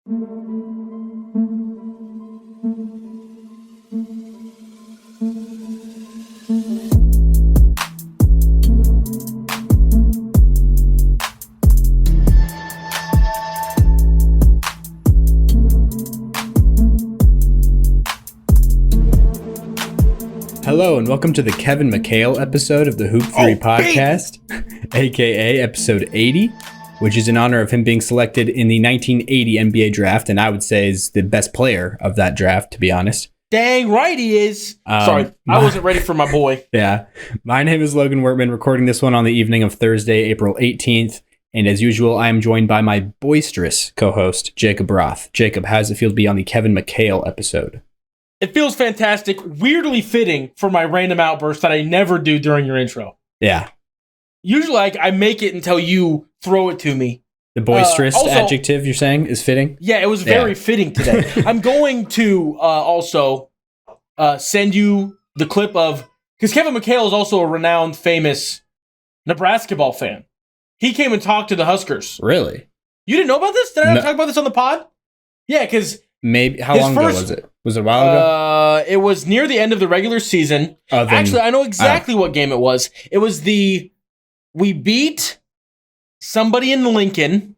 Hello and welcome to the Kevin McHale episode of the Hoop Theory podcast, aka episode 80, which is in honor of him being selected in the 1980 NBA draft, and I would say is the best player of that draft, to be honest. Dang right he is. Sorry, I wasn't ready for my boy. Yeah. My name is Logan Wortman, recording this one on the evening of Thursday, April 18th, and as usual, I am joined by my boisterous co-host, Jacob Roth. Jacob, how does it feel to be on the Kevin McHale episode? It feels fantastic, weirdly fitting for my random outburst that I never do during your intro. Yeah. Usually I make it until you throw it to me. The boisterous adjective you're saying is fitting? Yeah, it was very fitting today. I'm going to also send you the clip of, because Kevin McHale is also a renowned, famous Nebraska ball fan. He came and talked to the Huskers. Really? You didn't know about this? Did I not talk about this on the pod? Yeah, because... Maybe. How long ago was it? Was it a while ago? It was near the end of the regular season. Actually, I know exactly what game it was. It was we beat somebody in Lincoln.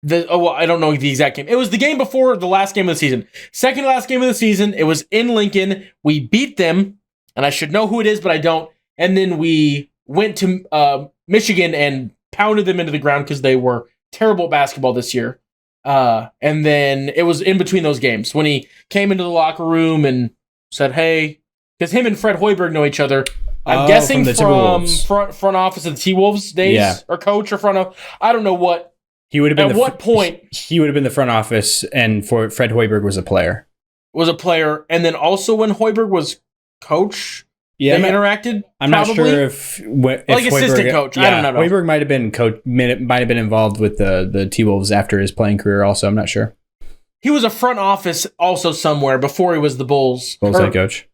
I don't know the exact game. It was the game before the last game of the season. Second to last game of the season. It was in Lincoln. We beat them, and I should know who it is, but I don't. And then we went to Michigan and pounded them into the ground because they were terrible at basketball this year. And then it was in between those games when he came into the locker room and said, hey, because him and Fred Hoiberg know each other. I'm guessing from front office of the T-Wolves days, or coach or front of, I don't know what. He would have been at what point he would have been the front office, and for Fred Hoiberg was a player. And then also when Hoiberg was coach, they interacted. I'm not sure if like Hoiberg, assistant coach. I don't know. Hoiberg might have been might have been involved with the T-Wolves after his playing career. Also, I'm not sure. He was a front office also somewhere before he was the Bulls head coach,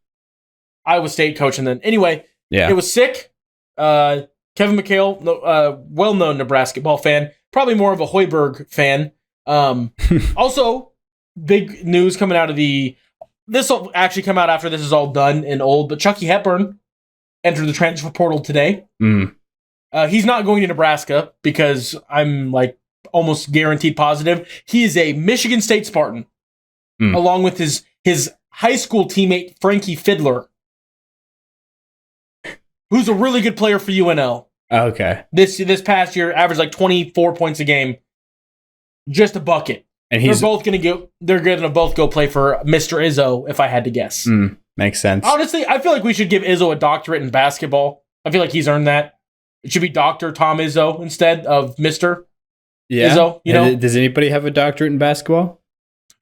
Iowa State coach, and then anyway, it was sick. Kevin McHale, well-known Nebraska ball fan, probably more of a Hoiberg fan. Also, big news coming out of this will actually come out after this is all done and old, but Chucky Hepburn entered the transfer portal today. He's not going to Nebraska because I'm like almost guaranteed positive. He is a Michigan State Spartan, along with his high school teammate, Frankie Fiddler, who's a really good player for UNL. Okay. This past year, averaged like 24 points a game. Just a bucket. And they're gonna both go play for Mr. Izzo, if I had to guess. Makes sense. Honestly, I feel like we should give Izzo a doctorate in basketball. I feel like he's earned that. It should be Dr. Tom Izzo instead of Mr. Izzo. You know? Does anybody have a doctorate in basketball?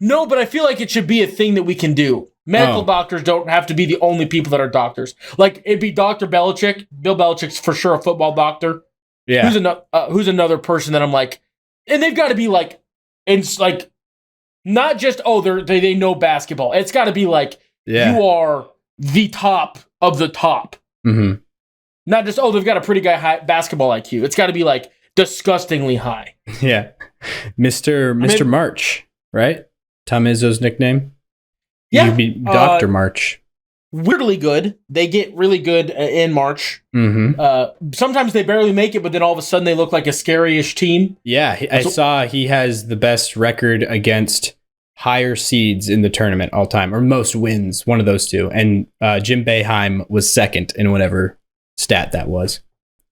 No, but I feel like it should be a thing that we can do. Medical doctors don't have to be the only people that are doctors. Like, it'd be Dr. Belichick. Bill Belichick's for sure a football doctor. Yeah. Who's another person that I'm like, and they've got to be like, it's like, not just, they know basketball. It's got to be like, you are the top of the top. Mm-hmm. Not just, they've got a pretty high basketball IQ. It's got to be like disgustingly high. Yeah. Mr. March, right? Tom Izzo's nickname? Yeah. You'd be Dr. March. Weirdly good. They get really good in March. Mm-hmm. Sometimes they barely make it, but then all of a sudden they look like a scary-ish team. Yeah, I saw he has the best record against higher seeds in the tournament all time, or most wins, one of those two. And Jim Boeheim was second in whatever stat that was.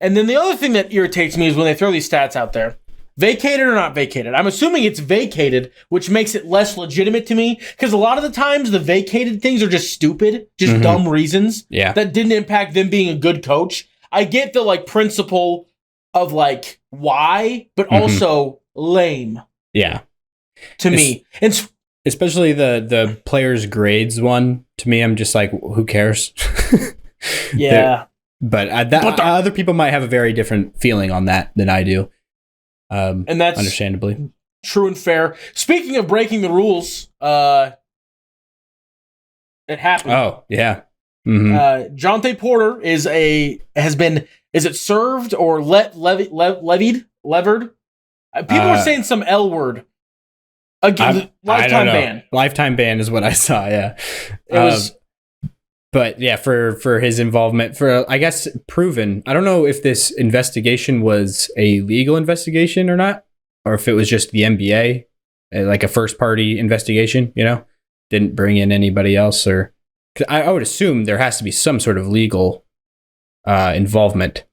And then the other thing that irritates me is when they throw these stats out there. Vacated or not vacated? I'm assuming it's vacated, which makes it less legitimate to me, because a lot of the times the vacated things are just stupid, just dumb reasons that didn't impact them being a good coach. I get the like principle of like why, but also lame. Yeah. To me. And especially the players' grades one, to me, I'm just like, who cares? Yeah. But other people might have a very different feeling on that than I do. And that's understandably true and fair. Speaking of breaking the rules, it happened. Oh, yeah. Jontay Porter is it served or levered? People were saying some L word. Again, lifetime ban. Lifetime ban is what I saw. Yeah, it was. But yeah, for his involvement, for I guess proven. I don't know if this investigation was a legal investigation or not, or if it was just the NBA, like a first party investigation. Didn't bring in anybody else, or I would assume there has to be some sort of legal involvement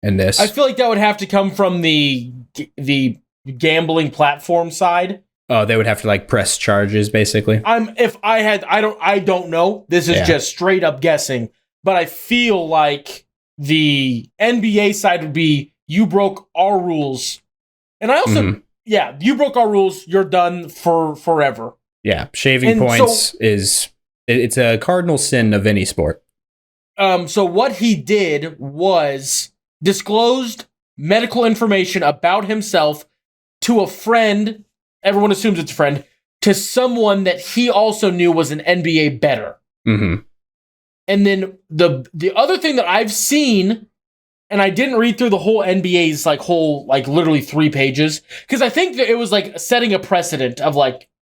in this. I feel like that would have to come from the gambling platform side. Oh, they would have to press charges, basically. I don't know. This is just straight up guessing, but I feel like the NBA side would be, you broke our rules. And I also, you broke our rules. You're done for forever. Yeah. Shaving points it's a cardinal sin of any sport. So what he did was disclosed medical information about himself to a friend. Everyone assumes it's a friend, to someone that he also knew was an NBA bettor. Mm-hmm. And then the other thing that I've seen, and I didn't read through the whole NBA's literally 3 pages, because I think that it was setting a precedent of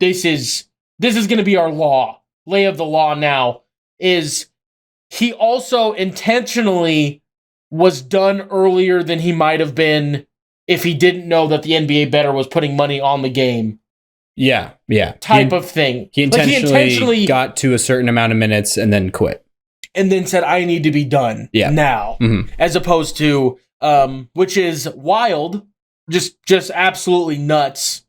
this is going to be our lay of the law now, is he also intentionally was done earlier than he might have been if he didn't know that the NBA bettor was putting money on the game. Yeah. Type of thing. He intentionally got to a certain amount of minutes and then quit. And then said, I need to be done now. Mm-hmm. As opposed to, which is wild, just absolutely nuts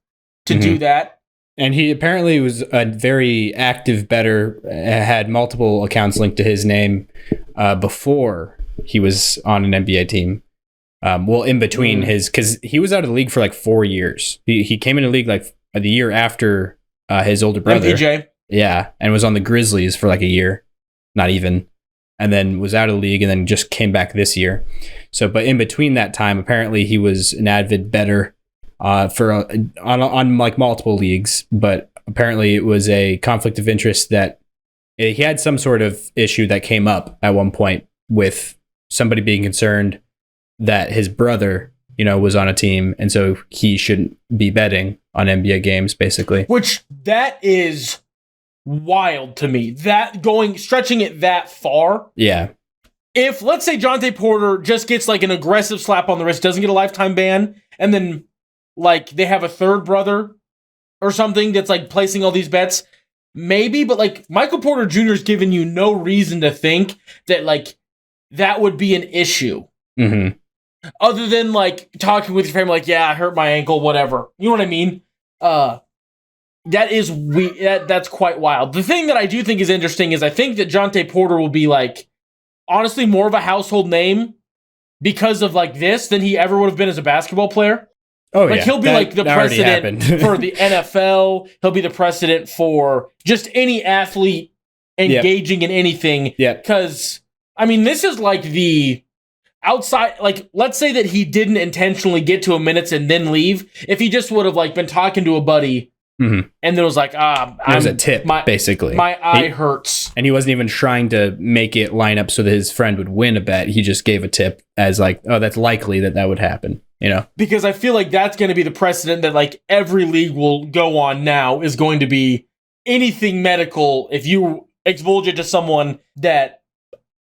to do that. And he apparently was a very active bettor, had multiple accounts linked to his name before he was on an NBA team. In between because he was out of the league for 4 years. He came in the league the year after his older brother. MPJ. Yeah, and was on the Grizzlies for a year, not even, and then was out of the league and then just came back this year. So, but in between that time, apparently he was an avid bettor on multiple leagues. But apparently it was a conflict of interest that he had some sort of issue that came up at one point with somebody being concerned that his brother, was on a team, and so he shouldn't be betting on NBA games, basically. Which that is wild to me. Stretching it that far. Yeah. If, let's say, Jontay Porter just gets an aggressive slap on the wrist, doesn't get a lifetime ban, and then they have a third brother or something that's placing all these bets, maybe, but Michael Porter Jr. is giving you no reason to think that that would be an issue. Mm-hmm. Other than talking with your family, I hurt my ankle, whatever. You know what I mean? That is that's quite wild. The thing that I do think is interesting is I think that Jontay Porter will be honestly more of a household name because of this than he ever would have been as a basketball player. Oh yeah, he'll be the precedent for the NFL. He'll be the precedent for just any athlete engaging in anything. Yeah, because I mean, this is the outside, let's say that he didn't intentionally get to a minutes and then leave. If he just would have been talking to a buddy and then was it was a tip, basically. My eye hurts. And he wasn't even trying to make it line up so that his friend would win a bet. He just gave a tip as oh, that's likely that would happen, Because I feel that's going to be the precedent that every league will go on now is going to be anything medical. If you divulge it to someone that,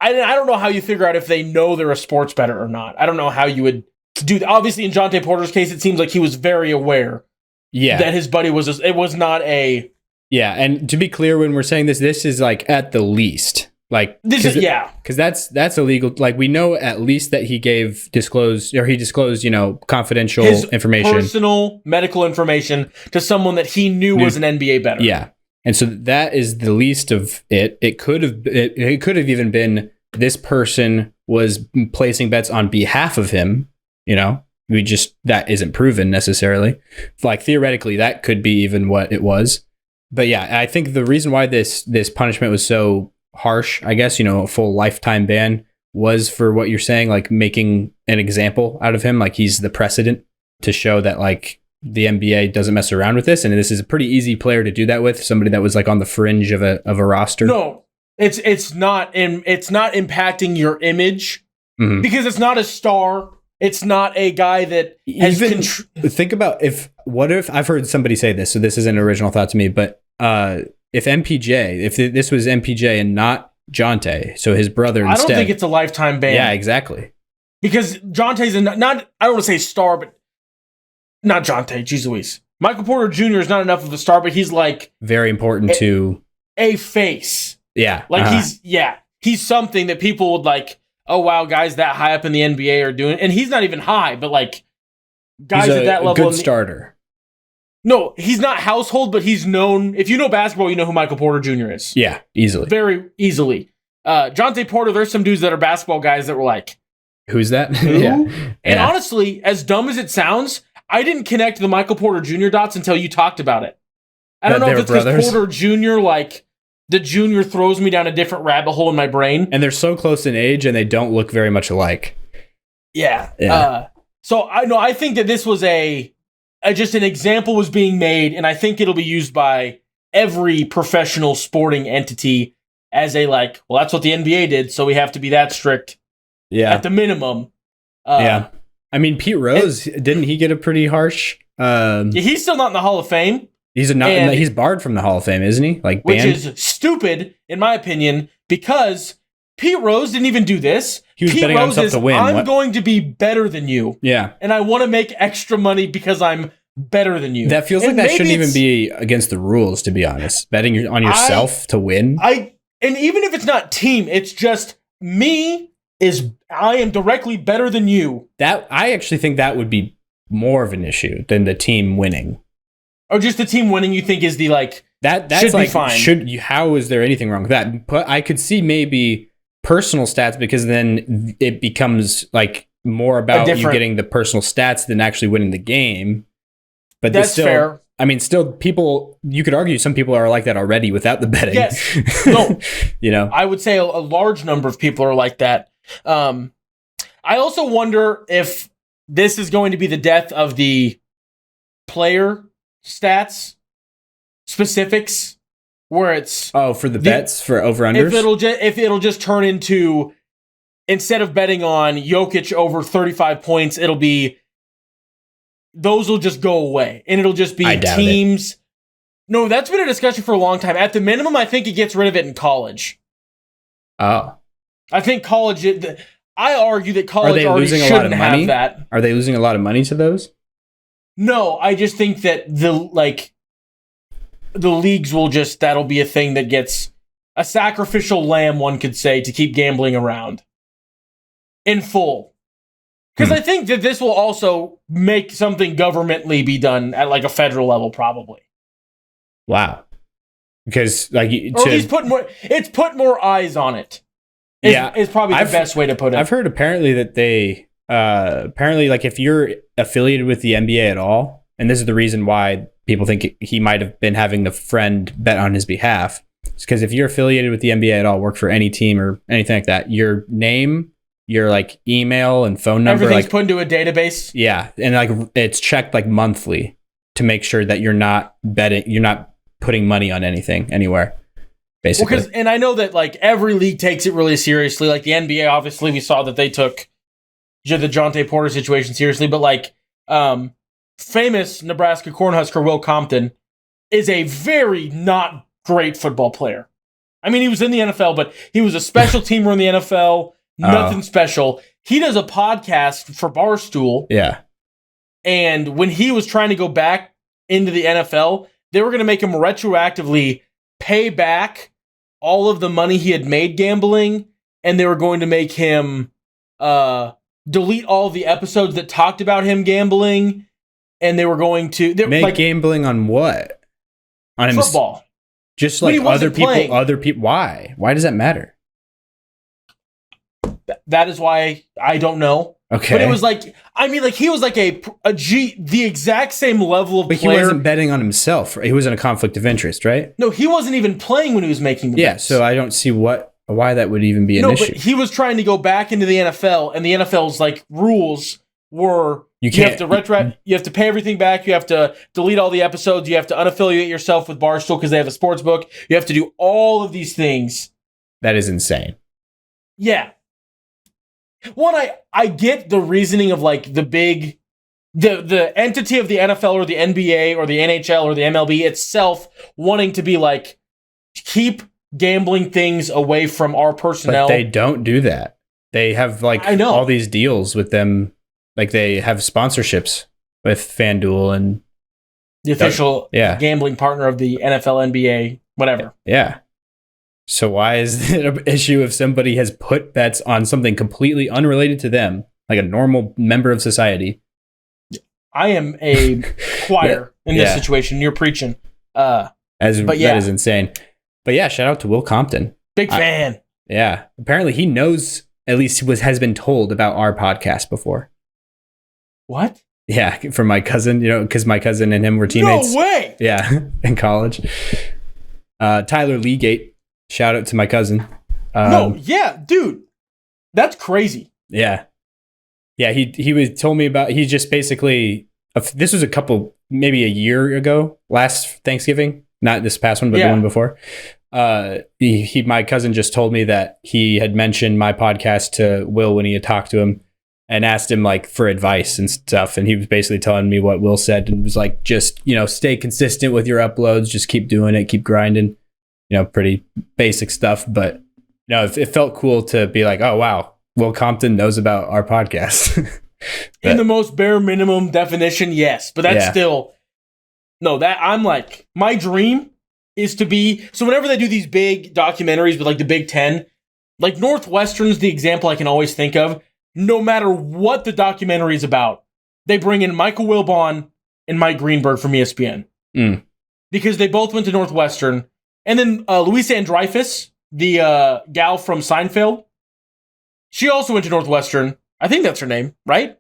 I don't know how you figure out if they know they're a sports bettor or not. I don't know how you would do that. Obviously, in Jontay Porter's case, it seems like he was very aware that his buddy was... It was not a... Yeah, and to be clear, when we're saying this is at the least. This is... Because that's illegal. We know at least that he disclosed, confidential information. Personal medical information to someone that he knew was an NBA bettor. Yeah. And so that is the least of it. It could have even been this person was placing bets on behalf of him. That isn't proven necessarily. Theoretically, that could be even what it was. But yeah, I think the reason why this punishment was so harsh, I guess, a full lifetime ban, was for what you're saying, making an example out of him. He's the precedent to show that the NBA doesn't mess around with this, and this is a pretty easy player to do that with. Somebody that was on the fringe of a roster. No, it's not impacting your image because it's not a star. It's not a guy that has think about what if I've heard somebody say this, so this is an original thought to me, but if this was MPJ and not Jontay, so his brother instead. I don't think it's a lifetime ban. Yeah, exactly. Because Jontay's I don't want to say star, but not Jontay, geez Louise. Michael Porter Jr. is not enough of a star, but he's like very important to a face. Yeah. Like he's something that people would like, oh wow, guys that high up in the NBA are doing, and he's not even high, but like guys at that level. Good starter. No, he's not household, but he's known. If you know basketball, you know who Michael Porter Jr. is. Yeah, easily. Very easily. Jontay Porter, there's some dudes that are basketball guys that were like, who's that? Who? Yeah. And honestly, as dumb as it sounds, I didn't connect the Michael Porter Jr. dots until you talked about it. I don't know if it's because Porter Jr., like, the junior throws me down a different rabbit hole in my brain. And they're so close in age, and they don't look very much alike. Yeah. So I think that this was just an example was being made, and I think it'll be used by every professional sporting entity as a like, well, that's what the NBA did, so we have to be that strict. Yeah. At the minimum. Yeah. I mean, Pete Rose, didn't he get a pretty harsh? He's still not in the Hall of Fame. He's barred from the Hall of Fame, isn't he? Like, which is stupid, in my opinion, because Pete Rose didn't even do this. He was betting on himself to win. I'm going to be better than you. Yeah. And I want to make extra money because I'm better than you. That feels like that shouldn't even be against the rules, to be honest. Betting on yourself to win. And even if it's not team, it's just me I am directly better than you. I actually think that would be more of an issue than the team winning. Or just the team winning, you think is the like that's should like be fine. How is there anything wrong with that? But I could see maybe personal stats, because then it becomes like more about you getting the personal stats than actually winning the game. But that's still fair. I mean, still, people, you could argue some people are like that already without the betting. Yes. No. You know, I would say a large number of people are like that. I also wonder if this is going to be the death of the player stats specifics, where it's for the bets for over-unders. If it'll just turn into, instead of betting on Jokic over 35 points, it'll be those will just go away, and it'll just be teams. No, that's been a discussion for a long time. At the minimum, I think it gets rid of it in college. Oh. I think college. I argue that college already shouldn't have that. Are they losing a lot of money to those? No, I just think that the leagues will that'll be a thing that gets a sacrificial lamb, one could say, to keep gambling around in full. Because I think that this will also make something governmentally be done at like a federal level, probably. Wow. Because or at least put more eyes on it. Is probably the best way to put it. I've heard apparently that they like if you're affiliated with the NBA at all, and this is the reason why people think he might have been having the friend bet on his behalf, it's because if you're affiliated with the NBA at all, work for any team or anything like that, your name, your like email and phone number, everything's put into a database. Yeah, and like it's checked like monthly to make sure that you're not putting money on anything anywhere. Basically. Well, and I know that like every league takes it really seriously. Like the NBA, obviously, we saw that they took the Jontay Porter situation seriously. But like famous Nebraska Cornhusker Will Compton is a very not great football player. I mean, he was in the NFL, but he was a special teamer in the NFL. Nothing special. He does a podcast for Barstool. Yeah. And when he was trying to go back into the NFL, they were going to make him retroactively pay back all of the money he had made gambling, and they were going to make him delete all the episodes that talked about him gambling, and they were going to make gambling on what? On football. Just like other people. Why? Why does that matter? That is why I don't know. Okay. But it was like, I mean, like he was like the exact same level of player. But he wasn't betting on himself. Right? He was in a conflict of interest, right? No, he wasn't even playing when he was making the bets. So I don't see why that would even be an issue. But he was trying to go back into the NFL, and the NFL's like rules were you have to pay everything back, you have to delete all the episodes, you have to unaffiliate yourself with Barstool because they have a sports book, you have to do all of these things. That is insane. Yeah. One, I get the reasoning of like the entity of the NFL or the NBA or the NHL or the MLB itself wanting to be like, keep gambling things away from our personnel. But they don't do that. They have like all these deals with them. Like they have sponsorships with FanDuel and the official gambling partner of the NFL, NBA, whatever. Yeah. So why is it an issue if somebody has put bets on something completely unrelated to them, like a normal member of society? I am a choir in this situation. You're preaching. That is insane. But yeah, shout out to Will Compton. Big fan. Yeah. Apparently he knows, at least has been told about our podcast before. What? Yeah, from my cousin, because my cousin and him were teammates. No way! Yeah, in college. Tyler Leagate, shout out to my cousin. Dude. That's crazy. Yeah. Yeah, he told me about, he just basically, this was maybe a year ago, last Thanksgiving, not this past one, but the one before. My cousin just told me that he had mentioned my podcast to Will when he had talked to him and asked him like for advice and stuff. And he was basically telling me what Will said and was like, just, stay consistent with your uploads, just keep doing it, keep grinding, pretty basic stuff. But it felt cool to be like, oh, wow, Will Compton knows about our podcast. In the most bare minimum definition, yes. But that's still, that I'm like, my dream is to be, so whenever they do these big documentaries with like the Big Ten, like Northwestern's the example I can always think of. No matter what the documentary is about, they bring in Michael Wilbon and Mike Greenberg from ESPN. Because they both went to Northwestern. And then Louise Ann Dreyfus, the gal from Seinfeld, she also went to Northwestern. I think that's her name, right?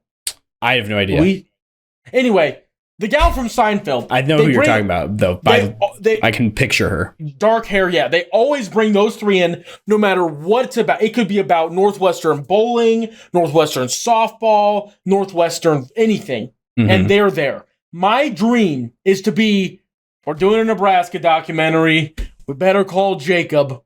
I have no idea. Anyway, the gal from Seinfeld. I know who you're talking about, though. I can picture her. Dark hair, yeah. They always bring those three in, no matter what it's about. It could be about Northwestern bowling, Northwestern softball, Northwestern anything. Mm-hmm. And they're there. My dream is to be, we're doing a Nebraska documentary. We better call Jacob.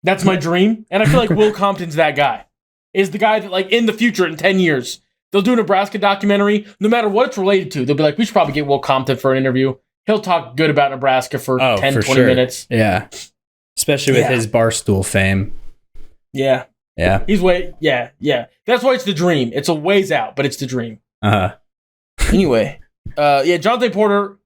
That's my dream. And I feel like Will Compton's that guy. Is the guy that, like, in the future, in 10 years, they'll do a Nebraska documentary, no matter what it's related to. They'll be like, we should probably get Will Compton for an interview. He'll talk good about Nebraska for 10, 20 minutes. Yeah. Especially with his Barstool fame. Yeah. Yeah. That's why it's the dream. It's a ways out, but it's the dream. Uh-huh. Anyway. Jontay Porter,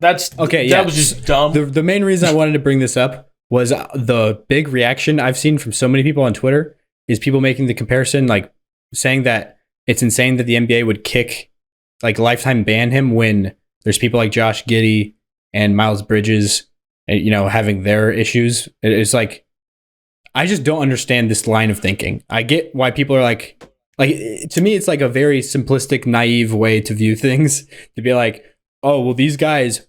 that was just dumb. The main reason I wanted to bring this up was the big reaction I've seen from so many people on Twitter is people making the comparison, like saying that it's insane that the NBA would lifetime ban him when there's people like Josh Giddey and Miles Bridges, having their issues. It's like, I just don't understand this line of thinking. I get why people are like, to me, it's like a very simplistic, naive way to view things, to be like, oh, well, these guys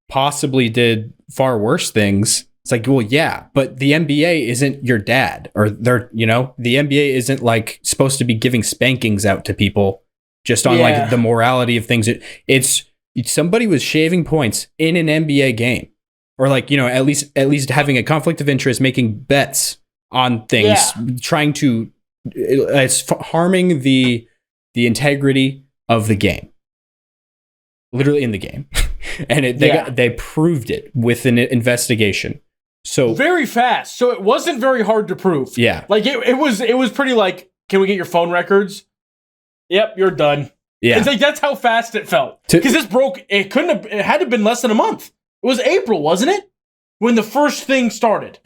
possibly did far worse things. It's like, well, yeah, but the NBA isn't your dad, or the NBA isn't like supposed to be giving spankings out to people just on like the morality of things. It's somebody was shaving points in an NBA game, or like, at least having a conflict of interest, making bets on things, trying to, it's harming the integrity of the game, literally in the game. And they proved it with an investigation. So very fast. So it wasn't very hard to prove. Yeah. Like it was pretty like, can we get your phone records? Yep, you're done. Yeah. It's like, that's how fast it felt. Because this broke, it had to have been less than a month. It was April, wasn't it? When the first thing started.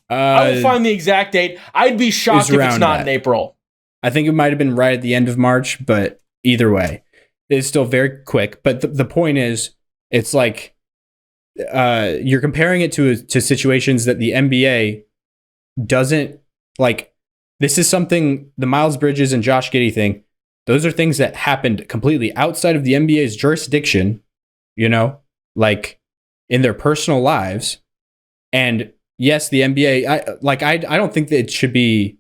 I will find the exact date. I'd be shocked if it's not in April. I think it might have been right at the end of March, but either way, it's still very quick. But the point is, it's like, you're comparing it to situations that the NBA doesn't like. This is something, the Miles Bridges and Josh Giddey thing, those are things that happened completely outside of the NBA's jurisdiction, like in their personal lives. And yes, the NBA, I don't think that it should be,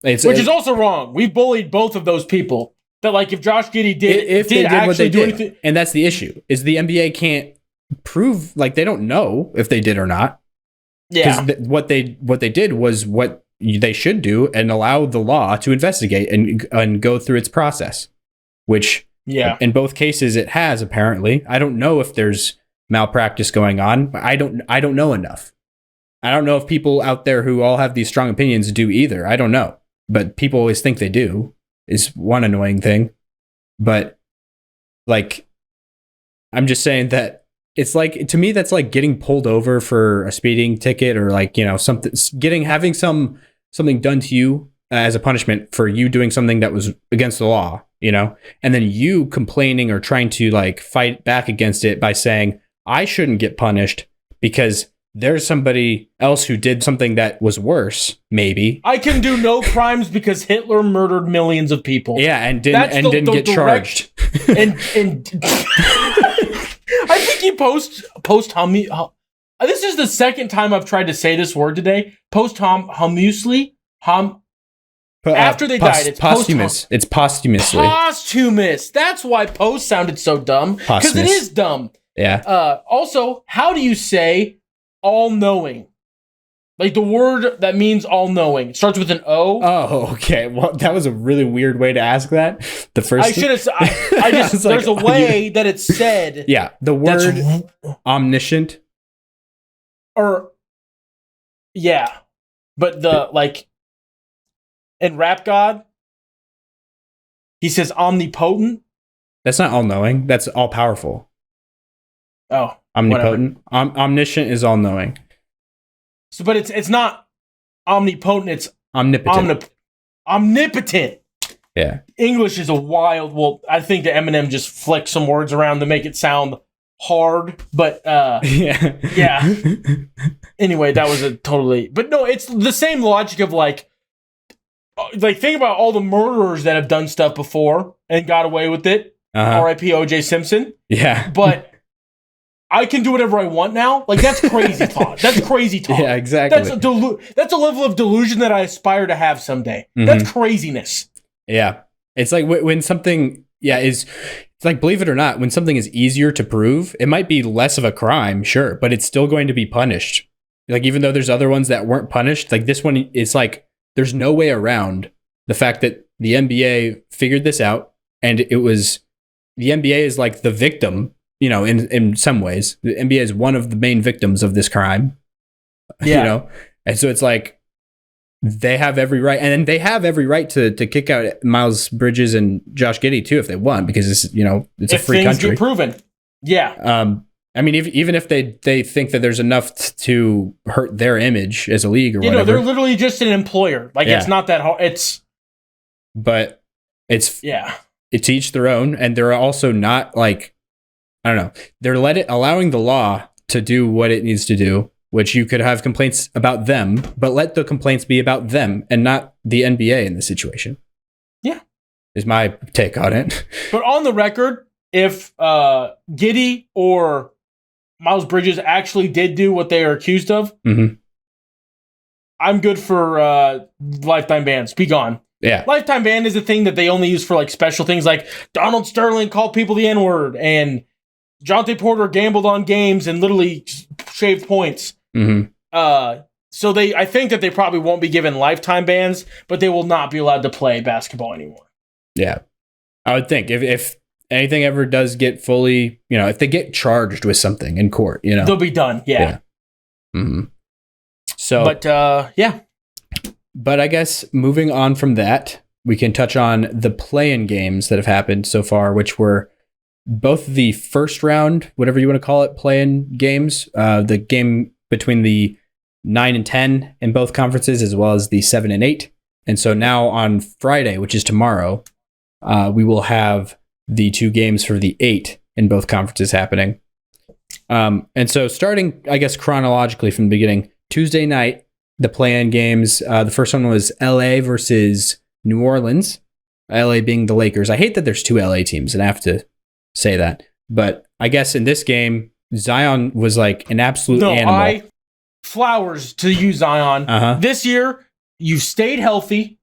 which is also wrong. We bullied both of those people. That like if Josh Giddey did what they did, and that's the issue, is the NBA can't prove, like they don't know if they did or not. Yeah. Because what they did was what they should do and allow the law to investigate and go through its process, which in both cases it has, apparently. I don't know if there's malpractice going on, but I don't know enough. I don't know if people out there who all have these strong opinions do either. I don't know, but people always think they do, is one annoying thing. But like, I'm just saying that it's like, to me, that's like getting pulled over for a speeding ticket, or like, you know, having something done to you as a punishment for you doing something that was against the law, you know, and then you complaining or trying to like fight back against it by saying, I shouldn't get punished because there's somebody else who did something that was worse, maybe. I can do no crimes because Hitler murdered millions of people. Yeah, and didn't get charged. And I think he post this is the second time I've tried to say this word today. Posthumously. After they died, it's posthumous. It's posthumously. Posthumous. That's why post sounded so dumb. Because it is dumb. Yeah. Also, how do you say all-knowing? Like the word that means all-knowing. It starts with an O. Oh, okay. Well, that was a really weird way to ask that. The first I should have. I just there's a way that it's said. Yeah, the word omniscient. Or yeah, but the like in Rap God, he says omnipotent. That's not all-knowing. That's all-powerful. Oh, omnipotent. Omniscient is all-knowing. So, but it's not omnipotent. It's omnipotent. Omnipotent. Yeah. English is a wild. Well, I think that Eminem just flicked some words around to make it sound hard. But yeah. Anyway, that was a totally. But no, it's the same logic of like think about all the murderers that have done stuff before and got away with it. R.I.P. O.J. Simpson. Yeah. But I can do whatever I want now. Like, that's crazy talk. That's crazy talk. Yeah, exactly. That's a level of delusion that I aspire to have someday. Mm-hmm. That's craziness. Yeah. It's like when something, it's like, believe it or not, when something is easier to prove, it might be less of a crime, sure, but it's still going to be punished. Like, even though there's other ones that weren't punished, like this one, it's like, there's no way around the fact that the NBA figured this out, and the NBA is like the victim. You know, in some ways, the NBA is one of the main victims of this crime. Yeah. You know, and so it's like they have every right, and they have every right to kick out Miles Bridges and Josh Giddey too if they want, because it's a free country. Get proven. Yeah. I mean, even if they think that there's enough to hurt their image as a league or whatever, they're literally just an employer. Like it's not that hard. But it's each their own, and they're also not like. I don't know. They're allowing the law to do what it needs to do, which you could have complaints about them, but let the complaints be about them and not the NBA in this situation. Yeah. Is my take on it. But on the record, if Giddey or Miles Bridges actually did do what they are accused of, I'm good for lifetime bans. Be gone. Yeah. Lifetime ban is a thing that they only use for like special things, like Donald Sterling called people the N-word and Jontay Porter gambled on games and literally shaved points. Mm-hmm. So I think that they probably won't be given lifetime bans, but they will not be allowed to play basketball anymore. Yeah. I would think if anything ever does get fully, if they get charged with something in court, they'll be done. Yeah. Mm-hmm. So, but I guess moving on from that, we can touch on the play-in games that have happened so far, which were both the first round, whatever you want to call it, play-in games, the game between the 9 and 10 in both conferences, as well as the 7 and 8. And so now on Friday, which is tomorrow, we will have the 2 games for the 8 in both conferences happening. And so starting, I guess, chronologically from the beginning, Tuesday night, the play-in games, the first one was LA versus New Orleans, LA being the Lakers. I hate that there's 2 LA teams, and I have to say that. But I guess in this game, Zion was like an absolute animal. Flowers to you, Zion. This year, you stayed healthy,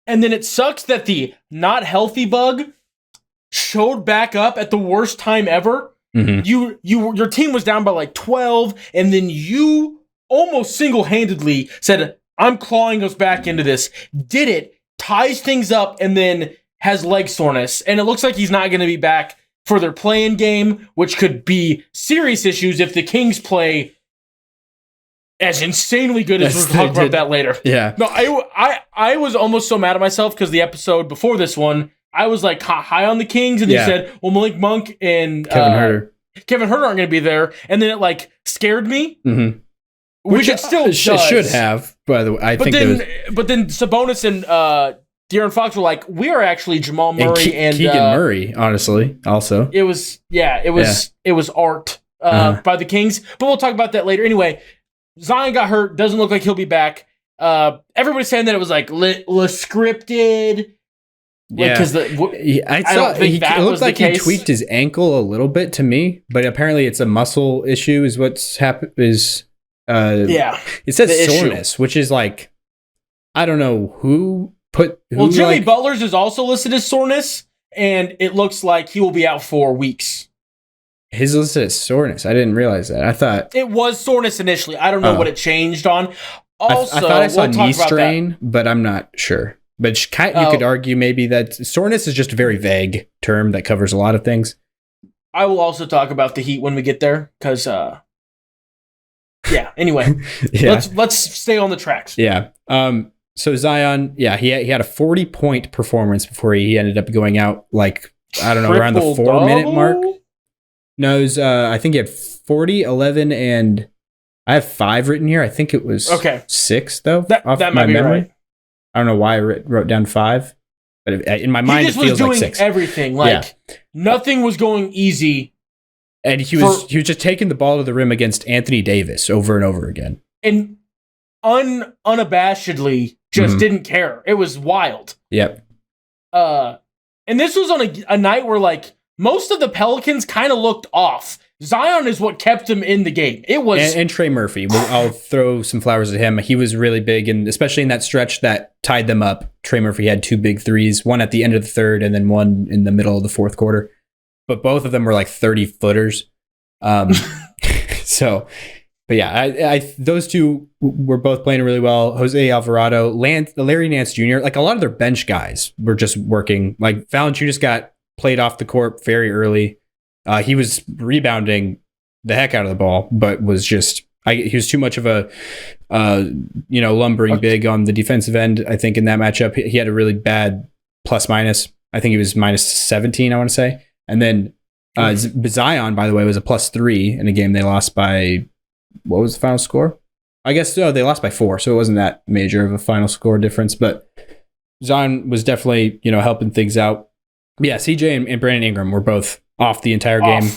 and then it sucks that the not healthy bug showed back up at the worst time ever. Mm-hmm. Your team was down by like 12, and then you almost single-handedly said, I'm clawing us back into this. Did it, ties things up, and then has leg soreness. And it looks like he's not going to be back for their play-in game, which could be serious issues if the Kings play as insanely good as we'll talk about that later. Yeah. No, I was almost so mad at myself because the episode before this one, I was like high on the Kings, and they said, well, Malik Monk and Kevin Huerter aren't going to be there. And then it like scared me. Mm-hmm. Which it still does. Should have, by the way. But then Sabonis and De'Aaron Fox were like, we are actually Jamal Murray and Keegan Murray, honestly, also. It was art by the Kings. But we'll talk about that later. Anyway, Zion got hurt. Doesn't look like he'll be back. Everybody's saying that it was like scripted. Yeah, because I saw it looked like he tweaked his ankle a little bit to me, but apparently it's a muscle issue. Is what's happened. It says soreness, which is like, I don't know who put. Jimmy Butler's is also listed as soreness, and it looks like he will be out for weeks. His listed as soreness. I didn't realize that. I thought it was soreness initially. I don't know what it changed on. Also, I thought I saw knee strain, but I'm not sure. But you could argue maybe that soreness is just a very vague term that covers a lot of things. I will also talk about the Heat when we get there, because anyway, let's stay on the tracks. Yeah. So Zion, he had a 40-point performance before he ended up going out, like, I don't know, around the 4-minute mark. No, it was, I think he had 40, 11, and I have 5 written here. I think it was 6, though. That might be right. I don't know why I wrote down 5, but in my mind it feels like 6. He was doing everything. Nothing was going easy. And he was just taking the ball to the rim against Anthony Davis over and over again. And unabashedly just didn't care. It was wild. Yep. And this was on a night where, like, most of the Pelicans kind of looked off. Zion is what kept him in the game. It was and Trey Murphy. I'll throw some flowers at him. He was really big, and especially in that stretch that tied them up. Trey Murphy had 2 big threes, one at the end of the third, and then one in the middle of the fourth quarter. But both of them were like 30-footers. But yeah, those two were both playing really well. Jose Alvarado, Larry Nance Jr., like a lot of their bench guys were just working. Like Valanciunas got played off the court very early. He was rebounding the heck out of the ball, but was just he was too much of a lumbering big on the defensive end. I think in that matchup he had a really bad plus minus. I think he was minus 17, I want to say. And then Zion, by the way, was a plus 3 in a game they lost by, what was the final score? I guess they lost by 4, so it wasn't that major of a final score difference. But Zion was definitely helping things out. But yeah, CJ and Brandon Ingram were both off the entire game.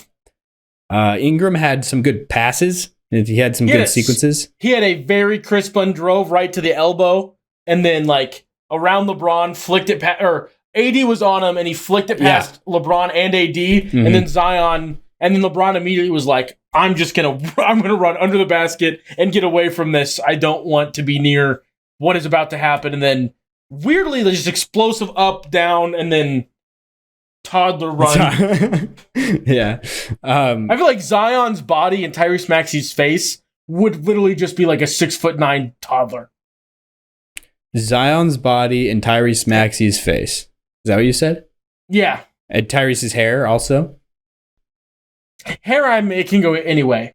Ingram had some good passes. He had some good sequences. He had a very crisp one, drove right to the elbow, and then like around LeBron, flicked it past, or AD was on him, and he flicked it past LeBron and AD, and then Zion, and then LeBron immediately was like, I'm gonna run under the basket and get away from this. I don't want to be near what is about to happen. And then weirdly, there's just explosive up, down, and then toddler run. Yeah. I feel like Zion's body and Tyrese Maxey's face would literally just be like a 6'9" toddler. Zion's body and Tyrese Maxey's face. Is that what you said? Yeah. And Tyrese's hair also? Hair it can go anyway.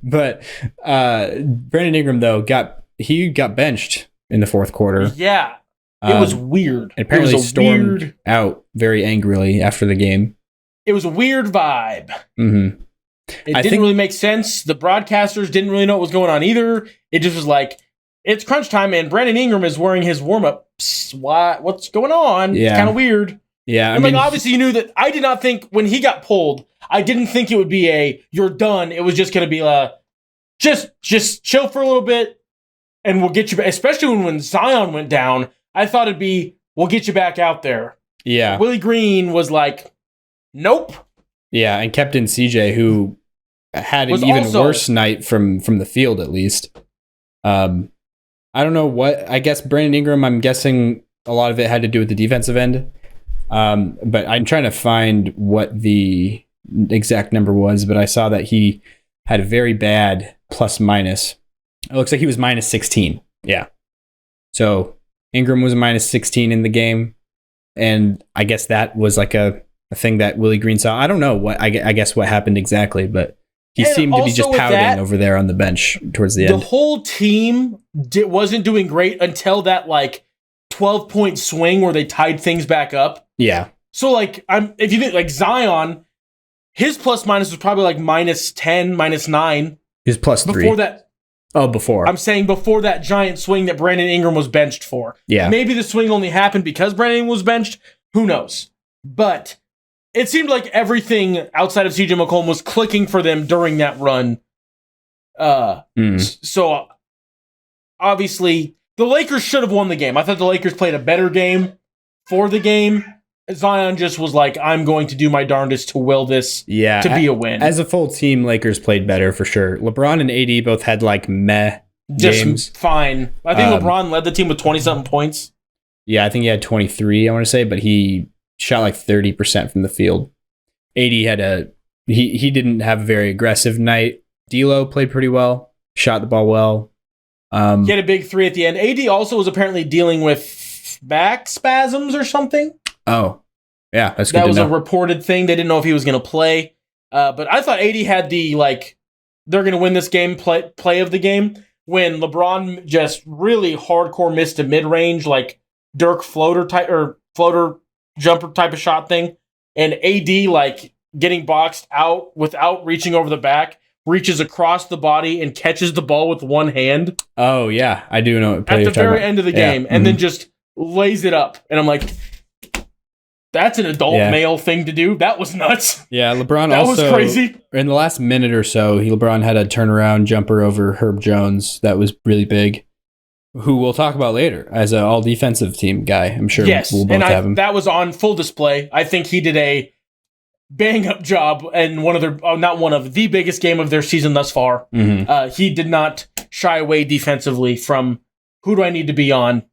But Brandon Ingram, though, got benched in the fourth quarter. Yeah. It was weird. Apparently stormed out very angrily after the game. It was a weird vibe. Mm-hmm. It didn't really make sense. The broadcasters didn't really know what was going on either. It just was like, it's crunch time, and Brandon Ingram is wearing his warm-ups. What's going on? Yeah. It's kind of weird. Yeah. And obviously you knew that. I did not think, when he got pulled, I didn't think it would be you're done. It was just going to be just chill for a little bit, and we'll get you back. Especially when Zion went down, I thought it'd be, we'll get you back out there. Yeah. Willie Green was like, nope. Yeah, and kept in CJ, who had an even worse night from the field, at least. I don't know what, I guess Brandon Ingram, I'm guessing a lot of it had to do with the defensive end. But I'm trying to find what the exact number was, but I saw that he had a very bad plus minus. It looks like he was minus 16. Yeah. So Ingram was minus 16 in the game. And I guess that was like a thing that Willie Green saw. I don't know what I guess what happened exactly, but he seemed to be just pouting over there on the bench towards the end. The whole team wasn't doing great until that like 12-point swing where they tied things back up. Yeah. So like if you think like Zion, his plus minus was probably like minus 10, minus 9. He was plus 3. Before that. Oh, before. I'm saying before that giant swing that Brandon Ingram was benched for. Yeah. Maybe the swing only happened because Brandon Ingram was benched. Who knows? But it seemed like everything outside of CJ McCollum was clicking for them during that run. So obviously the Lakers should have won the game. I thought the Lakers played a better game for the game. Zion just was like, I'm going to do my darndest to will this to be a win. As a full team, Lakers played better for sure. LeBron and AD both had like meh games. Just fine. I think LeBron led the team with 20-something points. Yeah, I think he had 23, I want to say, but he shot like 30% from the field. AD had he didn't have a very aggressive night. D'Lo played pretty well, shot the ball well. He had a big 3 at the end. AD also was apparently dealing with back spasms or something. Oh, yeah, that's good to know. That was a reported thing. They didn't know if he was going to play. But I thought AD had the, like, they're going to win this game play of the game when LeBron just really hardcore missed a mid-range, like, Dirk floater jumper type of shot thing. And AD, like, getting boxed out without reaching over the back, reaches across the body and catches the ball with one hand. Oh, yeah, I do know. At the very end of the game. And then just lays it up. And I'm like, that's an adult male thing to do. That was nuts. Yeah, LeBron that also... was crazy. In the last minute or so, LeBron had a turnaround jumper over Herb Jones. That was really big. Who we'll talk about later as an all-defensive team guy. I'm sure we'll both have him. That was on full display. I think he did a bang-up job and the biggest game of their season thus far. He did not shy away defensively from who do I need to be on?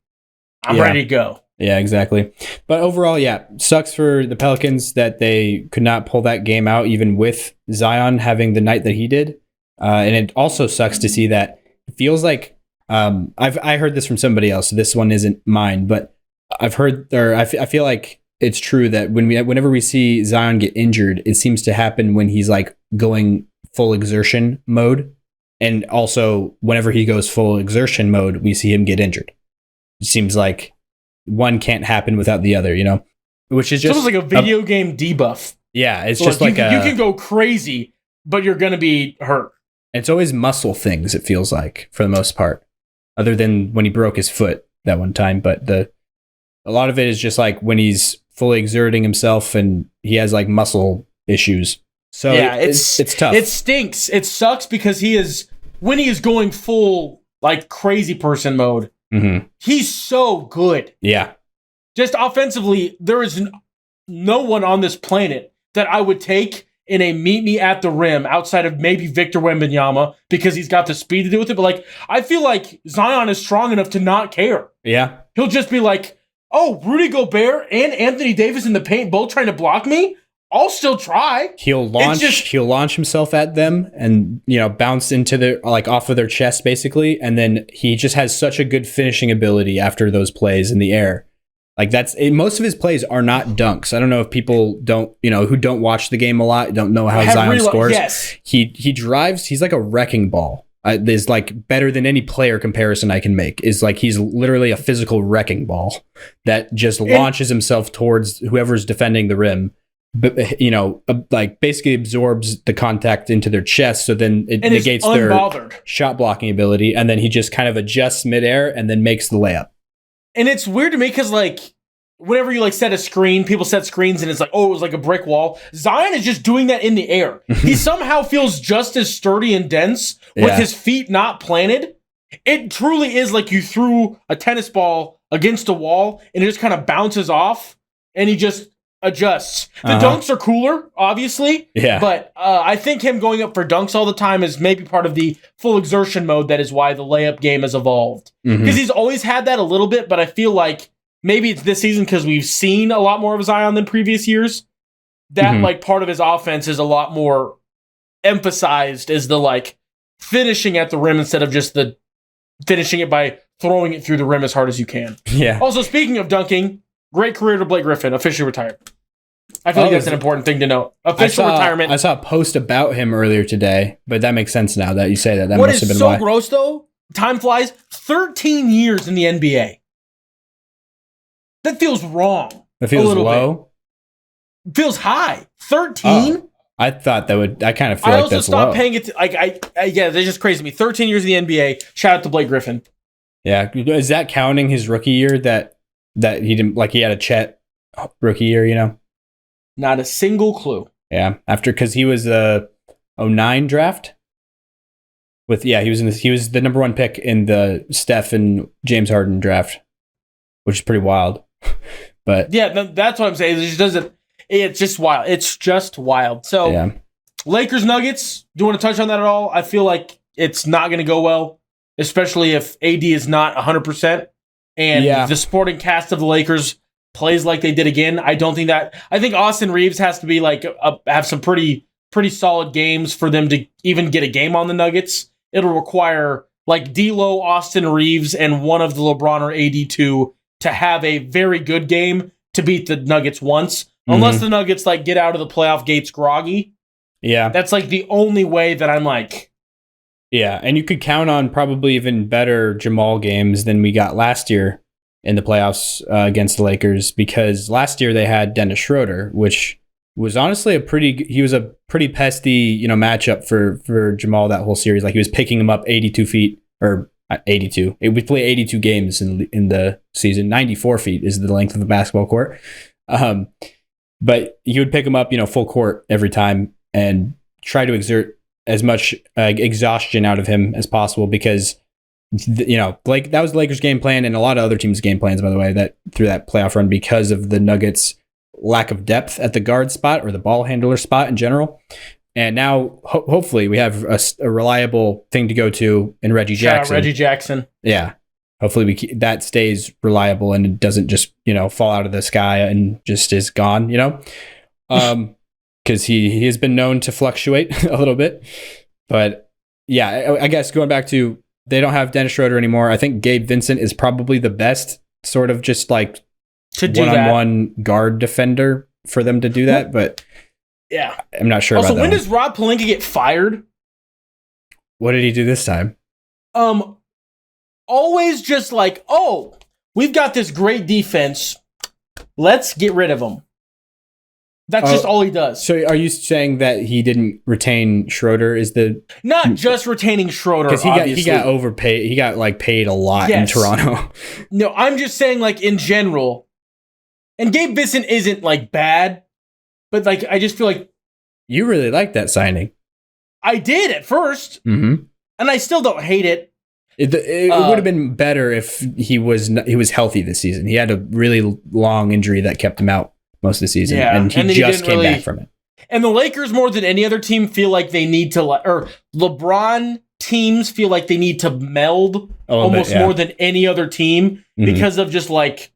I'm ready to go. Yeah, exactly. But overall, sucks for the Pelicans that they could not pull that game out, even with Zion having the night that he did. And it also sucks to see that it feels like I heard this from somebody else. So this one isn't mine, but I've heard, or I feel like it's true that whenever we see Zion get injured, it seems to happen when he's like going full exertion mode, and also whenever he goes full exertion mode, we see him get injured. It seems like one can't happen without the other, which is just almost like a video game debuff. Yeah, it's just like you can go crazy, but you're going to be hurt. It's always muscle things, it feels like, for the most part, other than when he broke his foot that one time. But a lot of it is just like when he's fully exerting himself and he has like muscle issues. So yeah, it's tough. It stinks. It sucks because when he is going full like crazy person mode, he's so good. Yeah. Just offensively, there is no one on this planet that I would take in a meet me at the rim outside of maybe Victor Wembanyama because he's got the speed to do with it. But like, I feel like Zion is strong enough to not care. Yeah. He'll just be like, oh, Rudy Gobert and Anthony Davis in the paint both trying to block me. I'll still try. He'll launch himself at them and, bounce into their, like, off of their chest basically. And then he just has such a good finishing ability after those plays in the air. Like most of his plays are not dunks. I don't know if people who don't watch the game a lot, don't know how Zion scores. Yes. He drives, he's like a wrecking ball. There's like better than any player comparison I can make is like, he's literally a physical wrecking ball that just launches himself towards whoever's defending the rim. But like basically absorbs the contact into their chest, so then it negates their shot blocking ability, and then he just kind of adjusts midair and then makes the layup. And it's weird to me because like whenever you like set a screen, people set screens and it's like, oh, it was like a brick wall. Zion is just doing that in the air. He somehow feels just as sturdy and dense with his feet not planted. It truly is like you threw a tennis ball against a wall and it just kind of bounces off, and he just adjusts. The dunks are cooler, obviously. Yeah. But I think him going up for dunks all the time is maybe part of the full exertion mode. That is why the layup game has evolved. Because he's always had that a little bit, but I feel like maybe it's this season because we've seen a lot more of Zion than previous years. That like part of his offense is a lot more emphasized as the like finishing at the rim instead of just the finishing it by throwing it through the rim as hard as you can. Yeah. Also, speaking of dunking, great career to Blake Griffin, officially retired. I feel like that's an important thing to know. Official retirement. I saw a post about him earlier today, but that makes sense now that you say that. That what must have been is so gross, though, time flies, 13 years in the NBA. That feels wrong. It feels low? Bit. Feels high. 13? Oh, I thought that would, I kind of feel like that's low. I also stopped paying it, yeah, that's just crazy to me. 13 years in the NBA. Shout out to Blake Griffin. Yeah. Is that counting his rookie year that he didn't, like he had a Chet rookie year, you know? Not a single clue. Yeah, because he was a 09 draft. He was the number one pick in the Steph and James Harden draft, which is pretty wild. But yeah, that's what I'm saying. It's just wild. It's just wild. So yeah. Lakers Nuggets. Do you want to touch on that at all? I feel like it's not going to go well, especially if AD is not 100%, and the supporting cast of the Lakers plays like they did again. I think Austin Reeves has to be like have some pretty solid games for them to even get a game on the Nuggets. It'll require like D'Lo, Austin Reeves, and one of the LeBron or AD2 to have a very good game to beat the Nuggets once. Mm-hmm. Unless the Nuggets like get out of the playoff gates groggy. Yeah. That's like the only way that I'm like. Yeah, and you could count on probably even better Jamal games than we got last year in the playoffs against the Lakers, because last year they had Dennis Schroeder, which was honestly a pretty pesty, matchup for Jamal that whole series. Like he was picking him up 82 feet or 82. We play 82 games in the season. 94 feet is the length of the basketball court. But he would pick him up, full court every time and try to exert as much exhaustion out of him as possible, because like that was the Lakers' game plan and a lot of other teams' game plans, by the way, that through that playoff run, because of the Nuggets' lack of depth at the guard spot or the ball handler spot in general. And now, hopefully, we have a reliable thing to go to in Reggie Jackson. Shout out Reggie Jackson. Yeah. Hopefully, that stays reliable and it doesn't just, fall out of the sky and just is gone, because he has been known to fluctuate a little bit. But yeah, I guess going back to, they don't have Dennis Schroeder anymore. I think Gabe Vincent is probably the best sort of just like one-on-one guard defender for them to do that. But yeah, I'm not sure about that. Also, when does Rob Pelinka get fired? What did he do this time? Always just like, oh, we've got this great defense. Let's get rid of him. That's just all he does. So are you saying that he didn't retain Schroeder? Not just retaining Schroeder, because he got overpaid. He got like paid a lot in Toronto. No, I'm just saying like in general. And Gabe Vincent isn't like bad, but like I just feel like you really liked that signing. I did at first, and I still don't hate it. It would have been better if he was healthy this season. He had a really long injury that kept him out most of the season, and he just came back from it. And the Lakers, more than any other team, feel like they need to, or LeBron teams feel like they need to meld almost more than any other team because of just like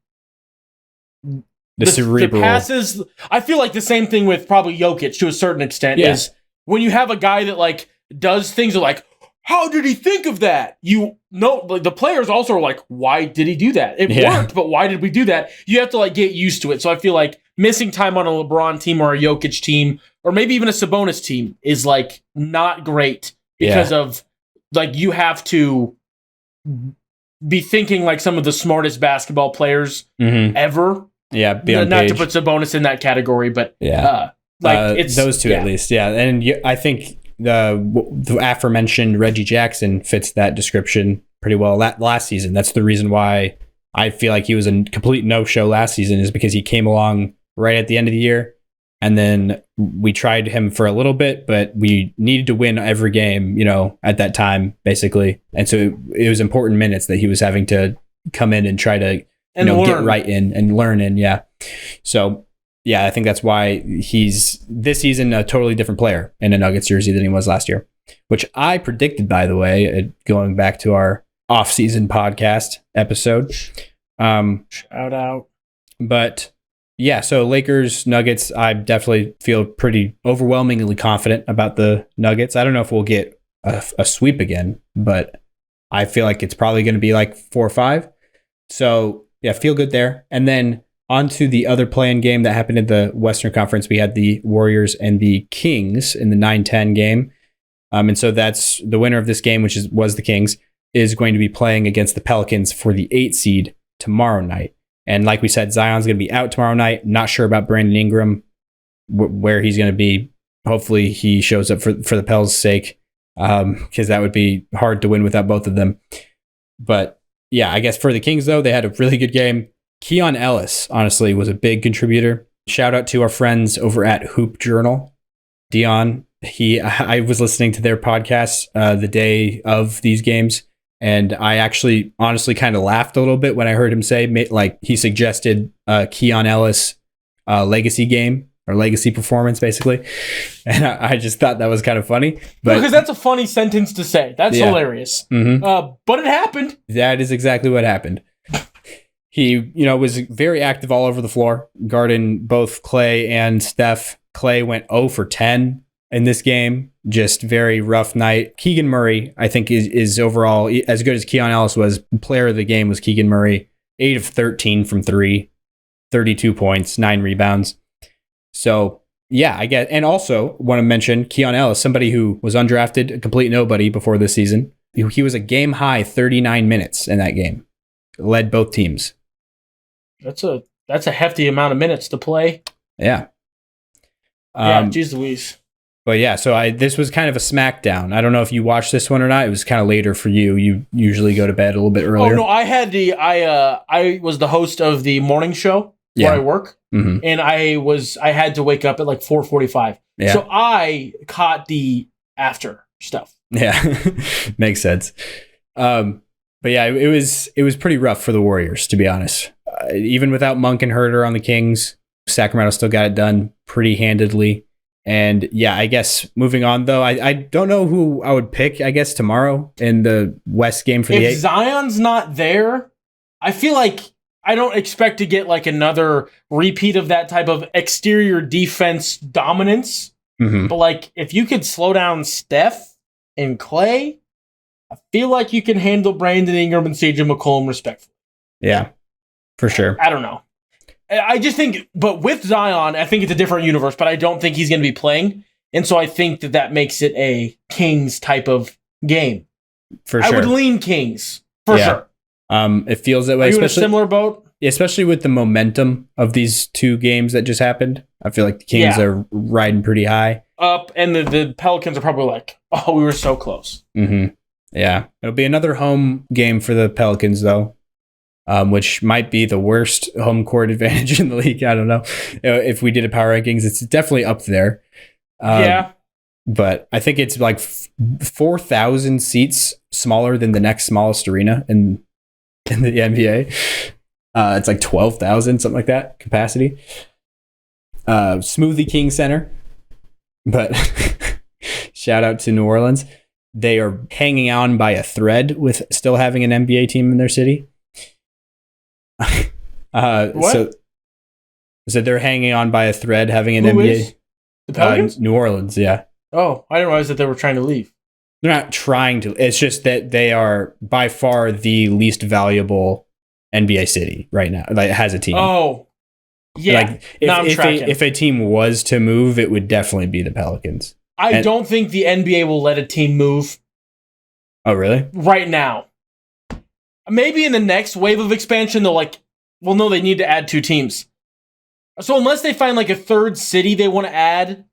the cerebral passes. I feel like the same thing with probably Jokic to a certain extent is when you have a guy that like does things that like, how did he think of that? Like the players also are like, why did he do that? It worked, but why did we do that? You have to like get used to it. So I feel like missing time on a LeBron team or a Jokic team, or maybe even a Sabonis team, is like not great because of like you have to be thinking like some of the smartest basketball players ever. Yeah, not to put Sabonis in that category, but it's those two at least. Yeah, and I think the aforementioned Reggie Jackson fits that description pretty well. Last season, that's the reason why I feel like he was a complete no-show last season, is because he came along right at the end of the year, and then we tried him for a little bit, but we needed to win every game, at that time, basically. And so it was important minutes that he was having to come in and try to get right in and learn in. Yeah. So yeah, I think that's why he's this season a totally different player in a Nuggets jersey than he was last year, which I predicted, by the way, going back to our off-season podcast episode. Shout out. But yeah, so Lakers, Nuggets, I definitely feel pretty overwhelmingly confident about the Nuggets. I don't know if we'll get a sweep again, but I feel like it's probably going to be like 4 or 5. So yeah, feel good there. And then on to the other play-in game that happened in the Western Conference. We had the Warriors and the Kings in the 9-10 game. And so that's the winner of this game, which was the Kings, is going to be playing against the Pelicans for the 8 seed tomorrow night. And like we said, Zion's going to be out tomorrow night. Not sure about Brandon Ingram, where he's going to be. Hopefully he shows up for the Pels' sake, because that would be hard to win without both of them. But yeah, I guess for the Kings, though, they had a really good game. Keon Ellis, honestly, was a big contributor. Shout out to our friends over at Hoop Journal. Dion, I was listening to their podcast the day of these games, and I actually honestly kind of laughed a little bit when I heard him say, like, he suggested Keon Ellis legacy game or legacy performance, basically. And I just thought that was kind of funny. But because that's a funny sentence to say. That's hilarious. Mm-hmm. But it happened. That is exactly what happened. He, was very active all over the floor, guarding both Clay and Steph. Clay went 0 for 10 in this game. Just very rough night. Keegan Murray, I think, is overall as good as Keon Ellis was. Player of the game was Keegan Murray. 8 of 13 from 3, 32 points, 9 rebounds. So, yeah, I get. And also want to mention Keon Ellis, somebody who was undrafted, a complete nobody before this season. He was a game high 39 minutes in that game. Led both teams. That's a hefty amount of minutes to play. Yeah. Geez Louise. But yeah, so this was kind of a smackdown. I don't know if you watched this one or not. It was kind of later for you. You usually go to bed a little bit earlier. Oh no, I was the host of the morning show where I work, and I had to wake up at like 4:45. Yeah. So I caught the after stuff. Yeah, makes sense. But yeah, it was pretty rough for the Warriors, to be honest. Even without Monk and Herter on the Kings, Sacramento still got it done pretty handedly. And yeah, I guess moving on, though, I don't know who I would pick, I guess, tomorrow in the West game for the 8. If Zion's not there, I feel like I don't expect to get like another repeat of that type of exterior defense dominance. Mm-hmm. But like, if you could slow down Steph and Clay, I feel like you can handle Brandon Ingram and CJ McCollum respectfully. Yeah, for sure. I don't know. I just think, but with Zion, I think it's a different universe, but I don't think he's going to be playing. And so I think that makes it a Kings type of game. For sure. I would lean Kings, for sure. It feels that way. Are you in a similar boat? Especially with the momentum of these 2 games that just happened. I feel like the Kings are riding pretty high. Up, and the Pelicans are probably like, oh, we were so close. Mm-hmm. Yeah. It'll be another home game for the Pelicans, though. Which might be the worst home court advantage in the league. I don't know. If we did a power rankings, it's definitely up there. But I think it's like 4,000 seats smaller than the next smallest arena in the NBA. It's like 12,000, something like that, capacity. Smoothie King Center. But shout out to New Orleans. They are hanging on by a thread with still having an NBA team in their city. What? So they're hanging on by a thread, having an Who NBA. Is? The Pelicans? New Orleans, yeah. Oh, I didn't realize that they were trying to leave. They're not trying to. It's just that they are by far the least valuable NBA city right now. Like, it has a team. Oh, yeah. Like, if a team was to move, it would definitely be the Pelicans. I don't think the NBA will let a team move. Oh, really? Right now. Maybe in the next wave of expansion, they'll no, they need to add 2 teams. So unless they find like a third city they want to add.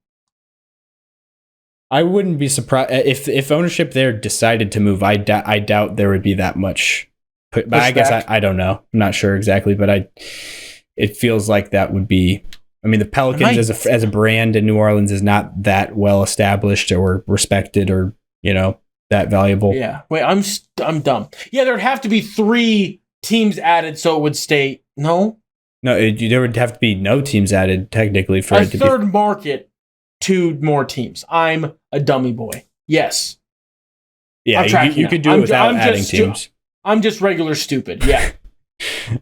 I wouldn't be surprised if ownership there decided to move. I doubt there would be that much. But I guess I don't know. I'm not sure exactly, but it feels like that would be. I mean, the Pelicans as a brand in New Orleans is not that well established or respected or, that valuable. Yeah. Wait, I'm dumb. Yeah, there'd have to be 3 teams added so it would stay. No, there would have to be no teams added technically for a it to third market, 2 more teams. I'm a dummy boy. Yes. Yeah, you could do it without adding teams. I'm just regular stupid. Yeah.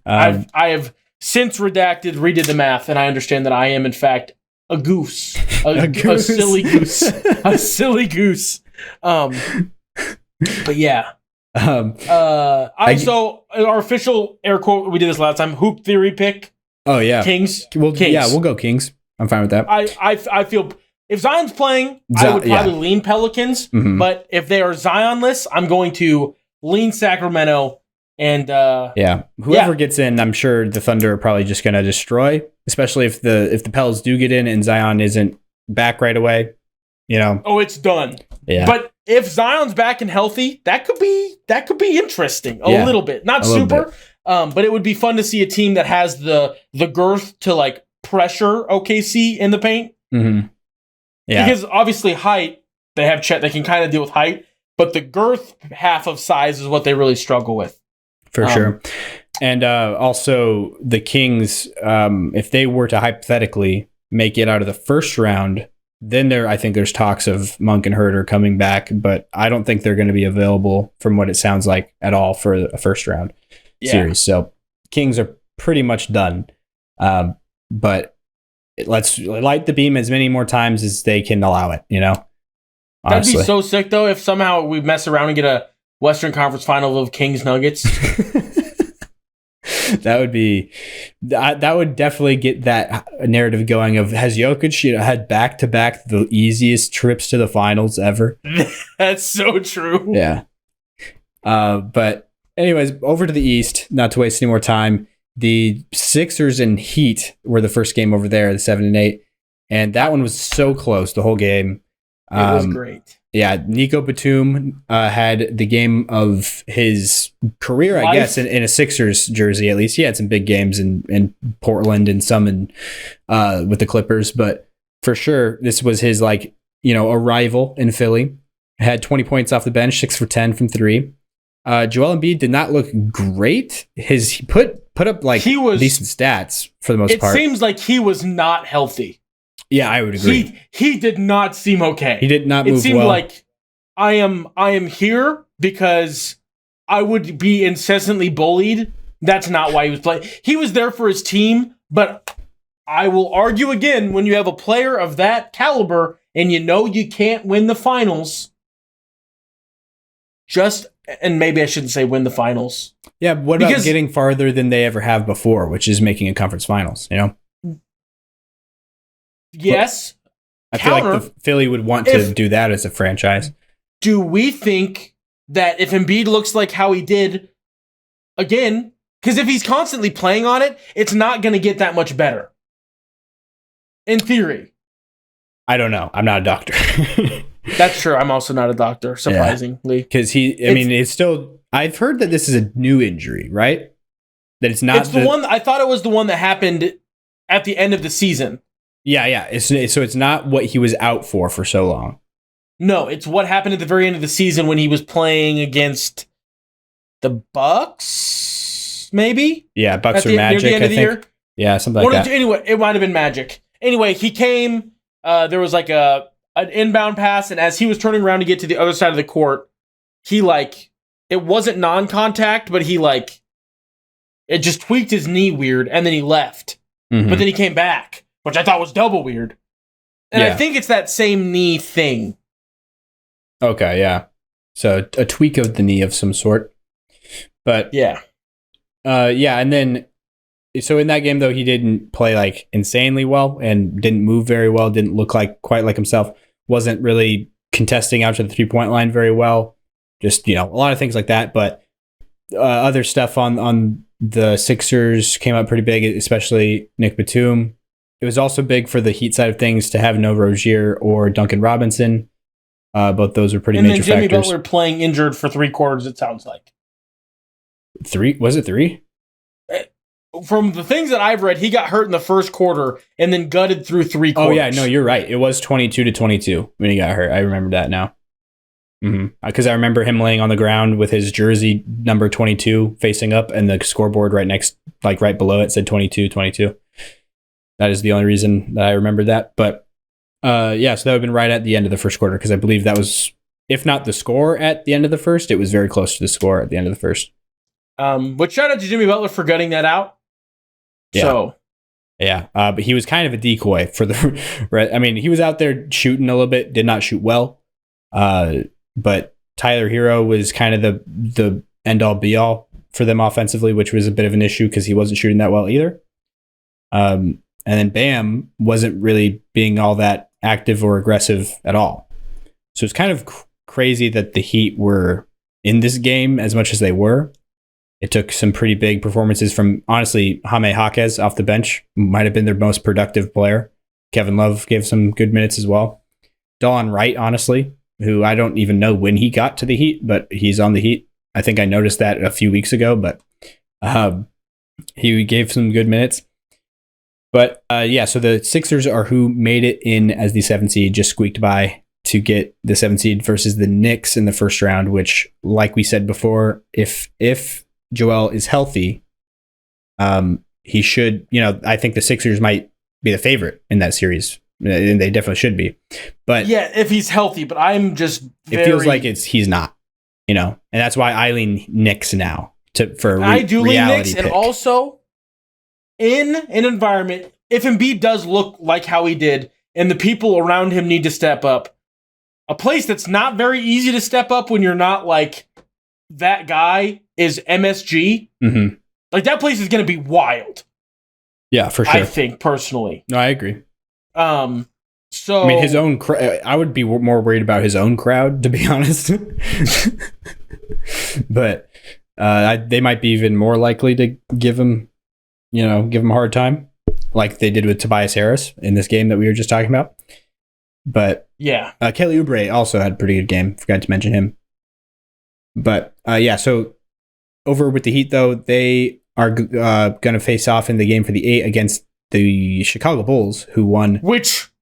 I have since redid the math, and I understand that I am in fact a goose, a silly goose, a silly goose. But yeah, So our official air quote, we did this last time, hoop theory pick. Oh yeah, Kings. Kings. Yeah, we'll go Kings. I'm fine with that. I feel if Zion's playing, I would probably lean Pelicans. Mm-hmm. But if they are Zion-less, I'm going to lean Sacramento. And whoever gets in, I'm sure the Thunder are probably just going to destroy. Especially if the Pels do get in and Zion isn't back right away. Oh, it's done. Yeah. But if Zion's back and healthy, that could be interesting a little bit. Not super, but it would be fun to see a team that has the girth to like pressure OKC in the paint. Mm-hmm. Yeah. Because obviously height, they have Chet, they can kind of deal with height, but the girth half of size is what they really struggle with. For sure. And also the Kings, if they were to hypothetically make it out of the first round, then I think there's talks of Monk and Herter coming back, but I don't think they're going to be available from what it sounds like at all for a first round series. So Kings are pretty much done. But let's light the beam as many more times as they can allow it, Honestly. That'd be so sick, though, if somehow we mess around and get a Western Conference final of Kings Nuggets. That would definitely get that narrative going of has Jokic had back-to-back the easiest trips to the finals ever. That's so true. Yeah. But anyways, over to the East, not to waste any more time. The Sixers and Heat were the first game over there, the 7-8. And that one was so close the whole game. It was great. Yeah, Nico Batum had the game of his career, I guess, in a Sixers jersey, at least. He had some big games in Portland and some with the Clippers. But for sure, this was his, arrival in Philly. Had 20 points off the bench, 6 for 10 from 3. Joel Embiid did not look great. He put up decent stats for the most part. It seems like he was not healthy. Yeah, I would agree. He did not seem okay. He did not move well. It seemed like I am here because I would be incessantly bullied. That's not why he was playing. He was there for his team, but I will argue again, when you have a player of that caliber and you can't win the finals, and maybe I shouldn't say win the finals. Yeah, what about getting farther than they ever have before, which is making a conference finals, Yes. I feel like the Philly would want to do that as a franchise. Do we think that if Embiid looks like how he did again, because if he's constantly playing on it, it's not going to get that much better. In theory. I don't know. I'm not a doctor. That's true. I'm also not a doctor, surprisingly. Because it's still, I've heard that this is a new injury, right? That it's not. It's the one, I thought it was the one that happened at the end of the season. Yeah. So it's not what he was out for so long. No, it's what happened at the very end of the season when he was playing against the Bucks, maybe? Yeah, Bucks or Magic, near the end of the year. Yeah, something like that. Anyway, it might have been Magic. Anyway, he came, there was like an inbound pass, and as he was turning around to get to the other side of the court, he it wasn't non-contact, but it just tweaked his knee weird, and then he left. Mm-hmm. But then he came back, which I thought was double weird. And I think it's that same knee thing. Okay, yeah. So a tweak of the knee of some sort. But yeah. And then so in that game though, he didn't play insanely well and didn't move very well, didn't look quite like himself, wasn't really contesting out to the 3-point line very well. Just, a lot of things like that, but other stuff on the Sixers came up pretty big, especially Nick Batum. It was also big for the Heat side of things to have no Rozier or Duncan Robinson. Both those are pretty major factors. And then Jimmy Butler playing injured for 3 quarters, it sounds like. 3? Was it 3? From the things that I've read, he got hurt in the first quarter and then gutted through 3 quarters. Oh, yeah, no, you're right. It was 22-22 when he got hurt. I remember that now. Because I remember him laying on the ground with his jersey number 22 facing up and the scoreboard right below it said 22-22. That is the only reason that I remember that. But so that would have been right at the end of the first quarter because I believe that was, if not the score at the end of the first, it was very close to the score at the end of the first. But shout out to Jimmy Butler for gutting that out. Yeah. So. Yeah, but he was kind of a decoy for the. Right, I mean, he was out there shooting a little bit, did not shoot well, but Tyler Hero was kind of the end all be all for them offensively, which was a bit of an issue because he wasn't shooting that well either. And then Bam wasn't really being all that active or aggressive at all. So it's kind of crazy that the Heat were in this game as much as they were. It took some pretty big performances from, honestly, Jaime Jaquez off the bench. Might have been their most productive player. Kevin Love gave some good minutes as well. Dawn Wright, honestly, who I don't even know when he got to the Heat, but he's on the Heat. I think I noticed that a few weeks ago, but he gave some good minutes. But so the Sixers are who made it in as the 7th seed, just squeaked by to get the 7th seed versus the Knicks in the first round, which, like we said before, if Joel is healthy, he should, I think the Sixers might be the favorite in that series. And they definitely should be. But yeah, if he's healthy, but I'm just it feels like he's not, and that's why I lean Knicks now for I do lean Knicks, pick. And also in an environment, if Embiid does look like how he did, and the people around him need to step up, a place that's not very easy to step up when you're not like that guy is MSG. Mm-hmm. Like that place is going to be wild. Yeah, for sure. I think personally. No, I agree. So I mean, his own. I would be more worried about his own crowd, to be honest. But they might be even more likely to give him a hard time, like they did with Tobias Harris in this game that we were just talking about. But yeah, Kelly Oubre also had a pretty good game. Forgot to mention him. But so over with the Heat, though, they are going to face off in the game for the 8 against the Chicago Bulls, who won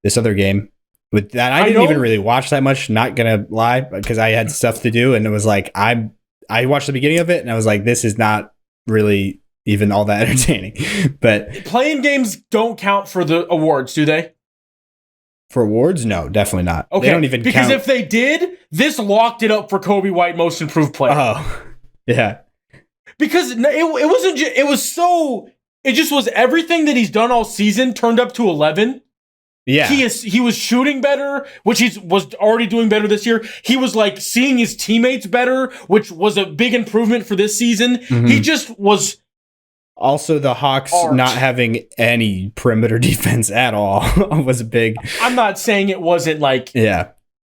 this other game. With that, I didn't even really watch that much, not going to lie, because I had stuff to do. And it was like, I watched the beginning of it and I was like, this is not really even all that entertaining. But playing games don't count for the awards, do they? For awards? No, definitely not. Okay, they don't even because count. If they did, this locked it up for Kobe White Most Improved Player. Oh, yeah. Because it wasn't. It just was everything that he's done all season turned up to 11. Yeah, he was shooting better, which he was already doing better this year. He was like seeing his teammates better, which was a big improvement for this season. Mm-hmm. He just was. Also, the Hawks not having any perimeter defense at all was big. I'm not saying it wasn't like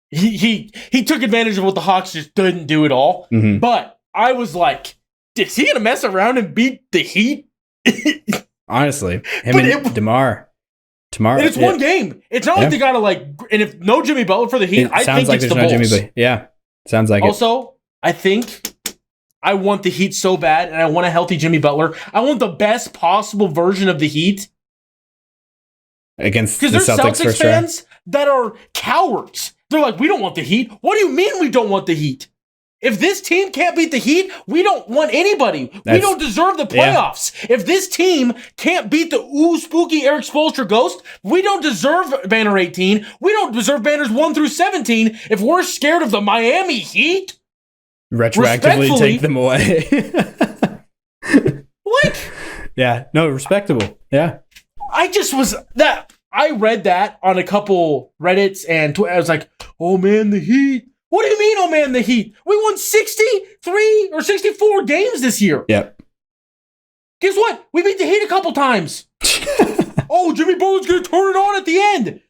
he took advantage of what the Hawks just didn't do at all. Mm-hmm. But I was like, is he gonna mess around and beat the Heat? Honestly, and DeMar. And it's one game. It's not like they gotta and if no Jimmy Butler for the Heat, I think it's the Bulls. Jimmy, yeah, sounds like also, I think I want the Heat so bad, and I want a healthy Jimmy Butler. I want the best possible version of the Heat against the Celtics. Because there's Celtics fans round that are cowards. They're like, we don't want the Heat. What do you mean we don't want the Heat? If this team can't beat the Heat, we don't want anybody. We don't deserve the playoffs. Yeah. If this team can't beat the spooky Eric Spoelstra ghost, we don't deserve banner 18. We don't deserve banners 1 through 17 if we're scared of the Miami Heat. Retroactively take them away. What? Yeah, no, respectable. Yeah. I read that on a couple Reddits and I was like, oh man, the Heat. What do you mean, oh man, the Heat? We won 63 or 64 games this year. Yep. Guess what? We beat the Heat a couple times. Oh, Jimmy Butler's going to turn it on at the end.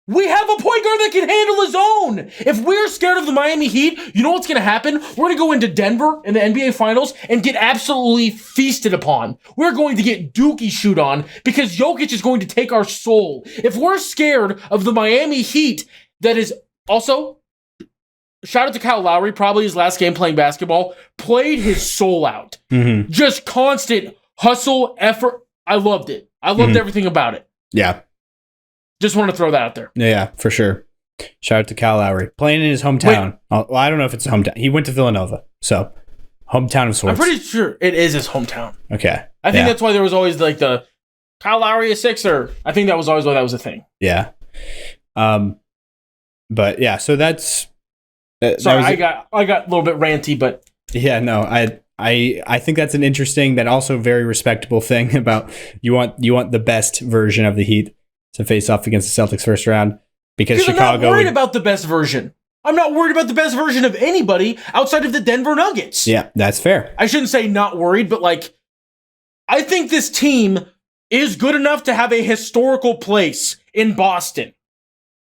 We have a point guard that can handle his own. If we're scared of the Miami Heat, you know what's going to happen? We're going to go into Denver in the NBA Finals and get absolutely feasted upon. We're going to get dookie shoot on because Jokic is going to take our soul. If we're scared of the Miami Heat, that is also... Shout out to Kyle Lowry, probably his last game playing basketball, played his soul out. Mm-hmm. Just constant hustle, effort. I loved it. I loved everything about it. Yeah. Just want to throw that out there. Yeah, for sure. Shout out to Kyle Lowry. Playing in his hometown. Well, I don't know if it's a hometown. He went to Villanova, so hometown of sorts. I'm pretty sure it is his hometown. Okay. I think that's why there was always like the Kyle Lowry, a Sixer. I think that was always why that was a thing. Yeah. But yeah, so that's... Sorry, I got a little bit ranty, but yeah, no, I think that's an interesting, but also very respectable thing about you want the best version of the Heat to face off against the Celtics first round because Chicago. I'm not worried about the best version. I'm not worried about the best version of anybody outside of the Denver Nuggets. Yeah, that's fair. I shouldn't say not worried, but like, I think this team is good enough to have a historical place in Boston.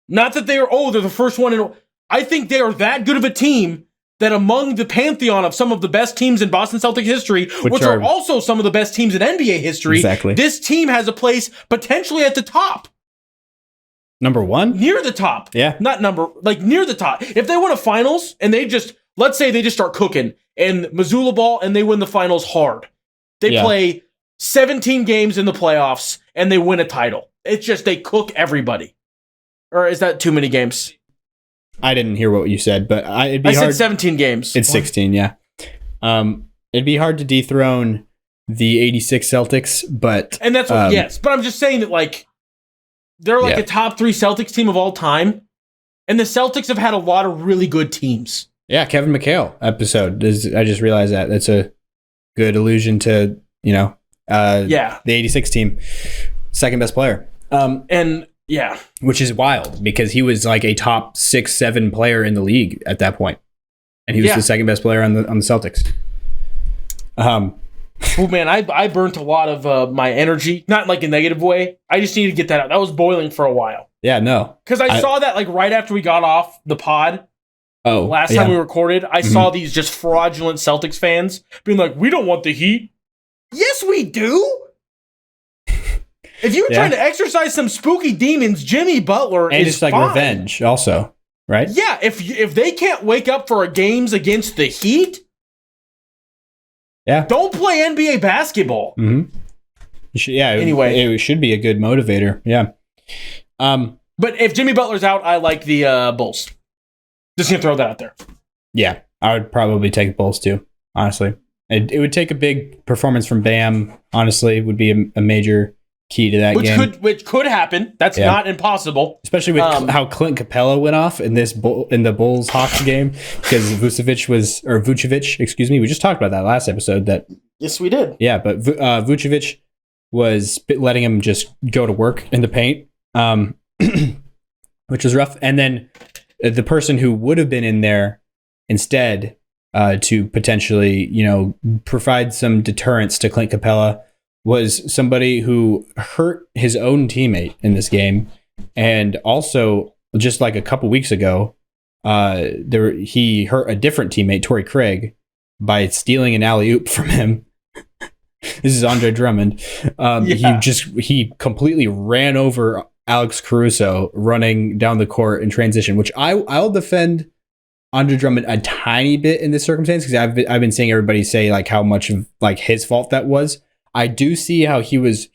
Not that they're the first one in. I think they are that good of a team that among the pantheon of some of the best teams in Boston Celtics history, which are also some of the best teams in NBA history, this team has a place potentially at the top. Number one? Near the top. Yeah. Not near the top. If they win a finals and let's say they just start cooking and Missoula ball and they win the finals hard. They play 17 games in the playoffs and they win a title. It's just they cook everybody. Or is that too many games? I didn't hear what you said, but it'd be hard. I said 17 games. It's 16, yeah. It'd be hard to dethrone the 86 Celtics, but... And that's what, yes. But I'm just saying that, like, they're like a top 3 Celtics team of all time, and the Celtics have had a lot of really good teams. Yeah, Kevin McHale episode. I just realized that. That's a good allusion to, the 86 team. Second best player. Yeah. Which is wild because he was like a top 6-7 player in the league at that point. And he was the second best player on the Celtics. Oh man, I burnt a lot of my energy, not in like a negative way. I just needed to get that out. That was boiling for a while. Yeah, no. Because I saw that like right after we got off the pod. Last time we recorded, I saw these just fraudulent Celtics fans being like, "We don't want the Heat." Yes, we do. If you were trying to exercise some spooky demons, Jimmy Butler and is it's like fine. revenge also, right? Yeah, if they can't wake up for games against the Heat, don't play NBA basketball. Mm-hmm. Anyway, it should be a good motivator. Yeah. But if Jimmy Butler's out, I like the Bulls. Just gonna throw that out there. Yeah, I would probably take the Bulls too. Honestly, it would take a big performance from Bam. Honestly, would be a major key to that game. Which could happen. That's not impossible. Especially with how Clint Capella went off in the Bulls Hawks game because Vucevic, excuse me. We just talked about that last episode. Yes, we did. Yeah, but Vucevic was letting him just go to work in the paint, which was rough. And then the person who would have been in there instead to potentially, provide some deterrence to Clint Capella was somebody who hurt his own teammate in this game. And also, just like a couple weeks ago, he hurt a different teammate, Torrey Craig, by stealing an alley-oop from him. This is Andre Drummond. He completely ran over Alex Caruso running down the court in transition, which I'll defend Andre Drummond a tiny bit in this circumstance because I've been seeing everybody say like how much of like his fault that was. I do see how he was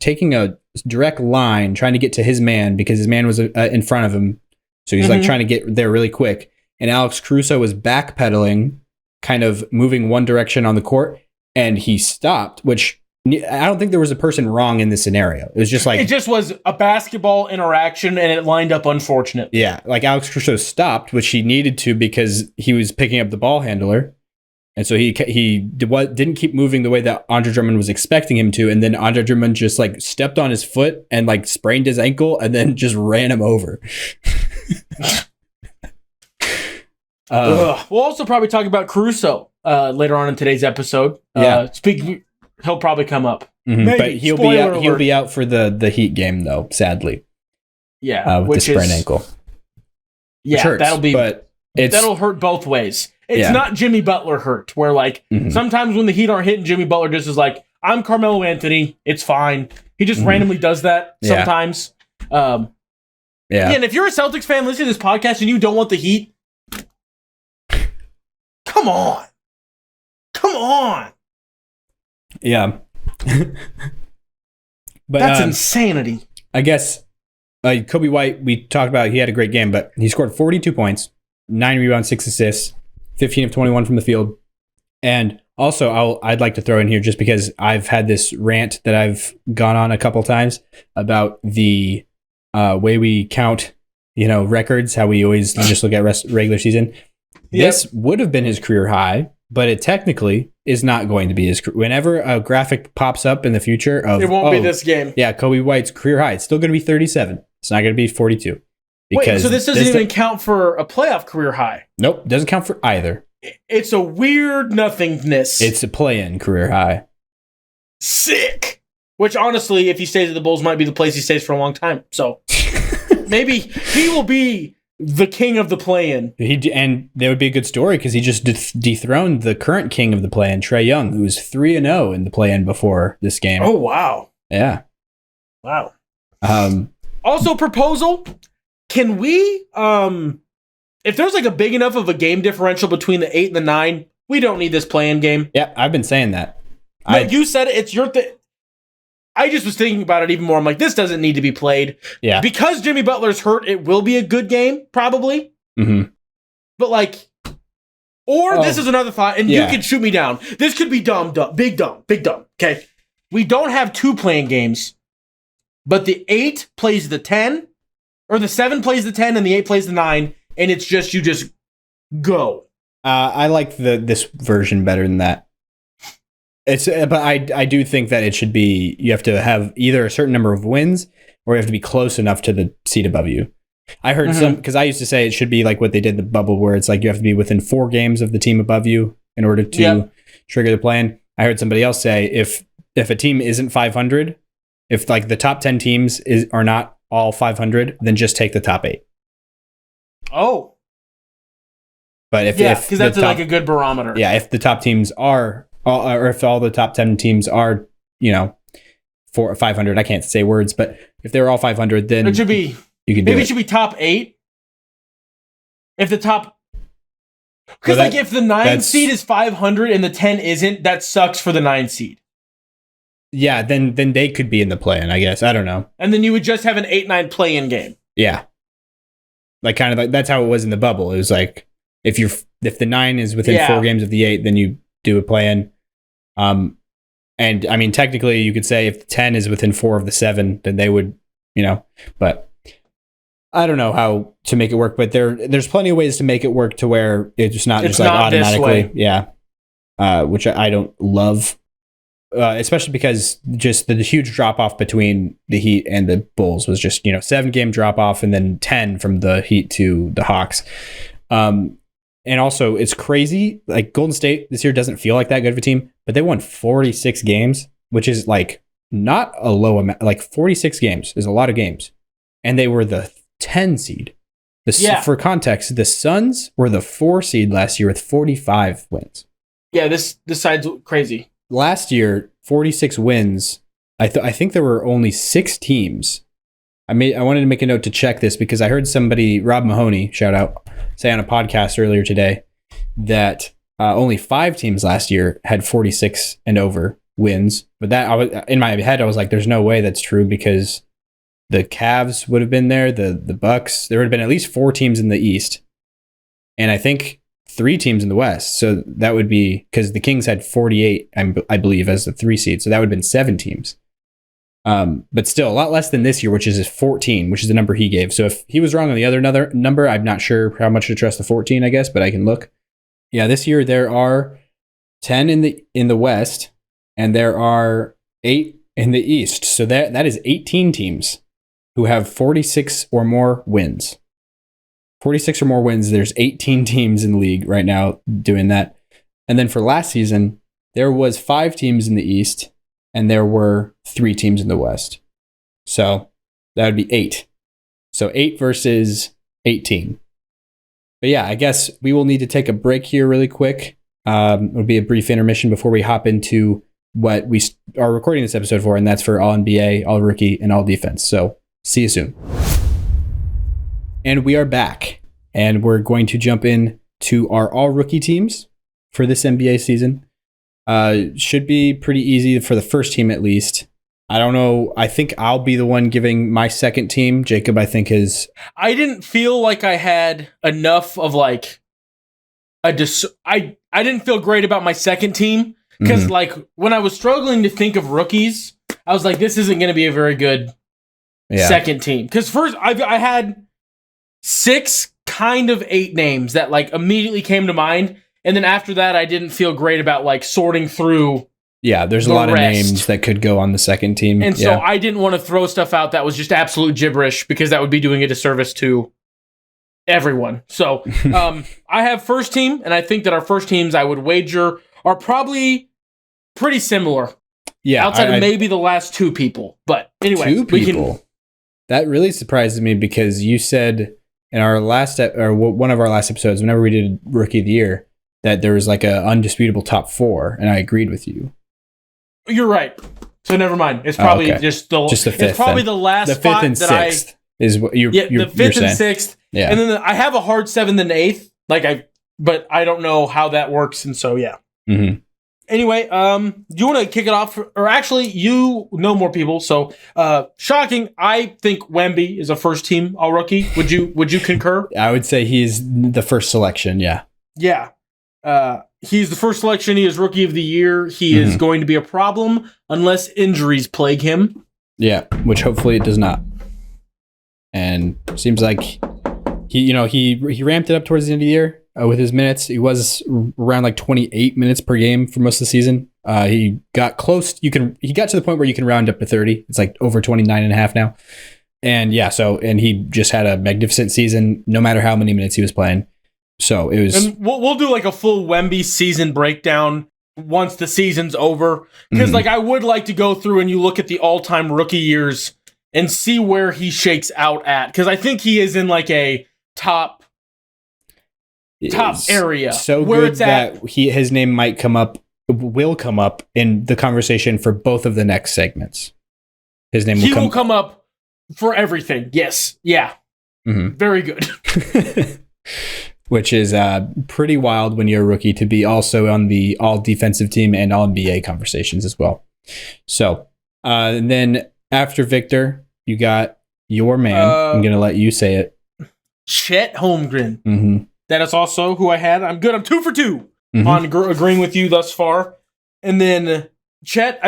taking a direct line trying to get to his man because his man was in front of him, so he's like trying to get there really quick. And Alex Caruso was backpedaling, kind of moving one direction on the court, and he stopped. Which I don't think there was a person wrong in this scenario. It was just like it just was a basketball interaction, and it lined up unfortunate. Yeah, like Alex Caruso stopped, which he needed to because he was picking up the ball handler. And so he didn't keep moving the way that Andre Drummond was expecting him to. And then Andre Drummond just like stepped on his foot and like sprained his ankle and then just ran him over. We'll also probably talk about Caruso later on in today's episode. He'll probably come up. Mm-hmm. But he'll be out for the Heat game though, sadly. Yeah. With the sprained ankle. Yeah, hurts, that'll hurt both ways. It's not Jimmy Butler hurt, where like sometimes when the Heat aren't hitting, Jimmy Butler just is like, I'm Carmelo Anthony, it's fine. He just randomly does that sometimes. And if you're a Celtics fan listening to this podcast and you don't want the Heat, come on. Yeah. But that's insanity. I guess Kobe White, we talked about, he had a great game, but he scored 42 points, 9 rebounds, 6 assists. 15 of 21 from the field. And also, I'd like to throw in here, just because I've had this rant that I've gone on a couple times about the way we count, records, how we always just look at regular season. Yep. This would have been his career high, but it technically is not going to be his. Whenever a graphic pops up in the future of, it won't be this game. Yeah, Kobe White's career high. It's still going to be 37. It's not going to be 42. Wait, so this doesn't even count for a playoff career high? Nope, doesn't count for either. It's a weird nothingness. It's a play-in career high. Sick. Which, honestly, if he stays at the Bulls, might be the place he stays for a long time. So maybe he will be the king of the play-in. And that would be a good story because he just dethroned the current king of the play-in, Trae Young, who was 3-0 in the play-in before this game. Oh, wow. Yeah. Wow. Also, proposal. Can we, if there's like a big enough of a game differential between the 8 and the 9, we don't need this play-in game. Yeah, I've been saying that. No, you said it, it's your thing. I just was thinking about it even more. I'm like, this doesn't need to be played. Yeah. Because Jimmy Butler's hurt, it will be a good game, probably. Mm-hmm. But like, this is another thought, and you can shoot me down. This could be dumb, big dumb. Okay. We don't have 2 play-in games, but the 8 plays the 10. Or the 7 plays the 10 and the 8 plays the 9, and it's just, you just go. I like this version better than that. But I do think that it should be, you have to have either a certain number of wins, or you have to be close enough to the seed above you. I heard some, because I used to say it should be like what they did in the bubble, where it's like you have to be within 4 games of the team above you in order to trigger the plan. I heard somebody else say if a team isn't 500, if like the top 10 teams are not all 500, then just take the top 8. Oh. But because that's like a good barometer. Yeah, if the top teams are, or if all the top 10 teams are, 4 or 500, I can't say words, but if they're all 500, then it should be, maybe it should be top 8. If the top, because if the 9 seed is 500 and the 10 isn't, that sucks for the 9 seed. Yeah, then they could be in the play-in, I guess. I don't know. And then you would just have an 8-9 play-in game. Yeah. Like kind of like that's how it was in the bubble. It was like if the 9 is within 4 games of the 8, then you do a play-in. And I mean technically you could say if the 10 is within 4 of the 7, then they would, but I don't know how to make it work, but there's plenty of ways to make it work to where it's just not just like automatically. Yeah. Which I don't love. Especially because just the huge drop off between the Heat and the Bulls was just 7-game drop off and then 10 from the Heat to the Hawks. And also it's crazy. Like Golden State this year doesn't feel like that good of a team, but they won 46 games, which is like not a low amount. Like 46 games is a lot of games, and they were the 10 seed. For context, the Suns were the 4 seed last year with 45 wins. Yeah, this side's crazy. Last year, 46 wins. I think there were only 6 teams. I wanted to make a note to check this because I heard somebody, Rob Mahoney, shout out, say on a podcast earlier today that only 5 teams last year had 46 and over wins. But that in my head, I was like, "There's no way that's true," because the Cavs would have been there, the Bucks. There would have been at least 4 teams in the East, and I think 3 teams in the West. So that would be, because the Kings had 48, I believe, as the 3 seed. So that would have been 7 teams. But still a lot less than this year, which is 14, which is the number he gave. So if he was wrong on the other number, I'm not sure how much to trust the 14, I guess, but I can look. Yeah, this year there are 10 in the West, and there are 8 in the East. So that is 18 teams who have 46 or more wins. 46 or more wins. There's 18 teams in the league right now doing that. And then for last season, there was 5 teams in the East, and there were 3 teams in the West. So that would be 8. So 8 versus 18. But yeah, I guess we will need to take a break here really quick. It'll be a brief intermission before we hop into what we are recording this episode for, and that's for All NBA, All Rookie, and All Defense. So see you soon. And we are back, and we're going to jump in to our all rookie teams for this NBA season. Should be pretty easy for the first team, at least. I don't know. I think I'll be the one giving my second team. Jacob, I think, is... I didn't feel like I had enough of like I didn't feel great about my second team because like when I was struggling to think of rookies, I was like, this isn't going to be a very good second team. Because first I had 6 kind of 8 names that like immediately came to mind. And then after that, I didn't feel great about like sorting through. Yeah, there's a lot of names that could go on the second team. And so I didn't want to throw stuff out that was just absolute gibberish because that would be doing a disservice to everyone. So I have first team, and I think that our first teams, I would wager, are probably pretty similar. Yeah. Outside of maybe the last two people. But anyway. Two people? That really surprises me because you said in our last, or one of our last episodes, whenever we did Rookie of the Year, that there was like a undisputable top 4, and I agreed with you. You're right. So never mind. It's probably just the fifth. It's probably the last the 5th and 6th is what you're the 5th and 6th. Yeah. And then I have a hard 7th and 8th. But I don't know how that works, and so yeah. Mm-hmm. Anyway, do you want to kick it off? Or actually, you know more people, so shocking. I think Wemby is a first team all rookie. Would you concur? I would say he's the first selection. Yeah. Yeah. He's the first selection. He is rookie of the year. He is going to be a problem unless injuries plague him. Yeah, which hopefully it does not. And seems like he ramped it up towards the end of the year with his minutes. He was around like 28 minutes per game for most of the season. He got close. He got to the point where you can round up to 30. It's like over 29 and a half now. And yeah, and he just had a magnificent season, no matter how many minutes he was playing. So it was. And we'll do like a full Wemby season breakdown once the season's over, because I would like to go through and you look at the all-time rookie years and see where he shakes out at, because I think he is in like a top area. So where good it's that at. His name will come up in the conversation for both of the next segments. His name will come up for everything. Yes. Yeah. Mm-hmm. Very good. Which is pretty wild when you're a rookie to be also on the all defensive team and all NBA conversations as well. So, and then after Victor, you got your man. I'm going to let you say it. Chet Holmgren. Mm-hmm. That is also who I had. I'm good. I'm 2 for 2 on agreeing with you thus far. And then Chet,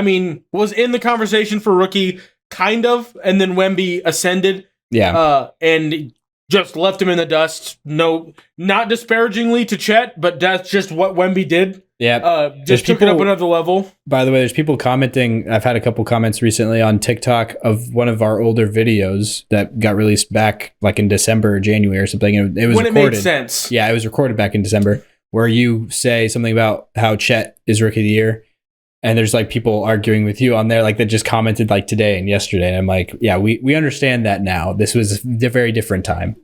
was in the conversation for rookie, kind of. And then Wemby ascended. Yeah. And just left him in the dust. No, not disparagingly to Chet, but that's just what Wemby did. Yeah. Just took it up another level. By the way, there's people commenting. I've had a couple comments recently on TikTok of one of our older videos that got released back like in December or January or something. And it was when recorded. It made sense. Yeah, it was recorded back in December, where you say something about how Chet is rookie of the year. And there's like people arguing with you on there, like that just commented like today and yesterday. And I'm like, yeah, we understand that now. This was a very different time.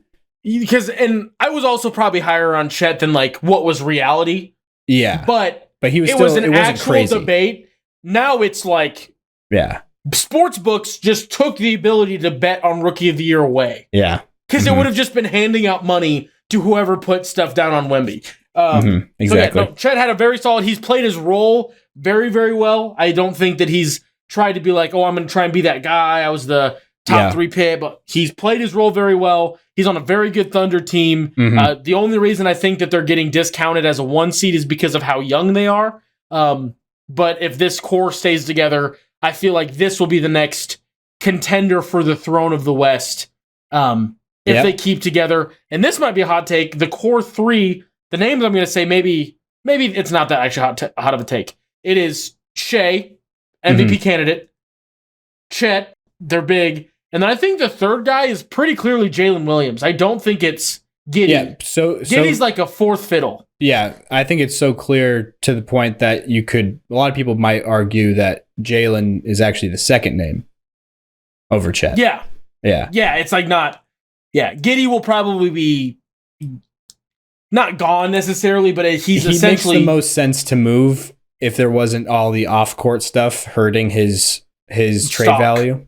And I was also probably higher on Chet than like what was reality. Yeah. But he was it still, was an it wasn't actual crazy debate. Now it's like, yeah, sports books just took the ability to bet on rookie of the year away. Yeah. Because it would have just been handing out money to whoever put stuff down on Wemby. Exactly. So yeah, Chet had a very solid, he's played his role very, very well. I don't think that he's tried to be like, I'm going to try and be that guy. I was the top 3 pick, but he's played his role very well. He's on a very good Thunder team. The only reason I think that they're getting discounted as a 1 seed is because of how young they are. But if this core stays together, I feel like this will be the next contender for the throne of the West. If they keep together, and this might be a hot take, the core 3, the names I'm going to say, maybe it's not that actually hot of a take. It is Shea, MVP candidate, Chet, they're big. And then I think the third guy is pretty clearly Jalen Williams. I don't think it's Giddey. Yeah, so Giddey's like a fourth fiddle. Yeah, I think it's so clear to the point that a lot of people might argue that Jalen is actually the second name over Chet. Yeah. Yeah. Yeah, it's like not. Yeah, Giddey will probably be not gone necessarily, but he essentially makes the most sense to move if there wasn't all the off-court stuff hurting his trade value.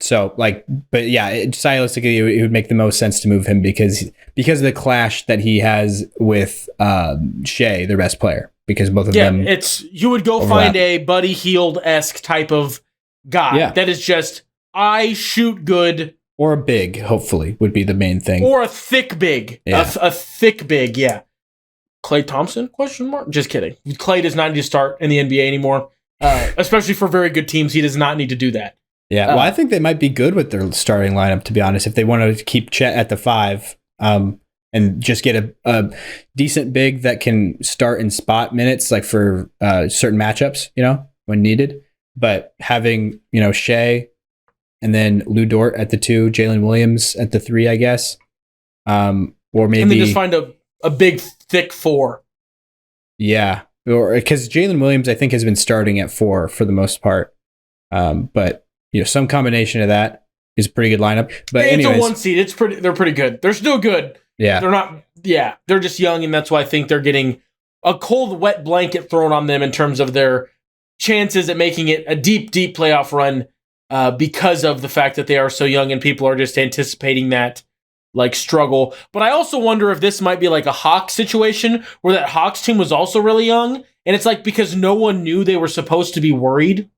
So, but yeah, stylistically, it would make the most sense to move him because of the clash that he has with Shea, the best player, because both of them. Yeah, you would go overlap. Find a Buddy Hield-esque type of guy that is just, I shoot good. Or a big, hopefully, would be the main thing. Or a thick big. Yeah. A thick big, yeah. Klay Thompson? Question mark? Just kidding. Klay does not need to start in the NBA anymore, especially for very good teams. He does not need to do that. Yeah, well, I think they might be good with their starting lineup, to be honest, if they want to keep Chet at the 5 and just get a decent big that can start in spot minutes, like for certain matchups, when needed. But having, Shea and then Lou Dort at the 2, Jalen Williams at the 3, I guess. Or maybe and then just find a big thick 4. Yeah, or because Jalen Williams, I think, has been starting at 4 for the most part. But some combination of that is a pretty good lineup. But it's anyways, a 1 seed. They're pretty good. They're still good. Yeah, they're not. Yeah, they're just young, and that's why I think they're getting a cold, wet blanket thrown on them in terms of their chances at making it a deep, deep playoff run. Because of the fact that they are so young, and people are just anticipating that struggle. But I also wonder if this might be like a Hawks situation where that Hawks team was also really young, and it's because no one knew they were supposed to be worried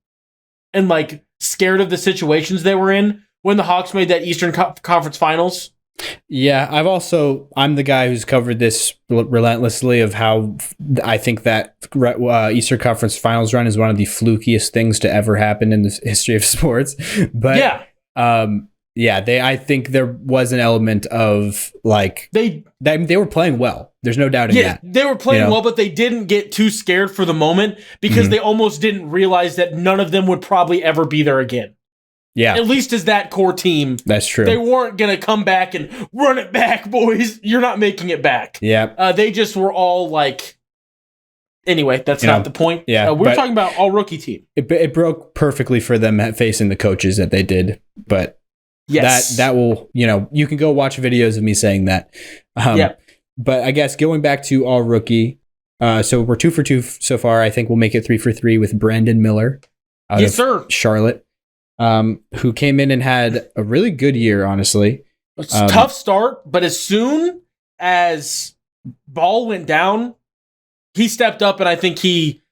and scared of the situations they were in when the Hawks made that Eastern Conference Finals. Yeah, I'm the guy who's covered this relentlessly of how I think that Eastern Conference Finals run is one of the flukiest things to ever happen in the history of sports. But I think there was an element of they were playing well. There's no doubting that. They were playing well, but they didn't get too scared for the moment because they almost didn't realize that none of them would probably ever be there again. Yeah. At least as that core team. That's true. They weren't going to come back and run it back, boys. You're not making it back. Yeah. They just were all anyway, that's not the point. Yeah. We're talking about all rookie team. It broke perfectly for them facing the coaches that they did. But that will, you can go watch videos of me saying that. But I guess going back to all rookie, so we're 2 for 2 so far. I think we'll make it 3 for 3 with Brandon Miller out of Charlotte. Who came in and had a really good year, honestly. It's a tough start, but as soon as Ball went down, he stepped up, and I think he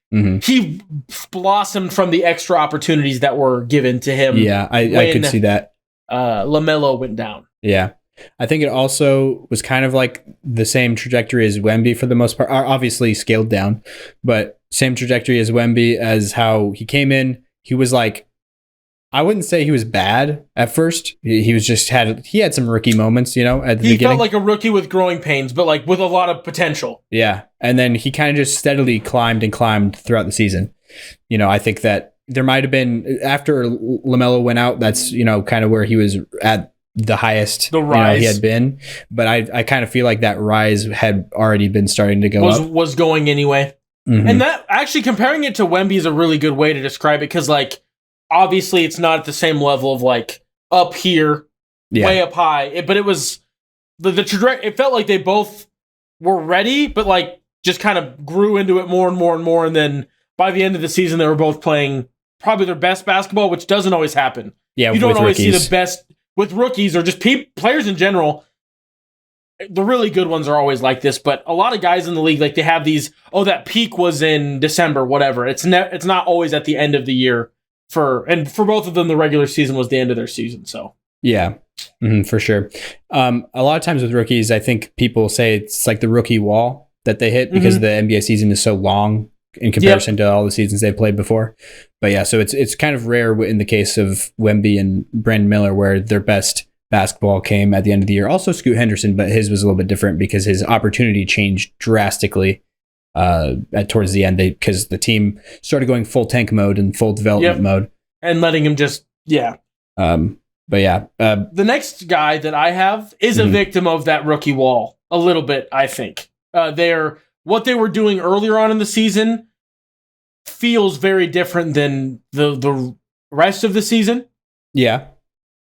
blossomed from the extra opportunities that were given to him. Yeah, I could see that. LaMelo went down. Yeah. I think it also was kind of the same trajectory as Wemby for the most part. Obviously scaled down, but same trajectory as Wemby as how he came in. He was I wouldn't say he was bad at first. He was just he had some rookie moments, at the beginning. He felt like a rookie with growing pains, but with a lot of potential. Yeah. And then he kind of just steadily climbed throughout the season. I think that there might have been, after LaMelo went out, that's, kind of where he was at the highest the rise he had been. But I kind of feel like that rise had already been starting to go up. Was going anyway. Mm-hmm. And that, actually, comparing it to Wemby is a really good way to describe it, because obviously, it's not at the same level of up here, way up high. But it was the trajectory. It felt like they both were ready, but just kind of grew into it more and more and more. And then by the end of the season, they were both playing probably their best basketball, which doesn't always happen. Yeah, you don't always see the best with rookies or just players in general. The really good ones are always like this, but a lot of guys in the league, they have these. Oh, that peak was in December, whatever. It's not always at the end of the year. For both of them, the regular season was the end of their season. So yeah, for sure. A lot of times with rookies, I think people say it's like the rookie wall that they hit because the NBA season is so long in comparison to all the seasons they've played before. But yeah, so it's kind of rare in the case of Wemby and Brandon Miller where their best basketball came at the end of the year. Also Scoot Henderson, but his was a little bit different because his opportunity changed drastically towards the end, because the team started going full tank mode and full development mode, and letting him just but yeah, the next guy that I have is a victim of that rookie wall a little bit. I think what they were doing earlier on in the season feels very different than the rest of the season. Yeah,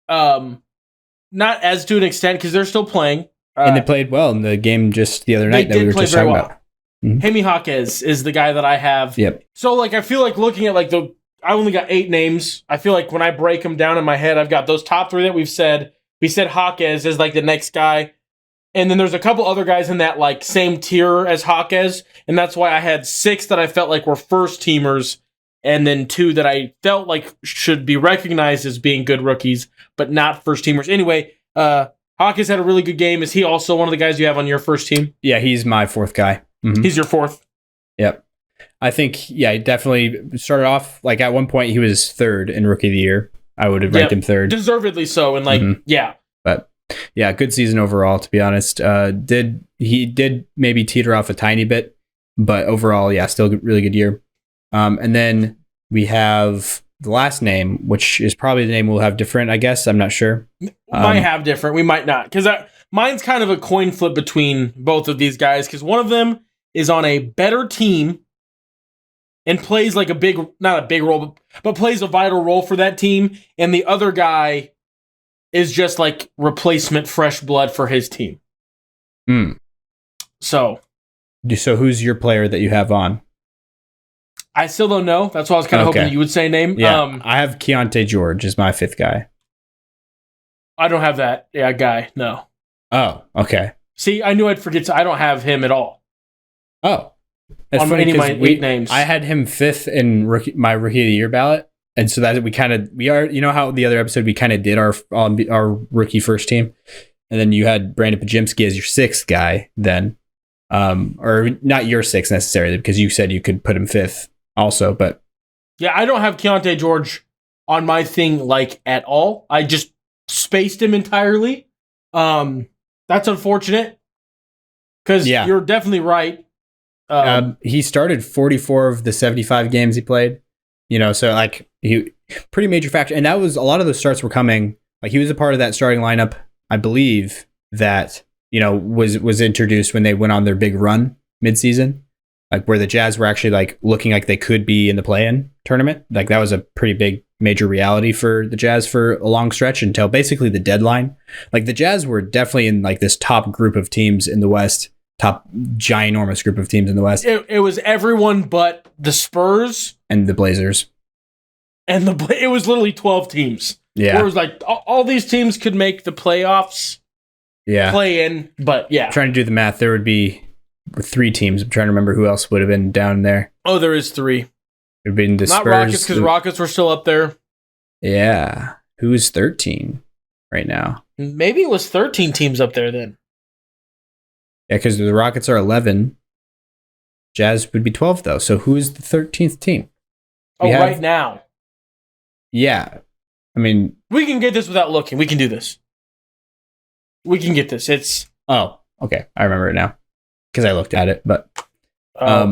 not as to an extent because they're still playing, and they played well in the game just the other night that we were just talking about. Jaime Jaquez is the guy that I have. Yep. So I feel like looking at I only got 8 names. I feel like when I break them down in my head, I've got those top 3 that we've said. We said Jaquez is the next guy. And then there's a couple other guys in that same tier as Jaquez. And that's why I had 6 that I felt were first teamers. And then 2 that I felt should be recognized as being good rookies, but not first teamers. Anyway, Jaquez had a really good game. Is he also one of the guys you have on your first team? Yeah, he's my 4th guy. Mm-hmm. He's your 4th. Yep. I think, he definitely started off, at one point he was 3rd in Rookie of the Year. I would have ranked him 3rd. Deservedly so. And But yeah, good season overall, to be honest. He did maybe teeter off a tiny bit, but overall, still a really good year. And then we have the last name, which is probably the name we'll have different, I guess. I'm not sure. Might have different. We might not. Because mine's kind of a coin flip between both of these guys because one of them is on a better team and plays like not a big role, but plays a vital role for that team. And the other guy is just like replacement fresh blood for his team. So who's your player that you have on? I still don't know. That's why I was kind of hoping you would say name. Yeah, I have Jontay George as my fifth guy. I don't have that guy. No. Oh, okay. See, I knew I'd forget. So I don't have him at all. Oh, that's on funny any of my 8 names. I had him fifth in my rookie of the year ballot, and so that we are. You know how the other episode we kind of did our rookie first team, and then you had Brandon Pajimski as your sixth guy. Then, or not your sixth necessarily because you said you could put him fifth also, but yeah, I don't have Jontay George on my thing like at all. I just spaced him entirely. That's unfortunate because you're definitely right. He started 44 of the 75 games he played, so like he pretty major factor. And that was a lot of those starts were coming. Like he was a part of that starting lineup, I believe that, was introduced when they went on their big run midseason, like where the Jazz were actually like looking like they could be in the play-in tournament. Like that was a pretty big major reality for the Jazz for a long stretch until basically the deadline. Like the Jazz were definitely in like this top group of teams in the West. Top ginormous group of teams in the West. It was everyone but the Spurs and the Blazers, and it was literally 12 teams. Yeah, where it was like all these teams could make the playoffs. Yeah, play in, but yeah. Trying to do the math, there would be 3 teams. I'm trying to remember who else would have been down there. Oh, there is 3. It would have been the Not Spurs, Rockets because Rockets were still up there. Yeah, who is 13 right now? Maybe it was 13 teams up there then. Yeah, because the Rockets are 11. Jazz would be 12, though. So who is the 13th team? Right now. Yeah. I mean... We can get this without looking. We can do this. We can get this. It's... Oh, okay. I remember it now. Because I looked at it, but... I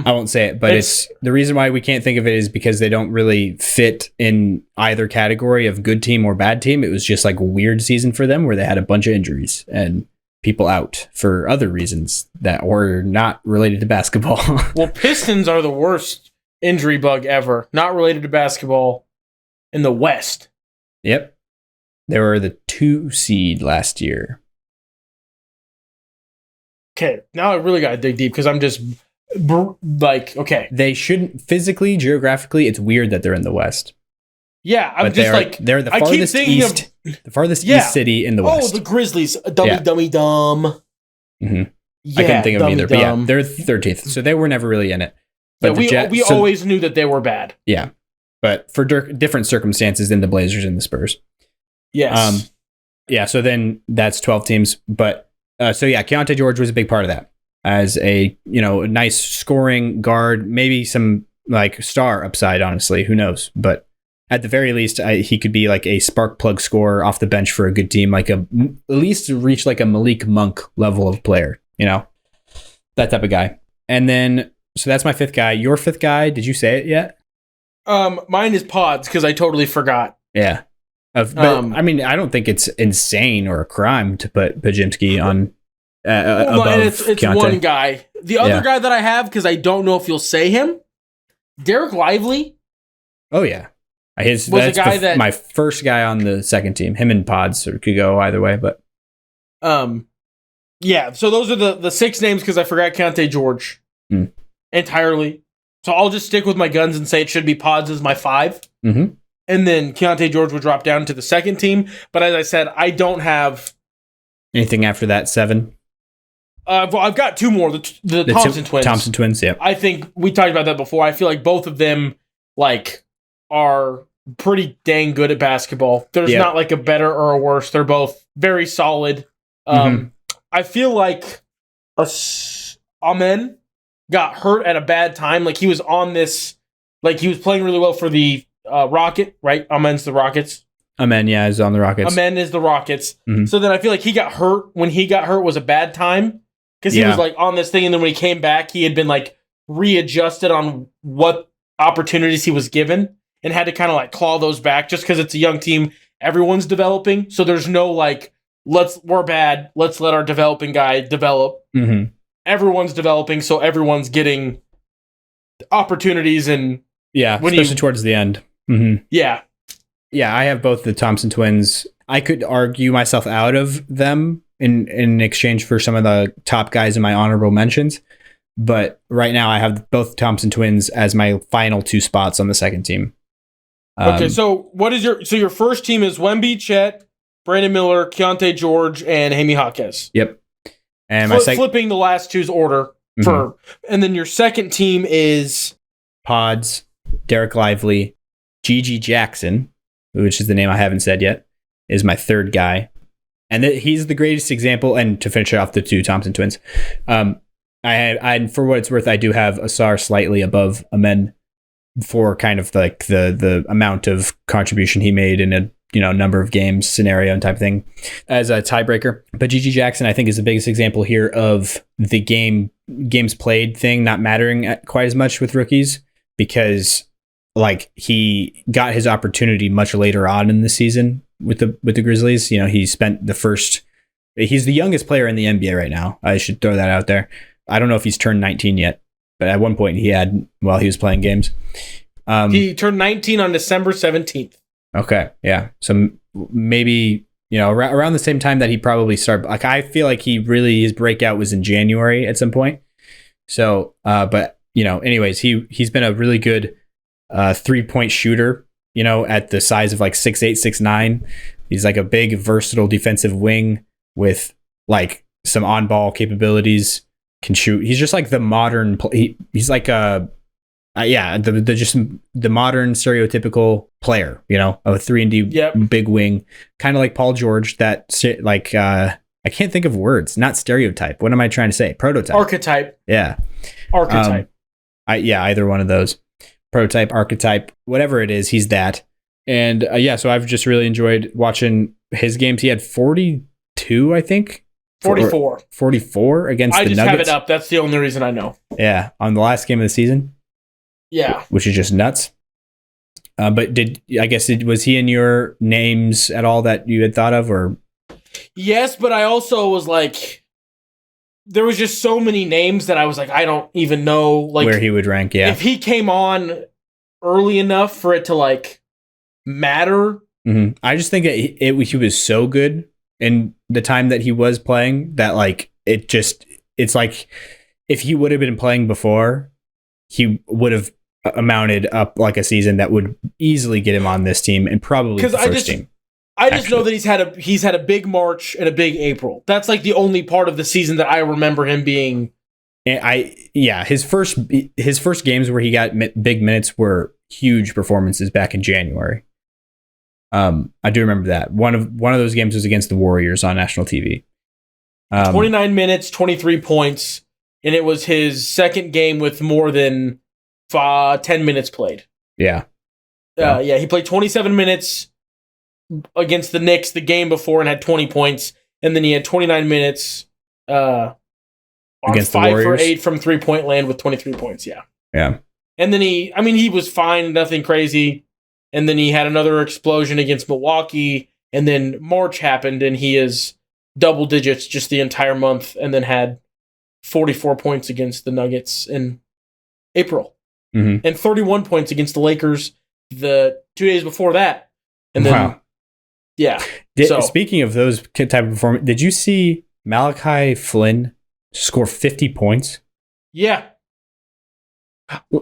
won't say it, but it's the reason why we can't think of it is because they don't really fit in either category of good team or bad team. It was just like a weird season for them where they had a bunch of injuries and... people out for other reasons that were not related to basketball. Well, Pistons are the worst injury bug ever, not related to basketball in the West. Yep. They were the 2 seed last year. Okay, now I really got to dig deep because I'm just okay. They shouldn't physically, geographically, it's weird that they're in the West. Yeah, they're the farthest east. The farthest east city in the West. Oh, the Grizzlies. Dummy. Mm-hmm. Yeah, I couldn't think of them either. But yeah, they're 13th. So they were never really in it. But we always knew that they were bad. Yeah. But for different circumstances than the Blazers and the Spurs. Yes. Yeah, so then that's 12 teams. But Jontay George was a big part of that. As a, nice scoring guard, maybe some like star upside, honestly. Who knows? But at the very least, he could be like a spark plug scorer off the bench for a good team, like at least reach like a Malik Monk level of player, that type of guy. And then, so that's my 5th guy. Your 5th guy, did you say it yet? Mine is Pods because I totally forgot. Yeah. I mean, I don't think it's insane or a crime to put Pajimski on above it's Jontay. One guy. The other guy that I have, because I don't know if you'll say him, Derek Lively. Oh, yeah. That's my first guy on the second team. Him and Pods could go either way, but yeah. So those are the 6 names because I forgot Jontay George entirely. So I'll just stick with my guns and say it should be Pods as my 5, and then Jontay George would drop down to the second team. But as I said, I don't have anything after that 7. I've got 2 more. The Thompson twins. Thompson twins. Yeah. I think we talked about that before. I feel like both of them are pretty dang good at basketball. There's not like a better or a worse. They're both very solid. I feel like Amen got hurt at a bad time. Like he was on this, like he was playing really well for the Rocket, right? Amen's the Rockets. Amen, yeah, is on the Rockets. Amen is the Rockets. So then I feel like he got hurt. When he got hurt was a bad time because he was like on this thing, and then when he came back, he had been like readjusted on what opportunities he was given. And had to kind of like claw those back just because it's a young team. Everyone's developing. So there's no like we're bad. Let's let our developing guy develop. Mm-hmm. Everyone's developing, so everyone's getting opportunities. And especially towards the end. Mm-hmm. Yeah. Yeah, I have both the Thompson twins. I could argue myself out of them in exchange for some of the top guys in my honorable mentions. But right now I have both Thompson twins as my final 2 spots on the second team. Okay, so what is your first team is Wemby, Chet, Brandon Miller, Keontae George, and Jaime Jaquez. Yep. And flipping the last two's order and then your second team is Pods, Derek Lively, Gigi Jackson, which is the name I haven't said yet, is my third guy. And he's the greatest example. And to finish off the 2 Thompson twins, I for what it's worth, I do have Asar slightly above Amen for kind of like the amount of contribution he made in a number of games scenario and type of thing as a tiebreaker. But Gigi Jackson, I think, is the biggest example here of the games played thing not mattering quite as much with rookies, because like he got his opportunity much later on in the season with the Grizzlies. He spent he's the youngest player in the NBA right now. I should throw that out there. I don't know if he's turned 19 yet, but at one point he had while he was playing games. He turned 19 on December 17th. Okay. Yeah. So maybe, around the same time that he probably started, like, I feel like his breakout was in January at some point. So, but anyways, he's been a really good 3-point shooter, at the size of like 6'8", 6'9". He's like a big, versatile defensive wing with like some on-ball capabilities, can shoot. He's just like the modern, he's like the modern stereotypical player, of a 3-and-D big wing, kind of like Paul George, that like, I can't think of words, not stereotype. What am I trying to say? Prototype. Archetype. Yeah. Archetype. Either one of those. Prototype, archetype, whatever it is, he's that. And so I've just really enjoyed watching his games. He had 42, I think. 44 against the Nuggets. I just have it up. That's the only reason I know. Yeah, on the last game of the season. Yeah. Which is just nuts. But was he in your names at all that you had thought of, or? Yes, but I also was like, there was just so many names that I was like, I don't even know like where he would rank. Yeah. If he came on early enough for it to like matter. Mm-hmm. I just think he was so good in the time that he was playing that like, it's like if he would have been playing before, he would have amounted up like a season that would easily get him on this team and probably the first team. I just know that he's had a big March and a big April. That's like the only part of the season that I remember him being. His first games where he got big minutes were huge performances back in January. I do remember that one of those games was against the Warriors on national TV. 29 minutes, 23 points, and it was his second game with more than 10 minutes played. Yeah. He played 27 minutes against the Knicks the game before and had 20 points, and then he had 29 minutes against 5 for 8 from 3-point land with 23 points. Yeah. And then he was fine, nothing crazy. And then he had another explosion against Milwaukee, and then March happened, and he is double digits just the entire month, and then had 44 points against the Nuggets in April, and 31 points against the Lakers the 2 days before that. And then, speaking of those type of performance, did you see Malachi Flynn score 50 points? Yeah.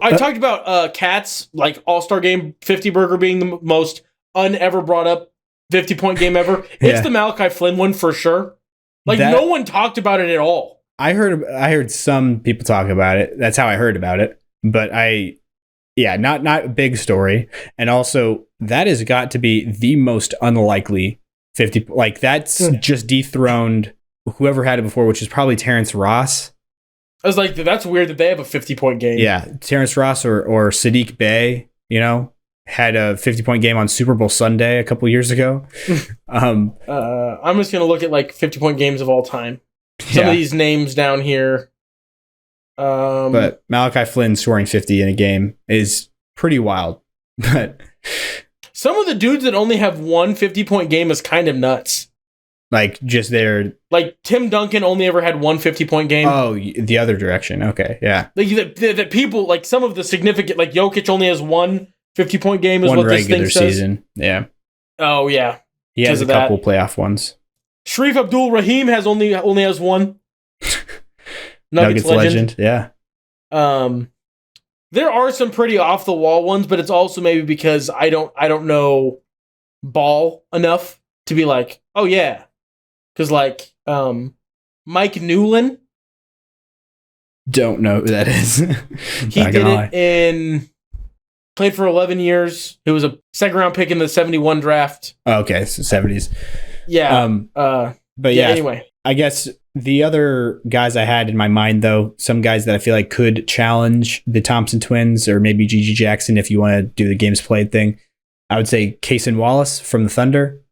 I talked about Cat's like All-Star Game 50 burger being the most unever brought up 50-point game ever. It's the Malachi Flynn one for sure. Like no one talked about it at all. I heard some people talk about it. That's how I heard about it. But not a big story. And also that has got to be the most unlikely 50. Like that's just dethroned whoever had it before, which is probably Terrence Ross. I was like, that's weird that they have a 50-point game. Yeah, Terrence Ross or Sadiq Bey, had a 50-point game on Super Bowl Sunday a couple years ago. I'm just going to look at like 50-point games of all time. Some of these names down here. But Malachi Flynn scoring 50 in a game is pretty wild. But some of the dudes that only have one 50-point game is kind of nuts. Like just their like Tim Duncan only ever had one 50-point game. Oh, the other direction. Okay, yeah. Like that people like some of the significant like Jokic only has one 50-point game is one what this thing regular says. Season. Yeah. Oh yeah. He has a couple playoff ones. Sharif Abdul-Rahim has only has one. Nuggets legend. Yeah. There are some pretty off the wall ones, but it's also maybe because I don't know ball enough to be like, oh yeah. Because like Mike Newlin. Don't know who that is. He did it played for 11 years. It was a second round pick in the 71 draft. Oh, okay, so 70s. Yeah. But yeah, anyway. I guess the other guys I had in my mind, though, some guys that I feel like could challenge the Thompson twins or maybe Gigi Jackson if you want to do the games played thing. I would say Cason Wallace from the Thunder.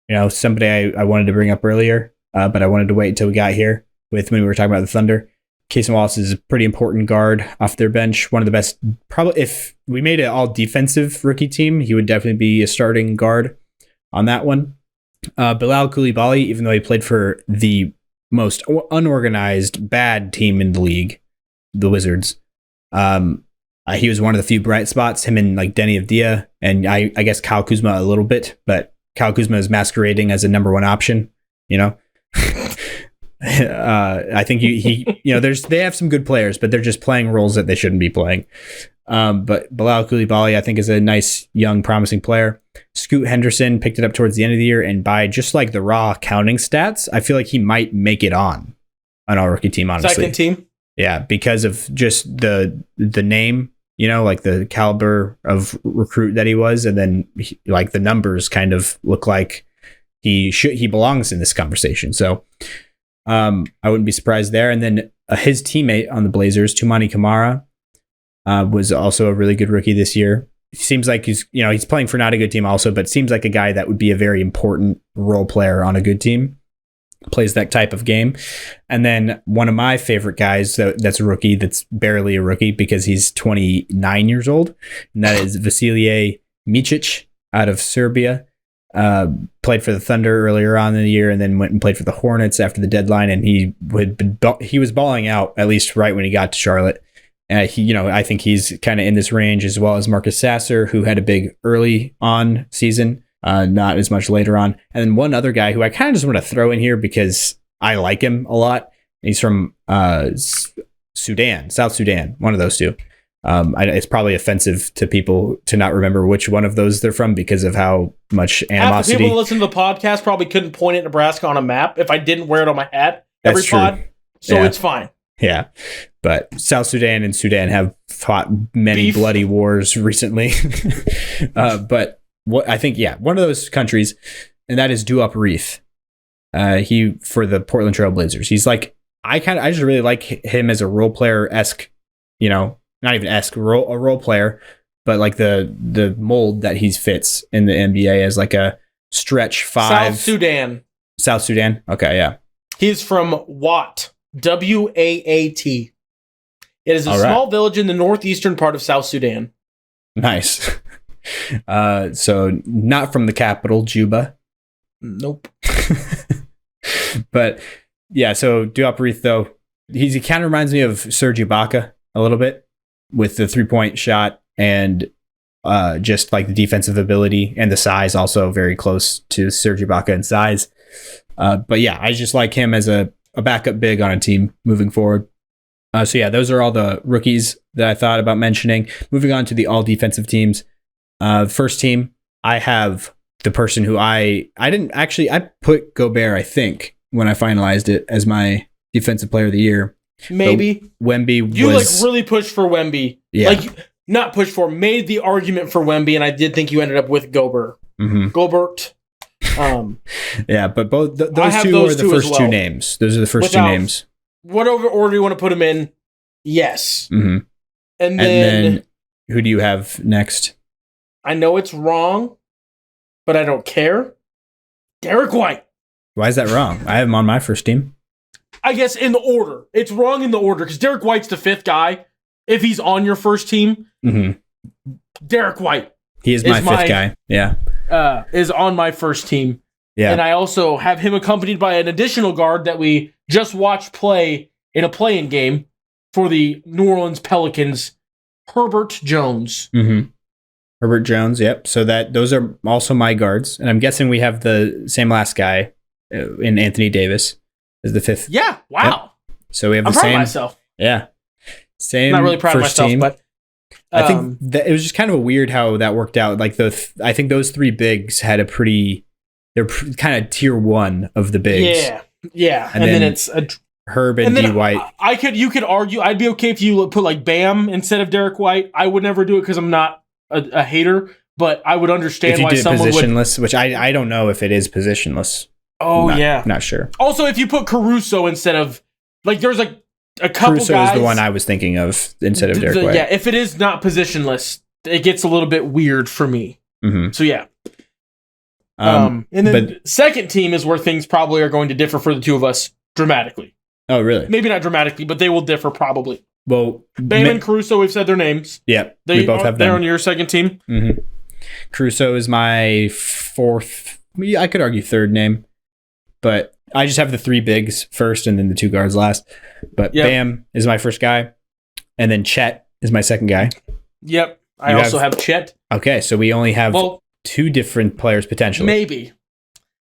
You know, somebody I wanted to bring up earlier, but I wanted to wait until we got here when we were talking about the Thunder. Cason Wallace is a pretty important guard off their bench. One of the best, probably if we made an all defensive rookie team, he would definitely be a starting guard on that one. Bilal Coulibaly, even though he played for the most unorganized, bad team in the league, the Wizards, he was one of the few bright spots, him and like Denny Avdia, and I guess Kyle Kuzma a little bit, but Kyle Kuzma is masquerading as a number one option, you know? I think he they have some good players, but they're just playing roles that they shouldn't be playing. But Bilal Coulibaly, I think, is a nice, young, promising player. Scoot Henderson picked it up towards the end of the year, and by just like the raw counting stats, I feel like he might make it on our rookie team, honestly. Second team? Yeah, because of just the name, you know, like the caliber of recruit that he was, and then like the numbers kind of look like he belongs in this conversation. So I wouldn't be surprised there. And then his teammate on the Blazers, Toumani Camara, was also a really good rookie this year. Seems like he's playing for not a good team also, but seems like a guy that would be a very important role player on a good team. Plays that type of game. And then one of my favorite guys that's a rookie, that's barely a rookie because he's 29 years old, and that is Vasilije Micic out of Serbia. Played for the Thunder earlier on in the year, and then went and played for the Hornets after the deadline. And he was balling out, at least right when he got to Charlotte. I think he's kind of in this range, as well as Marcus Sasser, who had a big early on season, not as much later on. And then one other guy who I kind of just want to throw in here because I like him a lot. He's from Sudan, South Sudan, one of those two. It's probably offensive to people to not remember which one of those they're from because of how much animosity. Half the people who listen to the podcast probably couldn't point at Nebraska on a map if I didn't wear it on my hat every pod. So yeah. It's fine. Yeah. But South Sudan and Sudan have fought many bloody wars recently. But what I think, one of those countries, and that is Duop Reith. He for the Portland Trail Blazers. He's like, I just really like him as a role player-esque, not even esque, a role player, but like the mold that he fits in the NBA as like a stretch five. South Sudan. Okay, yeah. He's from Wat, Waat. It is a small village in the northeastern part of South Sudan. Nice. So not from the capital, Juba. Nope. But yeah, so Duop Reith, though, he kind of reminds me of Serge Ibaka a little bit with the 3-point shot and just like the defensive ability and the size, also very close to Serge Ibaka in size. But yeah, I just like him as a backup big on a team moving forward. So yeah, those are all the rookies that I thought about mentioning. Moving on to the all defensive teams. First team, I have the person who I put Gobert, I think, when I finalized it as my defensive player of the year. Maybe. Wemby you really pushed for Wemby. Yeah. Not pushed for, made the argument for Wemby, and I did think you ended up with Gobert. Mm-hmm. Gobert. Yeah, but both those two are the first two names. Those are the first two names. Whatever order you want to put them in, yes. Mm-hmm. And then who do you have next? I know it's wrong, but I don't care. Derek White. Why is that wrong? I have him on my first team. I guess in the order. It's wrong in the order because Derek White's the fifth guy. If he's on your first team, Derek White. He is my fifth guy. Yeah. Is on my first team. Yeah. And I also have him accompanied by an additional guard that we just watched play in a play-in game for the New Orleans Pelicans, Herbert Jones. Mm-hmm. Herbert Jones, yep. So those are also my guards. And I'm guessing we have the same last guy in Anthony Davis as the fifth. Yeah, wow. Yep. So we have I'm the proud same. of myself. Yeah. Same. I'm not really proud of myself, team. but I think that it was just kind of weird how that worked out. Like I think those three bigs had they're kind of tier one of the bigs. Yeah. And then it's Herb and D White. You could argue I'd be okay if you put like Bam instead of Derek White. I would never do it because I'm not a hater, but I would understand if you why did someone positionless, which I don't know if it is positionless. Oh, Not sure. Also, if you put Caruso instead of like, there's like a couple Caruso guys. is the one I was thinking of instead of Derek White. Yeah, if it is not positionless, it gets a little bit weird for me. Mm-hmm. So yeah. And then second team is where things probably are going to differ for the two of us dramatically. Oh, really? Maybe not dramatically, but they will differ probably. Well, Bam and Caruso, we've said their names. Yeah, we both have them. They're on your second team. Mm-hmm. Caruso is my fourth. I could argue third name, but I just have the three bigs first and then the two guards last. But Bam is my first guy, and then Chet is my second guy. Yep, I also have Chet. Okay, so we only have two different players potentially. Maybe.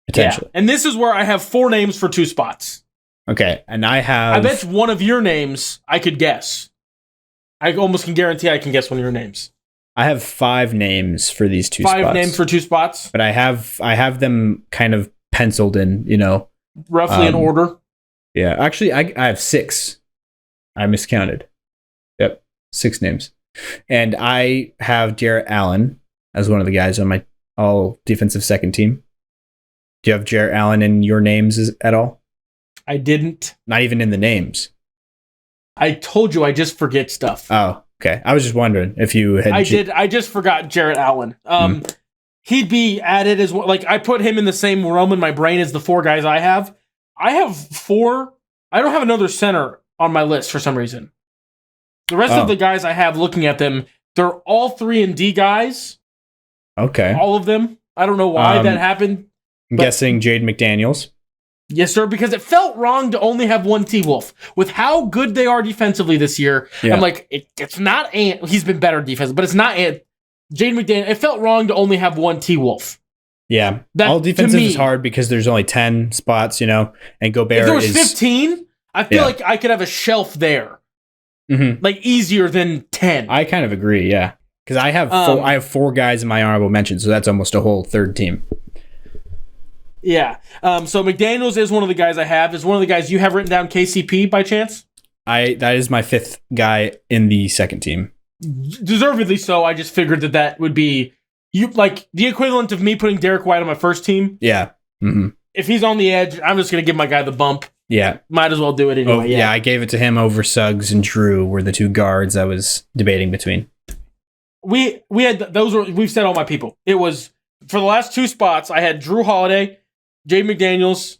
Potentially. Yeah. And this is where I have four names for two spots. Okay, and I bet one of your names I could guess. I almost can guarantee I can guess one of your names. I have 5 names for these two spots. 5 names for 2 spots? But I have them kind of penciled in, roughly in order? Yeah, actually, I have 6. I miscounted. Yep, 6 names. And I have Jarrett Allen as one of the guys on my all defensive second team. Do you have Jarrett Allen in your names at all? I didn't. Not even in the names. I told you I just forget stuff. Oh, okay. I was just wondering if you had. I just forgot Jarrett Allen. He'd be added as well. Like, I put him in the same realm in my brain as the 4 guys I have. I have 4. I don't have another center on my list for some reason. The rest of the guys I have, looking at them, they're all 3-and-D guys. Okay. All of them. I don't know why that happened. I'm guessing Jaden McDaniels. Yes, sir, because it felt wrong to only have one T-Wolf. With how good they are defensively this year, I'm like, it's not Ant. He's been better defensively, but it's not Ant. Jaden McDaniel, it felt wrong to only have one T-Wolf. Yeah. All defensive is hard because there's only 10 spots, and Gobert is... If there was 15, I feel like I could have a shelf there. Mm-hmm. Like, easier than 10. I kind of agree, yeah. Because I have 4 guys in my honorable mention, so that's almost a whole third team. Yeah. So McDaniels is one of the guys I have. Is one of the guys you have written down KCP by chance? That is my 5th guy in the second team. Deservedly so. I just figured that would be the equivalent of me putting Derek White on my first team. Yeah. Mm-hmm. If he's on the edge, I'm just going to give my guy the bump. Yeah. Might as well do it anyway. Yeah, I gave it to him over Suggs and Drew were the 2 guards I was debating between. We had we've said all my people. It was for the last 2 spots, I had Drew Holiday, Jay McDaniels,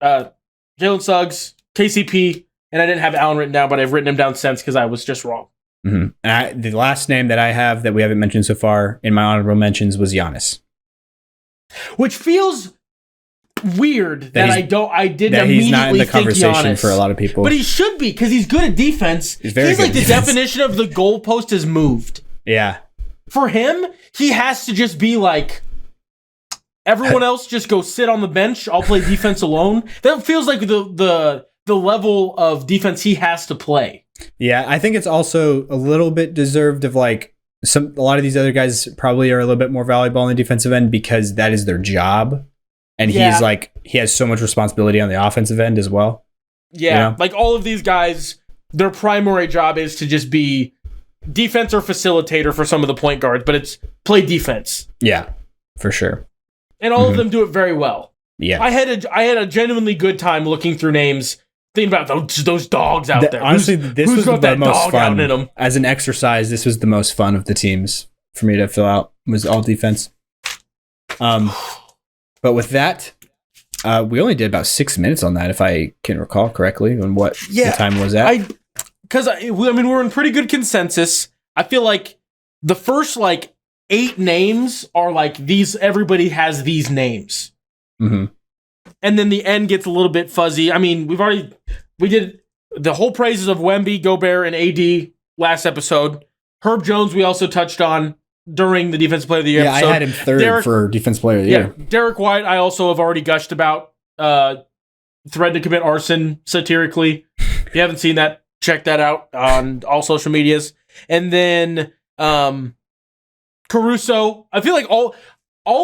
Jalen Suggs, KCP, and I didn't have Allen written down, but I've written him down since because I was just wrong. Mm-hmm. And the last name that I have that we haven't mentioned so far in my honorable mentions was Giannis. Which feels weird that I didn't immediately he's not in the think conversation Giannis. For a lot of people. But he should be because he's good at defense. He's like the definition of the goalpost is moved. Yeah. For him, he has to just be like, everyone else just go sit on the bench. I'll play defense alone. That feels like the level of defense he has to play. Yeah, I think it's also a little bit deserved of a lot of these other guys probably are a little bit more valuable on the defensive end because that is their job. And he has so much responsibility on the offensive end as well. Yeah, like all of these guys, their primary job is to just be defense or facilitator for some of the point guards, but it's play defense. Yeah, for sure. And all of them do it very well. Yeah. I had a genuinely good time looking through names, thinking about those dogs out there. Honestly, this was the most fun. In them? As an exercise, this was the most fun of the teams for me to fill out, was all defense. But with that, we only did about 6 minutes on that, if I can recall correctly, on what the time was at. Because we're in pretty good consensus. I feel like the first 8 names are like these. Everybody has these names. Mm-hmm. And then the end gets a little bit fuzzy. I mean, we did the whole praises of Wemby, Gobert, and AD last episode. Herb Jones, we also touched on during the Defensive Player of the Year episode. I had him third for Defensive Player of the Year. Derek White, I also have already gushed about. Threatened to commit arson satirically. If you haven't seen that, check that out on all social medias. And then Caruso. I feel like all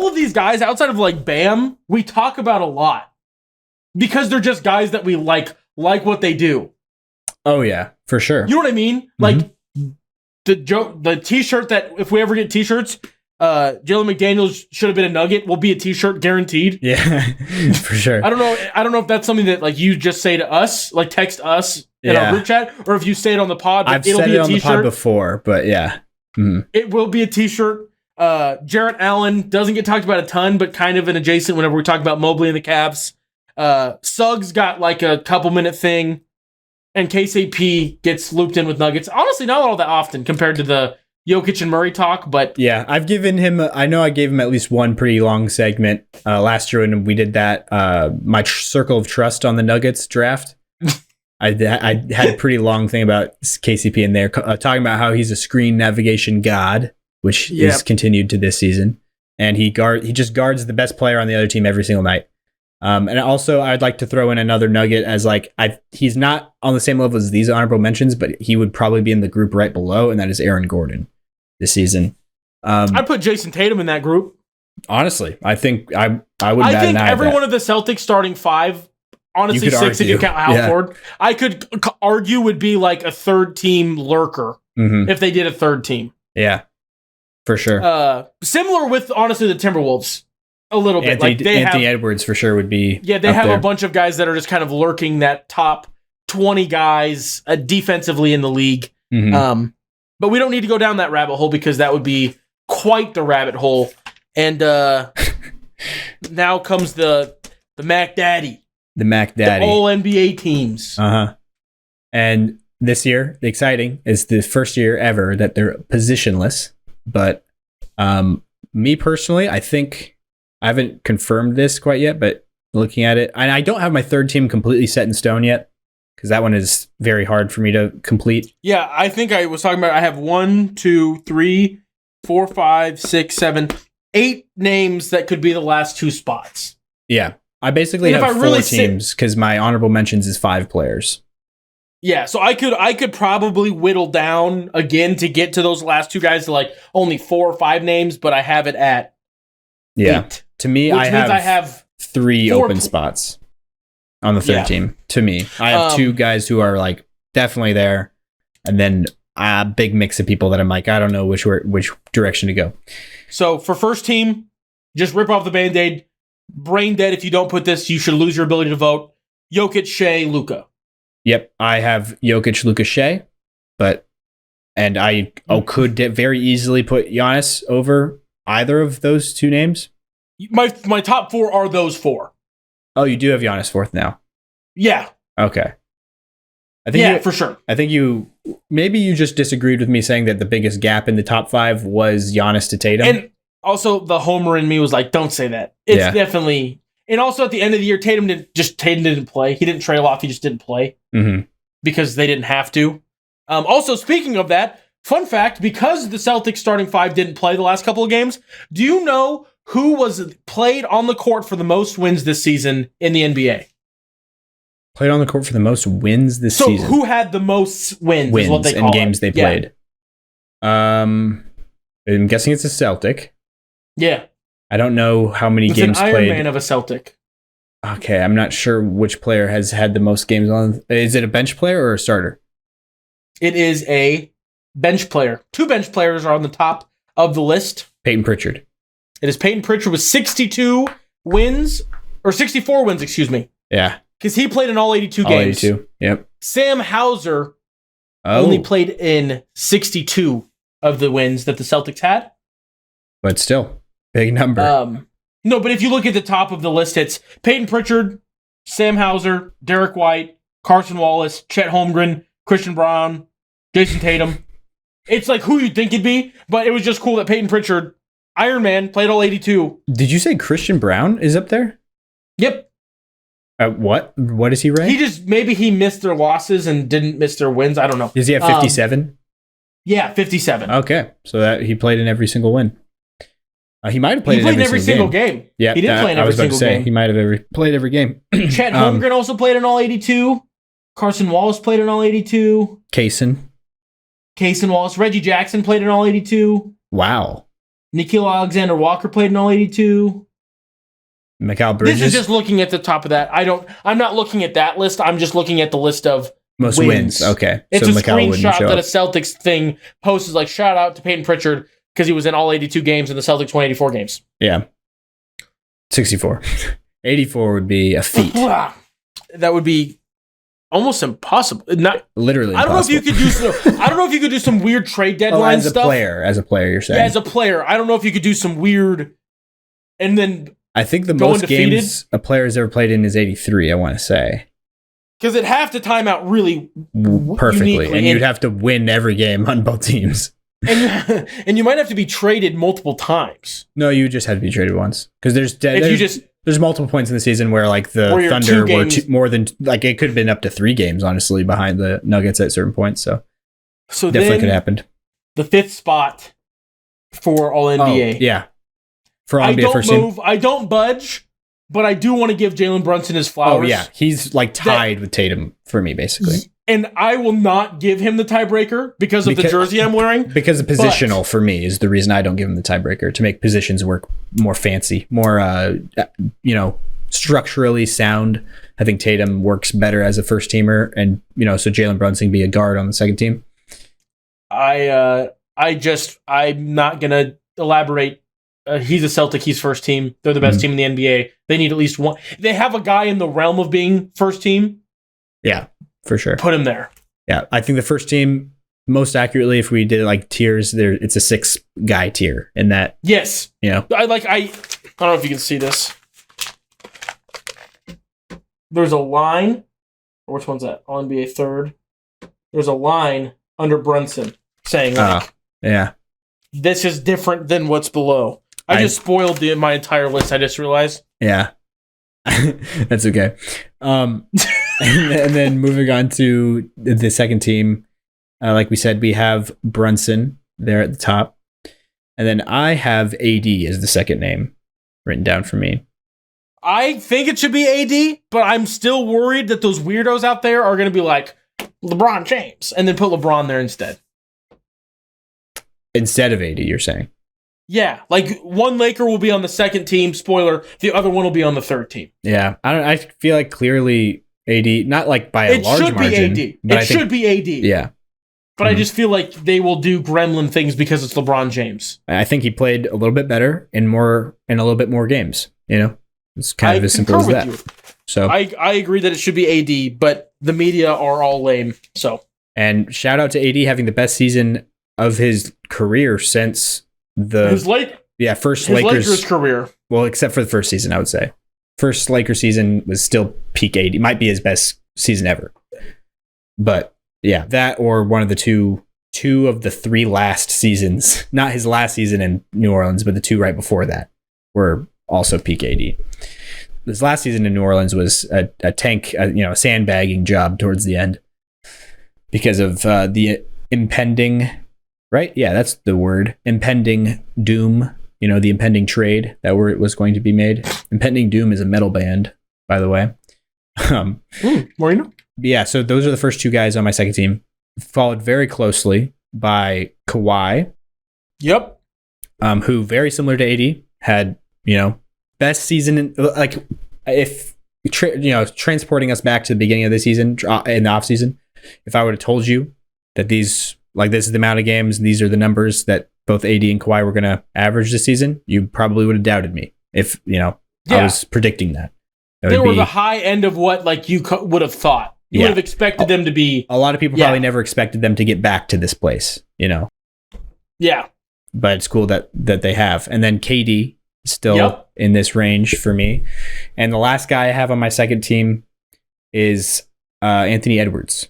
of these guys, outside of like Bam, we talk about a lot because they're just guys that we like what they do. Oh yeah, for sure. You know what I mean? Like the t-shirt that if we ever get t-shirts, Jalen McDaniels should have been a Nugget will be a t-shirt guaranteed. Yeah, for sure. I don't know if that's something that like you just say to us, like text us in our group chat, or if you say it on the pod. I've said it on the pod before, but yeah. It will be a t-shirt. Jarrett Allen doesn't get talked about a ton, but kind of an adjacent whenever we talk about Mobley and the Cavs. Suggs got like a couple minute thing, and KCP gets looped in with Nuggets. Honestly, not all that often compared to the Jokic and Murray talk, but yeah, I've given him. I know I gave him at least one pretty long segment last year when we did that. My circle of trust on the Nuggets draft. I had a pretty long thing about KCP in there, talking about how he's a screen navigation god, which is continued to this season, and he just guards the best player on the other team every single night. And also, I'd like to throw in another nugget as like he's not on the same level as these honorable mentions, but he would probably be in the group right below, and that is Aaron Gordon this season. I'd put Jason Tatum in that group. Honestly, I think I would. I think every one of the Celtics starting five, honestly six if you count Halford, I could argue would be like a third team lurker if they did a third team. Yeah, for sure. Similar with honestly the Timberwolves. A little bit. Anthony Edwards for sure would be. Yeah, they have a bunch of guys that are just kind of lurking that top 20 guys defensively in the league. But we don't need to go down that rabbit hole because that would be quite the rabbit hole. And now comes the Mac Daddy. The Mac Daddy. The all NBA teams. And this year, exciting, is the first year ever that they're positionless. But me personally, I think. I haven't confirmed this quite yet, but looking at it, and I don't have my third team completely set in stone yet because that one is very hard for me to complete. Yeah, I think I was talking about I have 1, 2, 3, 4, 5, 6, 7, 8 names that could be the last 2 spots. Yeah, I basically have 4 teams because my honorable mentions is 5 players. Yeah, so I could probably whittle down again to get to those last 2 guys to like only 4 or 5 names, but I have it at 8. To me, I have 3 open spots on the third team. To me, I have 2 guys who are like definitely there, and then a big mix of people that I'm like, I don't know which direction to go. So for first team, just rip off the Band-Aid. Brain dead if you don't put this. You should lose your ability to vote. Jokic, Shea, Luka. Yep, I have Jokic, Luka, Shea, and I could very easily put Giannis over either of those 2 names. My top 4 are those 4. Oh, you do have Giannis 4th now. Yeah. Okay. I think for sure. I think you just disagreed with me saying that the biggest gap in the top 5 was Giannis to Tatum. And also the homer in me was like, don't say that. It's definitely. And also at the end of the year, Tatum didn't play. He didn't trail off. He just didn't play because they didn't have to. Also, speaking of that, fun fact: because the Celtics starting 5 didn't play the last couple of games, do you know who was played on the court for the most wins this season in the NBA? Played on the court for the most wins this season. So who had the most wins is what they call in games they played. I'm guessing it's a Celtic. Yeah. I don't know how many games played. It's an played. Iron Man of a Celtic. Okay, I'm not sure which player has had the most games on. Is it a bench player or a starter? It is a bench player. 2 bench players are on the top of the list. Peyton Pritchard. It is Peyton Pritchard with 62 wins, or 64 wins, excuse me. Yeah. Because he played in all 82 games. 82, yep. Sam Hauser only played in 62 of the wins that the Celtics had. But still, big number. No, but if you look at the top of the list, it's Peyton Pritchard, Sam Hauser, Derek White, Carson Wallace, Chet Holmgren, Christian Brown, Jason Tatum. It's like who you'd think it'd be, but it was just cool that Peyton Pritchard, Iron Man, played all 82. Did you say Christian Brown is up there? Yep. What? What is he ranked? Maybe he missed their losses and didn't miss their wins. I don't know. Does he have 57? Yeah, 57. Okay, so that he played in every single win. He might have played in every single game. Yeah, he did play in every single game. He might have played every game. Chet Holmgren also played in all 82. Carson Wallace played in all 82. Kaysen Wallace. Reggie Jackson played in all 82. Wow. Nikhil Alexander-Walker played in all 82. McHale Bridges. This is just looking at the top of that. I'm not looking at that list. I'm just looking at the list of most wins. Okay. It's a screenshot that a Celtics thing posts is like, shout out to Peyton Pritchard because he was in all 82 games and the Celtics won 84 games. Yeah. 64. 84 would be a feat. That would be almost impossible. Not literally. I don't know if you could do some weird trade deadline stuff. As a player, you're saying. Yeah, as a player. I don't know if you could do some weird and then I think the most games a player has ever played in is 83, I want to say. Because it'd have to time out really perfectly. Uniquely. And you'd have to win every game on both teams. And you might have to be traded multiple times. No, you just had to be traded once. Because there's multiple points in the season where like the Thunder were more than like it could have been up to 3 games, honestly, behind the Nuggets at certain points. So definitely could have happened. The 5th spot for All NBA. Oh, yeah. For All NBA first team. I don't budge, but I do want to give Jalen Brunson his flowers. Oh yeah, he's like tied with Tatum for me, basically. And I will not give him the tiebreaker because of the jersey I'm wearing. Because the positional for me is the reason I don't give him the tiebreaker, to make positions work more fancy, more structurally sound. I think Tatum works better as a first teamer, and so Jalen Brunson can be a guard on the second team. I'm not gonna elaborate. He's a Celtic. He's first team. They're the best team in the NBA. They need at least one. They have a guy in the realm of being first team. Yeah, for sure. Put him there. Yeah, I think the first team, most accurately, if we did like tiers, it's a 6-guy tier in that. Yes. I don't know if you can see this. There's a line. Which one's that? All NBA third. There's a line under Brunson saying yeah, this is different than what's below. I just spoiled my entire list. I just realized. Yeah, that's okay. And then moving on to the second team, like we said, we have Brunson there at the top, and then I have AD as the second name written down for me. I think it should be AD, but I'm still worried that those weirdos out there are going to be like LeBron James and then put LeBron there instead. Instead of AD, you're saying? Yeah, like one Laker will be on the second team, spoiler, the other one will be on the third team. Yeah, I feel like clearly AD, not like by a large margin. It should be AD. Yeah. But I just feel like they will do gremlin things because it's LeBron James. I think he played a little bit better in a little bit more games, It's kind of as simple as that. So I agree that it should be AD, but the media are all lame. So and shout out to AD having the best season of his career since his Lakers career. Well, except for the first season, I would say. First Lakers season was still peak AD. Might be his best season ever. But yeah, that or one of the two of the 3 last seasons, not his last season in New Orleans, but the 2 right before that were also peak AD. This last season in New Orleans was a tank, a sandbagging job towards the end because of the impending, right? Yeah, that's the word. Impending doom, the impending trade that was going to be made. Impending Doom is a metal band, by the way. Marino? Yeah, so those are the first 2 guys on my second team, followed very closely by Kawhi. Yep. Who, very similar to AD, had, best season, if transporting us back to the beginning of the season, in the off season, if I would have told you that this is the amount of games, these are the numbers that both AD and Kawhi were going to average this season, you probably would have doubted me if, I was predicting that. They were the high end of what you would have thought. You would have expected them to be. A lot of people probably never expected them to get back to this place, Yeah. But it's cool that they have. And then KD still in this range for me. And the last guy I have on my second team is Anthony Edwards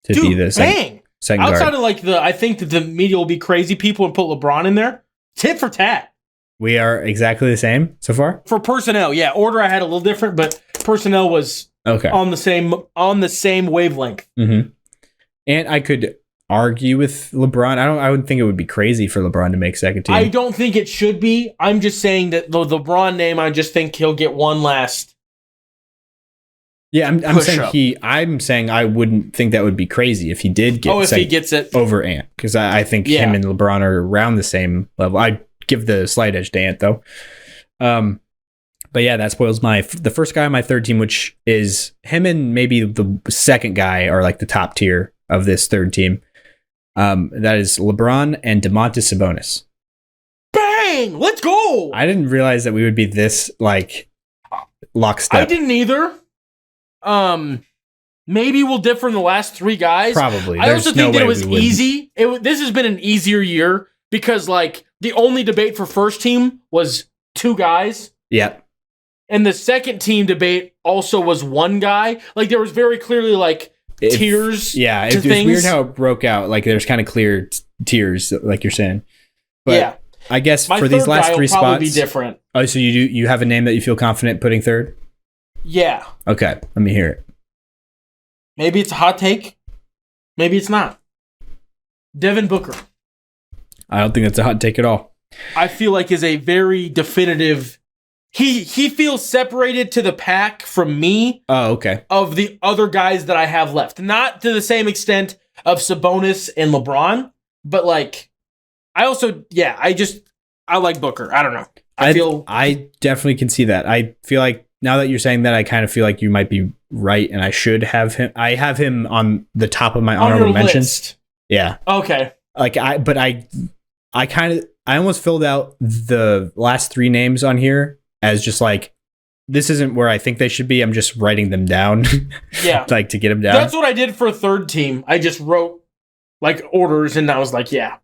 to be the second guard. Outside of I think that the media will be crazy people and put LeBron in there. Tit for tat. We are exactly the same so far? For personnel, yeah. Order I had a little different, but personnel was on the same wavelength. Mm-hmm. And I could argue with LeBron. I wouldn't think it would be crazy for LeBron to make second team. I don't think it should be. I'm just saying that the LeBron name, I just think he'll get one last. Yeah, I'm saying I wouldn't think that would be crazy if he did get if he gets it over Ant, because I think him and LeBron are around the same level. I'd give the slight edge to Ant though. But yeah, that spoils the first guy on my third team, which is him and maybe the second guy are like the top tier of this third team. That is LeBron and Domantas Sabonis. Bang! Let's go! I didn't realize that we would be this like lockstep. I didn't either. Maybe we'll differ in the last three guys. Probably. I also think that it was easy. This has been an easier year because like the only debate for first team was two guys. Yep. And the second team debate also was one guy. Like there was very clearly like tiers. Yeah, it was weird how it broke out. Like there's kind of clear tiers, like you're saying. But yeah, I guess for these last three spots, probably be different. Oh, so you have a name that you feel confident putting third? Yeah. Okay, let me hear it. Maybe it's a hot take. Maybe it's not. Devin Booker. I don't think that's a hot take at all. I feel like is a very definitive. He feels separated to the pack from me. Oh, okay. Of the other guys that I have left. Not to the same extent of Sabonis and LeBron, but like, I like Booker. I don't know. I definitely can see that. I feel like now that you're saying that, I kind of feel like you might be right, and I should have him. I have him on the top of my honorable mentions. List. Yeah. Okay. Like I almost filled out the last three names on here as just like, this isn't where I think they should be. I'm just writing them down. Yeah. Like to get them down. That's what I did for a third team. I just wrote like orders and I was like, yeah.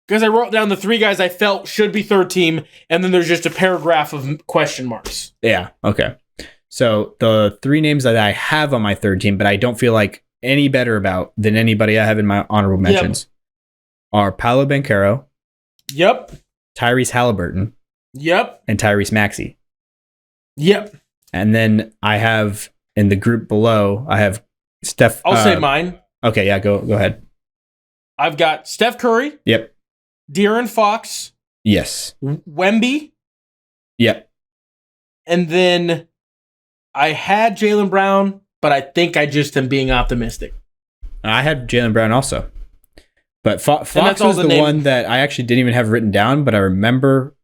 Because I wrote down the three guys I felt should be third team, and then there's just a paragraph of question marks. Yeah, okay. So the three names that I have on my third team, but I don't feel like any better about than anybody I have in my honorable mentions are Paolo Banchero. Yep. Tyrese Halliburton. Yep. And Tyrese Maxey. Yep. And then I have in the group below, I have Steph. I'll say mine. Okay, yeah, go ahead. I've got Steph Curry. Yep. De'Aaron Fox. Yes. Wemby. Yep. And then I had Jaylen Brown, but I think I just am being optimistic. I had Jaylen Brown also. But Fox was the one that I actually didn't even have written down, but I remember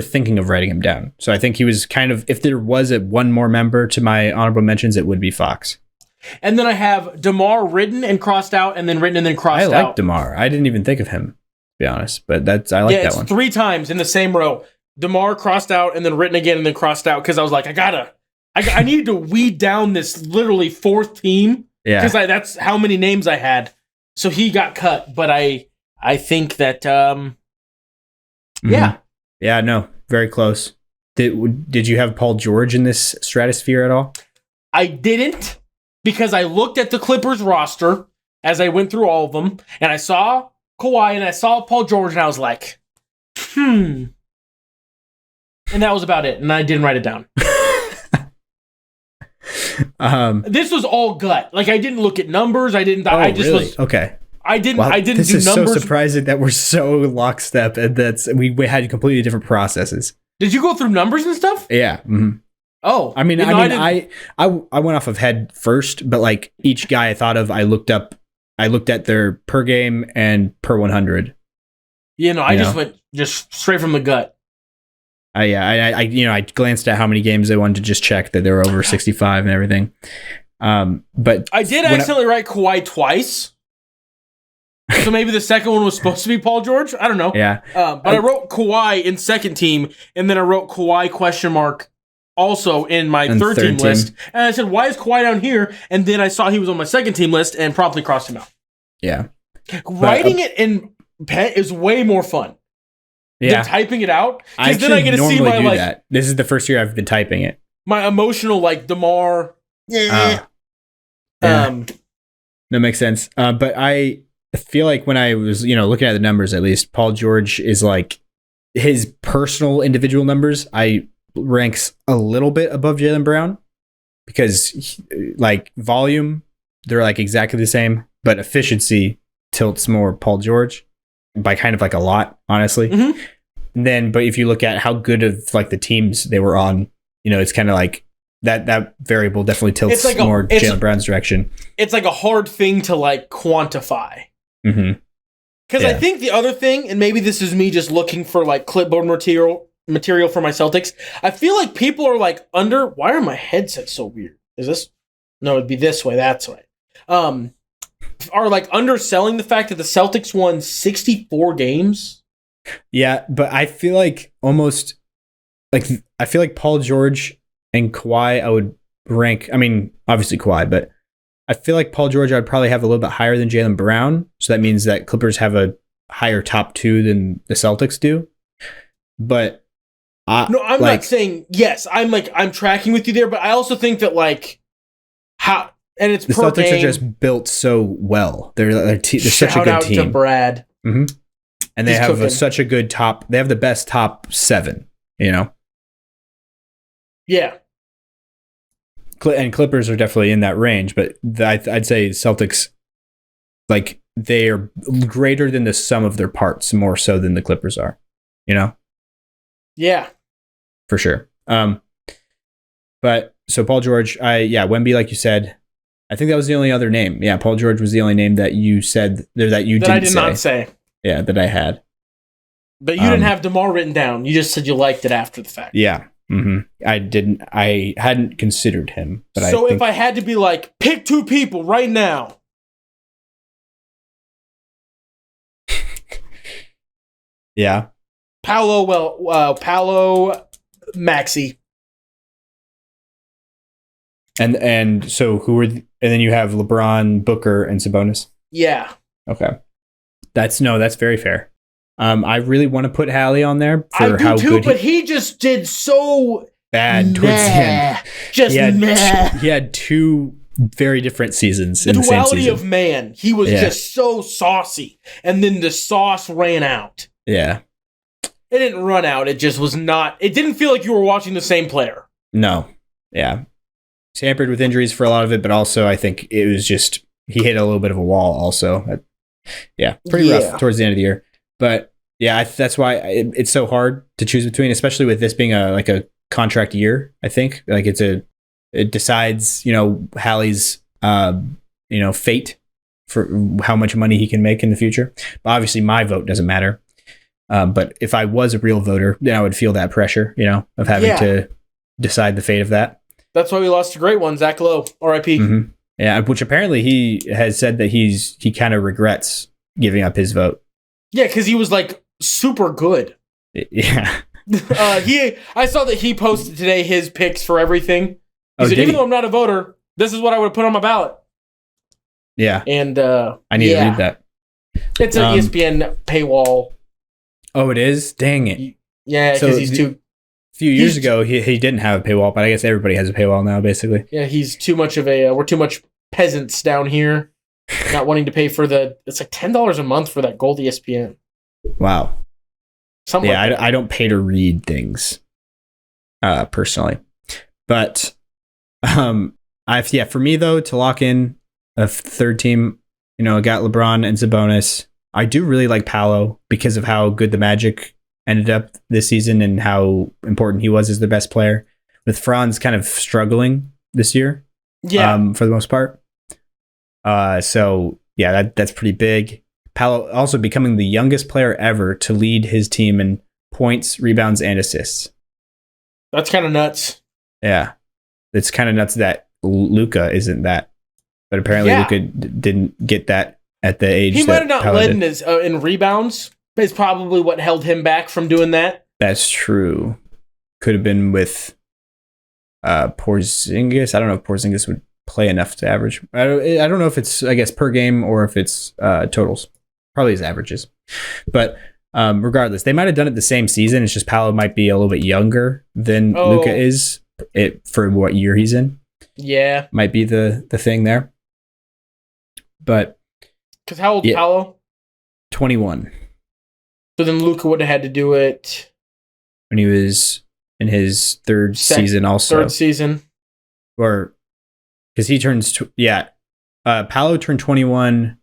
thinking of writing him down. So I think he was kind of, if there was one more member to my honorable mentions, it would be Fox. And then I have DeMar written and crossed out, and then written and then crossed out. I like DeMar. I didn't even think of him, to be honest, but I like that one. Yeah, it's 3 times in the same row. DeMar crossed out and then written again and then crossed out because I was like, I needed to weed down this literally fourth team. Yeah. Because that's how many names I had. So he got cut, but I think that yeah. Yeah, no, very close. Did you have Paul George in this stratosphere at all? I didn't, because I looked at the Clippers roster as I went through all of them, and I saw Kawhi and I saw Paul George, and I was like, And that was about it, and I didn't write it down. This was all gut. Like, I didn't look at numbers. I didn't. I just really? Was okay. I didn't. Wow, I didn't this do is numbers. So surprising that we're so lockstep, and we had completely different processes. Did you go through numbers and stuff? Yeah. Mm-hmm. Oh, I went off of head first, but like each guy I thought of, I looked at their per game and per 100. I just went straight from the gut. I glanced at how many games they wanted to just check that they were over 65 and everything. But I did accidentally write Kawhi twice. So maybe the second one was supposed to be Paul George. I don't know. Yeah. But I wrote Kawhi in second team, and then I wrote Kawhi ? Also in my third team list. And I said, why is Kawhi down here? And then I saw he was on my second team list and promptly crossed him out. Yeah. Writing it in pen is way more fun. Yeah. Than typing it out. Because then I get to see my that. This is the first year I've been typing it. My emotional DeMar. Yeah. That makes sense. But I feel like when I was, looking at the numbers, at least Paul George is like his personal individual numbers, I ranks a little bit above Jaylen Brown because like volume, they're like exactly the same, but efficiency tilts more Paul George by kind of like a lot, honestly. Mm-hmm. But if you look at how good of like the teams they were on, it's kind of like that variable definitely tilts like more Jaylen Brown's direction. It's like a hard thing to like quantify. Mm-hmm. Because I think the other thing, and maybe this is me just looking for like clipboard material for my Celtics, I feel like people are like why are my headsets so weird? Is this? No, it'd be this way, that's way. Are like underselling the fact that the Celtics won 64 games. Yeah, but I feel like I feel like Paul George and Kawhi I would rank, I mean, obviously Kawhi, but I feel like Paul George I'd probably have a little bit higher than Jaylen Brown. So that means that Clippers have a higher top 2 than the Celtics do. But no, I'm not saying yes. I'm tracking with you there, but I also think that like how and it's the per Celtics game. are just built so well. They're such a good team. Shout out to Brad. Mm-hmm. And they have such a good top. They have the best top 7. Yeah. And Clippers are definitely in that range, but I'd say Celtics, like they are greater than the sum of their parts, more so than the Clippers are. Yeah, for sure. But so Paul George, Wemby, like you said, I think that was the only other name. Yeah, Paul George was the only name that you said that you didn't I did not say. Yeah, that I had. But you didn't have DeMar written down. You just said you liked it after the fact. Yeah. Mm-hmm. I hadn't considered him. But if I had to be like, pick 2 people right now. Yeah. Paolo Maxey. And so who were and then you have LeBron, Booker, and Sabonis. Yeah. Okay. That's very fair. I really want to put Hallie on there for how good but he just did so bad towards the end. He had 2 very different seasons in the same season. Duality of man. He was just so saucy, and then the sauce ran out. Yeah. It didn't run out. It just was not. It didn't feel like you were watching the same player. No. Yeah. Tampered with injuries for a lot of it, but also I think it was just he hit a little bit of a wall also. Pretty rough towards the end of the year. But yeah, that's why it's so hard to choose between, especially with this being a contract year. I think like it decides Hallie's fate for how much money he can make in the future. But obviously, my vote doesn't matter. But if I was a real voter, then I would feel that pressure, of having to decide the fate of that. That's why we lost a great one, Zach Lowe, R.I.P. Mm-hmm. Yeah, which apparently he has said that he kind of regrets giving up his vote. Yeah, because he was like super good. Yeah. I saw that he posted today his picks for everything. He said, even though I'm not a voter, this is what I would put on my ballot. Yeah. And I need to read that. It's an ESPN paywall. Oh, it is? Dang it. Yeah, because he's too... A few years ago, he didn't have a paywall, but I guess everybody has a paywall now, basically. Yeah, he's too much of a... we're too much peasants down here, not wanting to pay for it's like $10 a month for that gold ESPN. Wow. Something like that. I don't pay to read things, personally. But, for me, though, to lock in a third team, I got LeBron and Sabonis. I do really like Paolo because of how good the Magic ended up this season and how important he was as the best player, with Franz kind of struggling this year. Yeah. For the most part. That's pretty big. Paolo also becoming the youngest player ever to lead his team in points, rebounds, and assists. That's kind of nuts. Yeah. It's kind of nuts that Luka isn't that. But apparently Luka didn't get that at the age he might have not Paolo led in rebounds. Is probably what held him back from doing that. That's true. Could have been with Porzingis. I don't know if Porzingis would play enough to average. I don't know if it's, I guess, per game or if it's totals. Probably his averages. But regardless, they might have done it the same season. It's just Paolo might be a little bit younger than Luka is for what year he's in. Yeah. Might be the thing there. But because how old is Paolo? 21. So then Luka would have had to do it when he was in his third season also. Third season. Or, because he turns, Paolo turned 21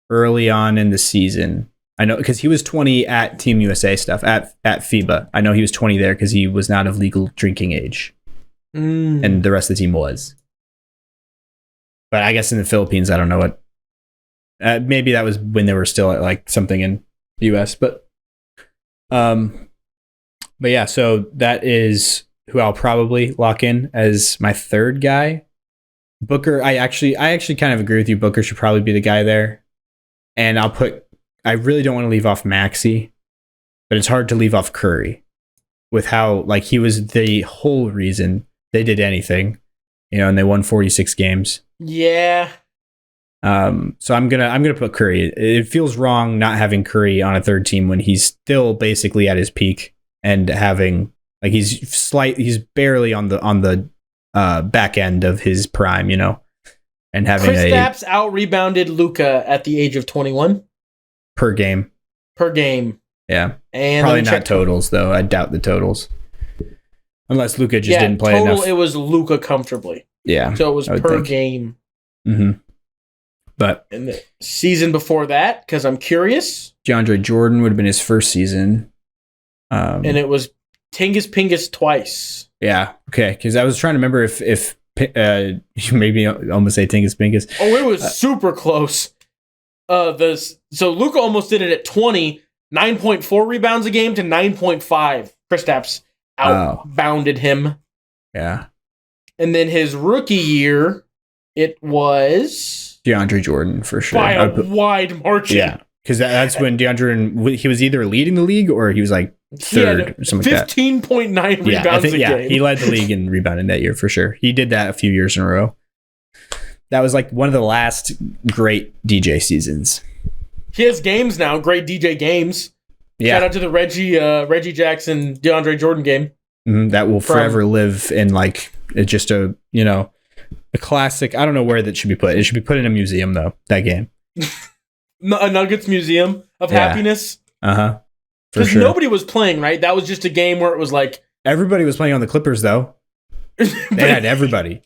early on in the season. I know, because he was 20 at Team USA stuff, at FIBA. I know he was 20 there because he was not of legal drinking age. And the rest of the team was. But I guess in the Philippines, I don't know what. Maybe that was when they were still at like something in the US. But yeah, so that is who I'll probably lock in as my third guy. Booker, I actually kind of agree with you. Booker should probably be the guy there. And I really don't want to leave off Maxey, but it's hard to leave off Curry with how like he was the whole reason they did anything, and they won 46 games. Yeah. So I'm gonna put Curry. It feels wrong not having Curry on a third team when he's still basically at his peak and having like he's barely on the back end of his prime, and having Kristaps out rebounded Luka at the age of 21 per game. Yeah, and probably not totals though. I doubt the totals, unless Luka just didn't play total, enough. It was Luka comfortably. Yeah, so it was per game. Mm-hmm. But in the season before that, because I'm curious, DeAndre Jordan would have been his first season, and it was Tingus Pingus twice. Yeah, okay, because I was trying to remember if maybe almost say Tingus Pingus. Oh, it was super close. So Luka almost did it at 20, 9.4 rebounds a game to 9.5. Kristaps outbounded him. Yeah, and then his rookie year, it was DeAndre Jordan for sure by a wide margin. Yeah, because that's when DeAndre he was either leading the league or he was like third or something like that. 15.9 rebounds a game. He led the league in rebounding that year for sure. He did that a few years in a row. That was like one of the last great DJ seasons. He has games now, great DJ games. Yeah. Shout out to the Reggie Jackson, DeAndre Jordan game. That will forever live in like just a classic. I don't know where that should be put. It should be put in a museum though, that game. A Nuggets museum of happiness. Uh-huh. Because nobody was playing, right? That was just a game where it was like... Everybody was playing on the Clippers, though. They had everybody.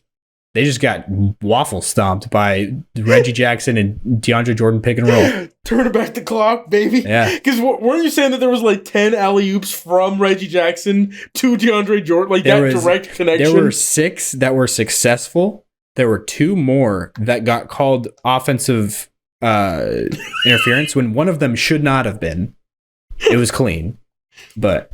They just got waffle stomped by Reggie Jackson and DeAndre Jordan pick and roll. Turn back the clock, baby. Yeah. Because weren't you saying that there was like 10 alley-oops from Reggie Jackson to DeAndre Jordan? Like direct connection? There were 6 that were successful. There were 2 more that got called offensive interference when one of them should not have been. It was clean, but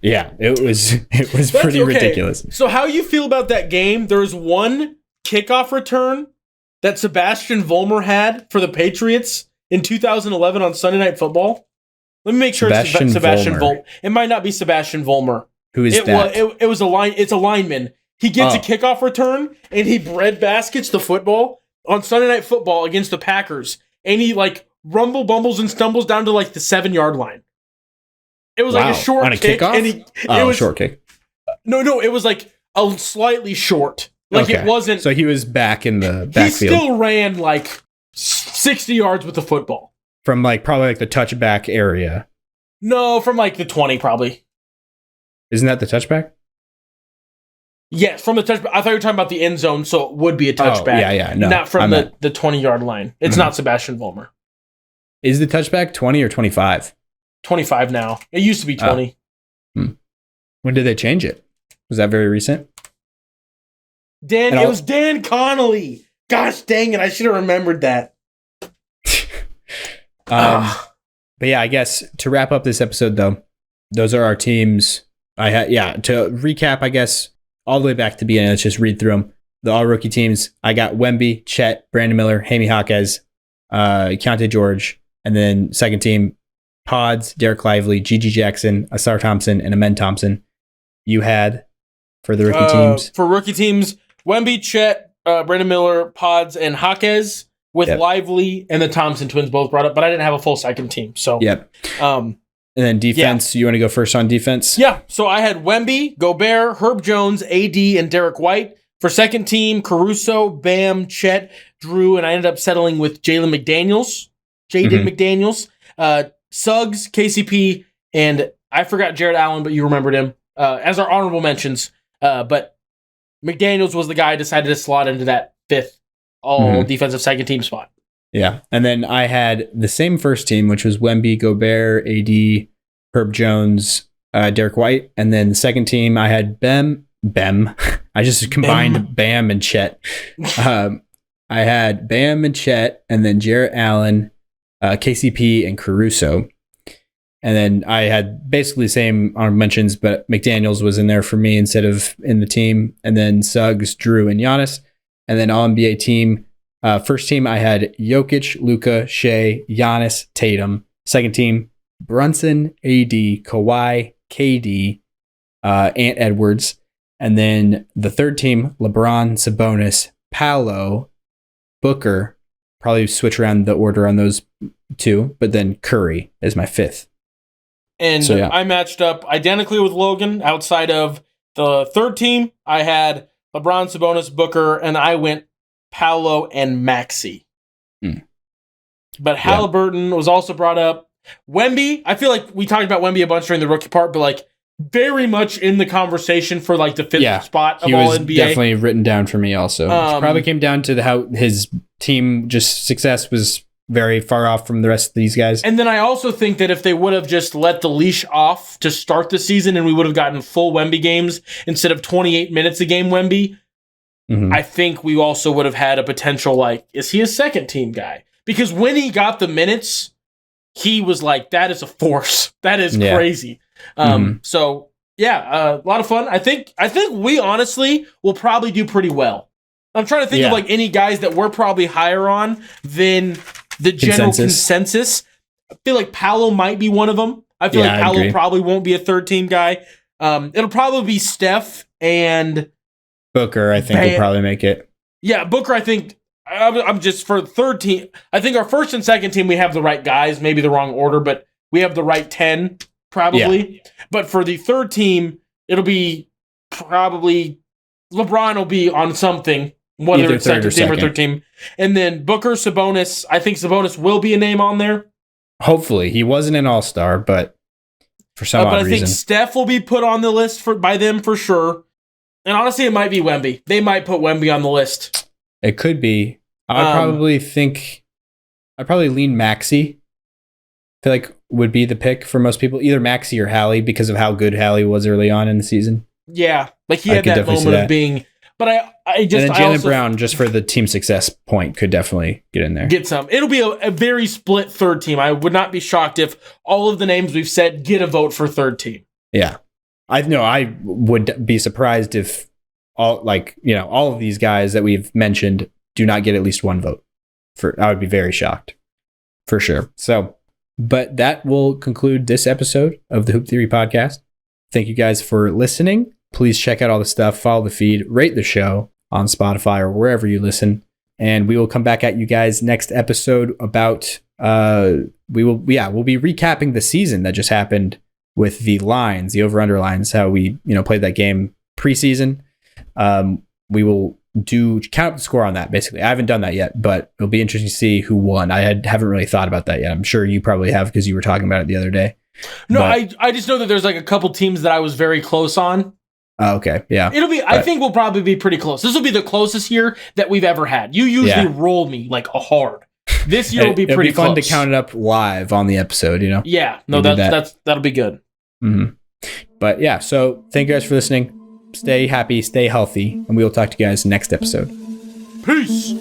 yeah, it was pretty ridiculous. So how you feel about that game? There's one kickoff return that Sebastian Vollmer had for the Patriots in 2011 on Sunday Night Football. Let me make sure it's Sebastian Vollmer. It might not be Sebastian Vollmer. Who is that? It was a line. It's a lineman. He gets a kickoff return and he bread baskets the football on Sunday Night Football against the Packers, and he like bumbles and stumbles down to like the 7-yard line. It was like a short on a kick. Kickoff? It was short kick. No, it was like a slightly short. Like it wasn't. So he was back in the backfield. He still ran like 60 yards with the football. From like probably like the touchback area. No, from like the 20 probably. Isn't that the touchback? Yes, from the touchback. I thought you were talking about the end zone, so it would be a touchback. Yeah. No, not from the 20-yard line. It's not Sebastian Vollmer. Is the touchback 20 or 25? 25 now. It used to be 20. When did they change it? Was that very recent? It was Dan Connolly. Gosh dang it, I should have remembered that. But yeah, I guess to wrap up this episode though, those are our teams. To recap, I guess, all the way back to the beginning, let's just read through them. The all-rookie teams, I got Wemby, Chet, Brandon Miller, Jaime Jaquez, Keontae George, and then second team, Pods, Derek Lively, Gigi Jackson, Asar Thompson, and Amen Thompson. You had for the rookie teams? For rookie teams, Wemby, Chet, Brandon Miller, Pods, and Jaquez with Lively and the Thompson twins both brought up, but I didn't have a full second team. So and then defense, you want to go first on defense? Yeah, so I had Wemby, Gobert, Herb Jones, AD, and Derek White. For second team, Caruso, Bam, Chet, Drew, and I ended up settling with Jaden McDaniels. Suggs, KCP, and I forgot Jared Allen, but you remembered him as our honorable mentions. But McDaniels was the guy who decided to slot into that fifth all-defensive second team spot. Yeah, and then I had the same first team, which was Wemby, Gobert, AD, Herb Jones, Derek White, and then the second team I had Bem. I just combined Bam and Chet. I had Bam and Chet, and then Jarrett Allen, KCP, and Caruso. And then I had basically the same honorable mentions, but McDaniels was in there for me instead of in the team. And then Suggs, Drew, and Giannis. And then All-NBA team. First team, I had Jokic, Luka, Shea, Giannis, Tatum. Second team, Brunson, AD, Kawhi, KD, Ant Edwards. And then the third team, LeBron, Sabonis, Paolo, Booker. Probably switch around the order on those two, but then Curry is my fifth. And so, I matched up identically with Logan. Outside of the third team, I had LeBron, Sabonis, Booker, and I went Paolo and Maxey. But Halliburton was also brought up. Wemby, I feel like we talked about Wemby a bunch during the rookie part, but like very much in the conversation for like the fifth spot of all NBA. He was definitely written down for me also. It probably came down to how his team just success was very far off from the rest of these guys. And then I also think that if they would have just let the leash off to start the season and we would have gotten full Wemby games instead of 28 minutes a game Wemby, I think we also would have had a potential like, is he a second team guy? Because when he got the minutes, he was like, that is a force. That is crazy. So a lot of fun. I think we honestly will probably do pretty well. I'm trying to think of like any guys that we're probably higher on than the general consensus. I feel like Paolo might be one of them. I feel like Paolo probably won't be a third team guy. It'll probably be Steph and Booker, I think, will probably make it. Yeah, Booker, I think. I'm just for third team. I think our first and second team, we have the right guys, maybe the wrong order, but we have the right 10, probably. Yeah. But for the third team, it'll be probably LeBron will be on something, whether it's second team or third team. And then Booker, Sabonis, I think Sabonis will be a name on there. Hopefully. He wasn't an all-star, but for some odd reason. But I think Steph will be put on the list by them for sure. And honestly, it might be Wemby. They might put Wemby on the list. It could be. I'd probably lean Maxey. I feel like would be the pick for most people. Either Maxey or Hallie because of how good Hallie was early on in the season. Yeah. Like he had that moment of being... But I just... And then Jaylen Brown, just for the team success point, could definitely get in there. Get some. It'll be a very split third team. I would not be shocked if all of the names we've said get a vote for third team. Yeah. I would be surprised if all of these guys that we've mentioned do not get at least one vote. I would be very shocked. For sure. So, but that will conclude this episode of the Hoop Theory Podcast. Thank you guys for listening. Please check out all the stuff, follow the feed, rate the show on Spotify or wherever you listen. And we will come back at you guys next episode about we'll be recapping the season that just happened with the lines, the over-under lines, how we played that game preseason. We will count up the score on that, basically. I haven't done that yet, but it'll be interesting to see who won. I haven't really thought about that yet. I'm sure you probably have because you were talking about it the other day. No, I just know that there's like a couple teams that I was very close on. Oh, okay, yeah. I think we'll probably be pretty close. This will be the closest year that we've ever had. You usually roll me like a hard. This year will be pretty close. It'll be fun to count it up live on the episode, Yeah, no, that'll be good. Mm-hmm. But yeah, so thank you guys for listening. Stay happy, stay healthy, and we will talk to you guys next episode. Peace.